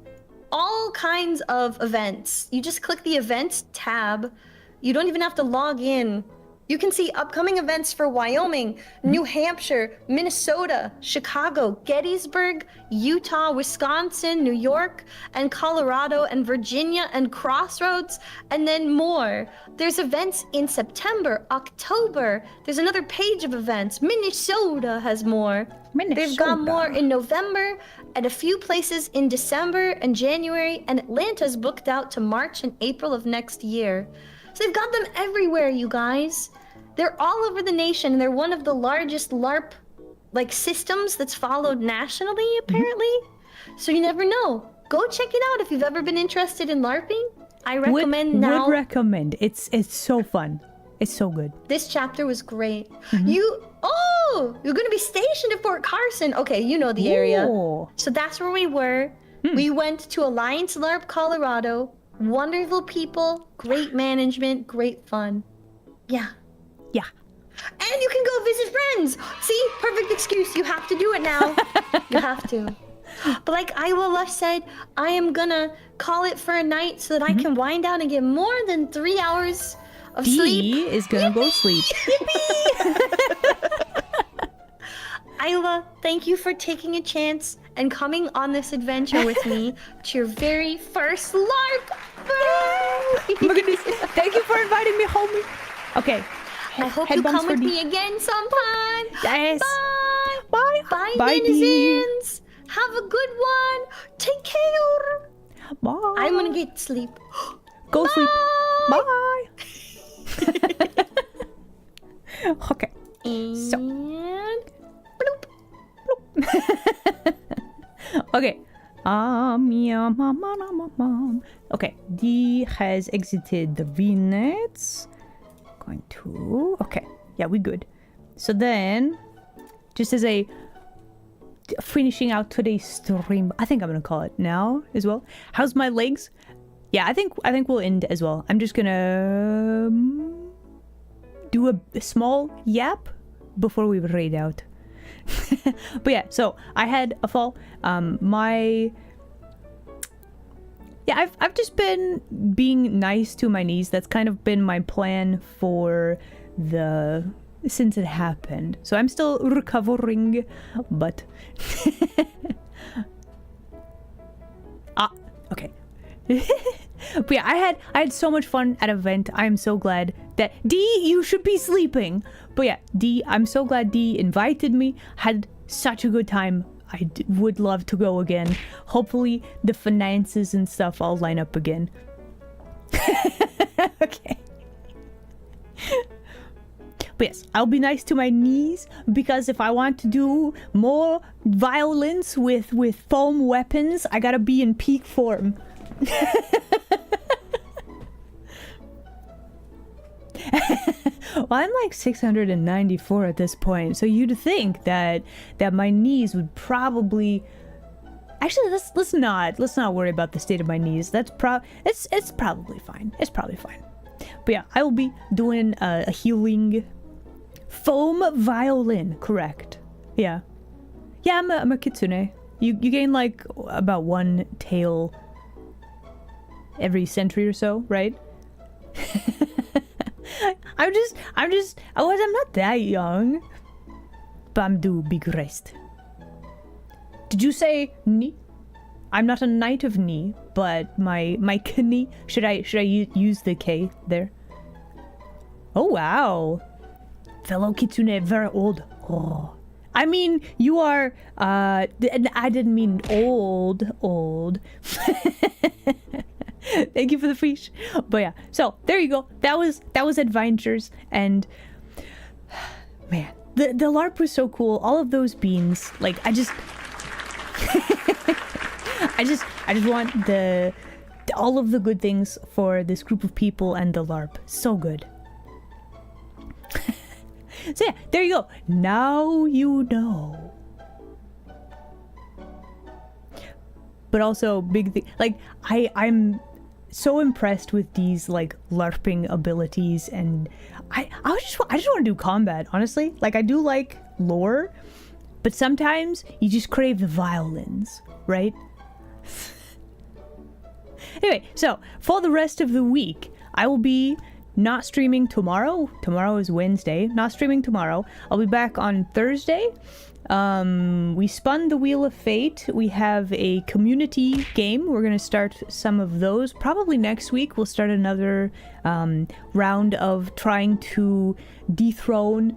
all kinds of events. You just click the events tab. You don't even have to log in. You can see upcoming events for Wyoming, New Hampshire, Minnesota, Chicago, Gettysburg, Utah, Wisconsin, New York, and Colorado, and Virginia, and Crossroads, and then more. There's events in September, October. There's another page of events. Minnesota has more. They've got more in November, and a few places in December and January, and Atlanta's booked out to March and April of next year. So they've got them everywhere, you guys. They're all over the nation, and they're one of the largest LARP systems that's followed nationally, apparently. So you never know. Go check it out if you've ever been interested in LARPing. I recommend now. Would recommend. It's so fun. It's so good. This chapter was great. You're gonna be stationed at Fort Carson. Okay, you know the area. So that's where we were. We went to Alliance LARP Colorado. Wonderful people, great management, great fun. Yeah. And you can go visit friends. See, perfect excuse. You have to do it now. You have to. But like Ayla said, I am gonna call it for a night so that I can wind down and get more than 3 hours of sleep. D is gonna go sleep. Ayla, thank you for taking a chance and coming on this adventure with me to your very first LARP. Oh my goodness. Thank you for inviting me, homie. Okay. I hope you come with me again sometime. Yes. Bye. Bye. Bye, denizens. Have a good one. Take care. Bye. I'm gonna get sleep. Go Bye. sleep. Bye. Okay. And bloop. Okay. Okay. D has exited the VNets. Going to. Okay. Yeah, we good. So then, just as a finishing out today's stream. I think I'm gonna call it now as well. How's my legs? Yeah, I think we'll end as well. I'm just gonna do a small yap before we raid out. But yeah, so I had a fall. I've just been being nice to my knees. That's kind of been my plan since it happened. So I'm still recovering, but okay. But yeah, I had so much fun at event. I'm so glad that D, you should be sleeping. But yeah, D, I'm so glad D invited me. Had such a good time. I would love to go again. Hopefully the finances and stuff all line up again. Okay. But yes, I'll be nice to my knees, because if I want to do more violence with foam weapons, I gotta be in peak form. Well, I'm like 694 at this point, so you'd think that my knees would probably... Actually, let's not worry about the state of my knees. It's probably fine. It's probably fine. But yeah, I will be doing a healing foam violin. Correct. Yeah. Yeah, I'm a kitsune. You gain like about one tail every century or so, right? I'm not that young, but I'm due big rest. Did you say knee? I'm not a knight of knee, but my knee. Should I use the K there? Oh wow, fellow kitsune, very old. Oh, I mean you are. I didn't mean old. Thank you for the fish. But yeah, so there you go. That was adventures, and man, the LARP was so cool. All of those beans, like I just want all of the good things for this group of people and the LARP. So good. So yeah, there you go. Now you know. But also big thing, like I'm so impressed with these like LARPing abilities, and I just want to do combat, honestly. Like I do like lore, but sometimes you just crave the violins, right? Anyway, so for the rest of the week, I will be not streaming tomorrow. Tomorrow is Wednesday. Not streaming tomorrow. I'll be back on Thursday. We spun the Wheel of Fate. We have a community game. We're going to start some of those. Probably next week we'll start another round of trying to dethrone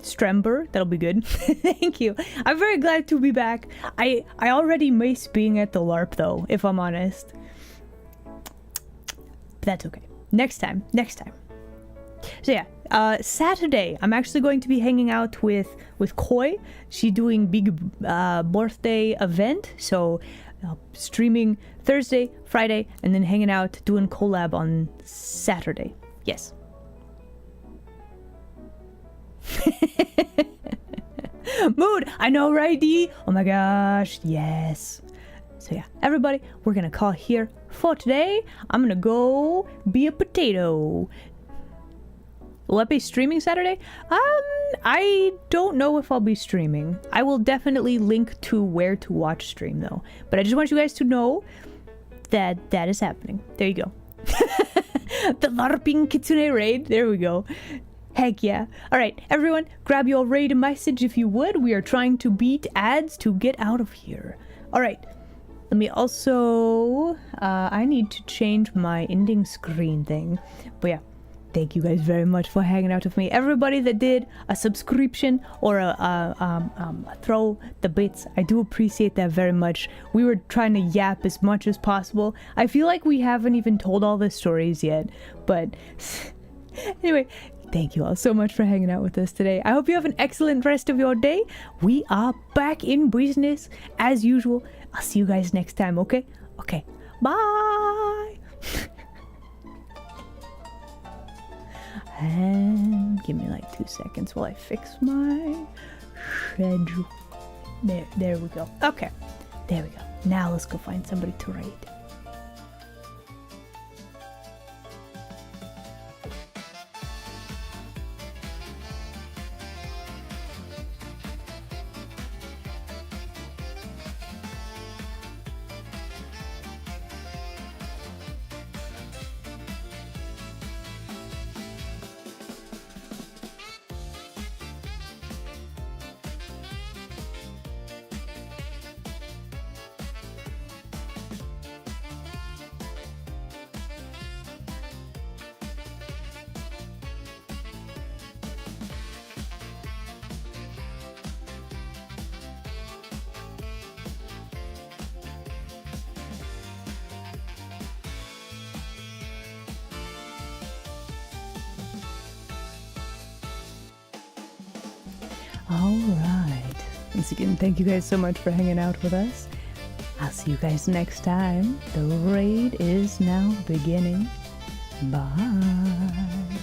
Strember. That'll be good. Thank you. I'm very glad to be back. I already miss being at the LARP though, if I'm honest. But that's okay. Next time. So yeah, Saturday I'm actually going to be hanging out with Koi. She's doing big birthday event, so streaming Thursday, Friday, and then hanging out doing collab on Saturday. Yes. Mood, I know, right, D? Oh my gosh, yes. So yeah, everybody, we're gonna call here for today. I'm gonna go be a potato. Will I be streaming Saturday? I don't know if I'll be streaming. I will definitely link to where to watch stream though. But I just want you guys to know that is happening. There you go. The LARPing Kitsune raid. There we go. Heck yeah. Alright, everyone, grab your raid message if you would. We are trying to beat ads to get out of here. Alright. Let me also... I need to change my ending screen thing. But yeah. Thank you guys very much for hanging out with me. Everybody that did a subscription or a throw the bits, I do appreciate that very much. We were trying to yap as much as possible. I feel like we haven't even told all the stories yet, but anyway, thank you all so much for hanging out with us today. I hope you have an excellent rest of your day. We are back in business as usual. I'll see you guys next time, okay? Okay, bye! And give me like 2 seconds while I fix my treasure. There we go. Okay, there we go. Now let's go find somebody to raid. Alright. Once again, thank you guys so much for hanging out with us. I'll see you guys next time. The raid is now beginning. Bye.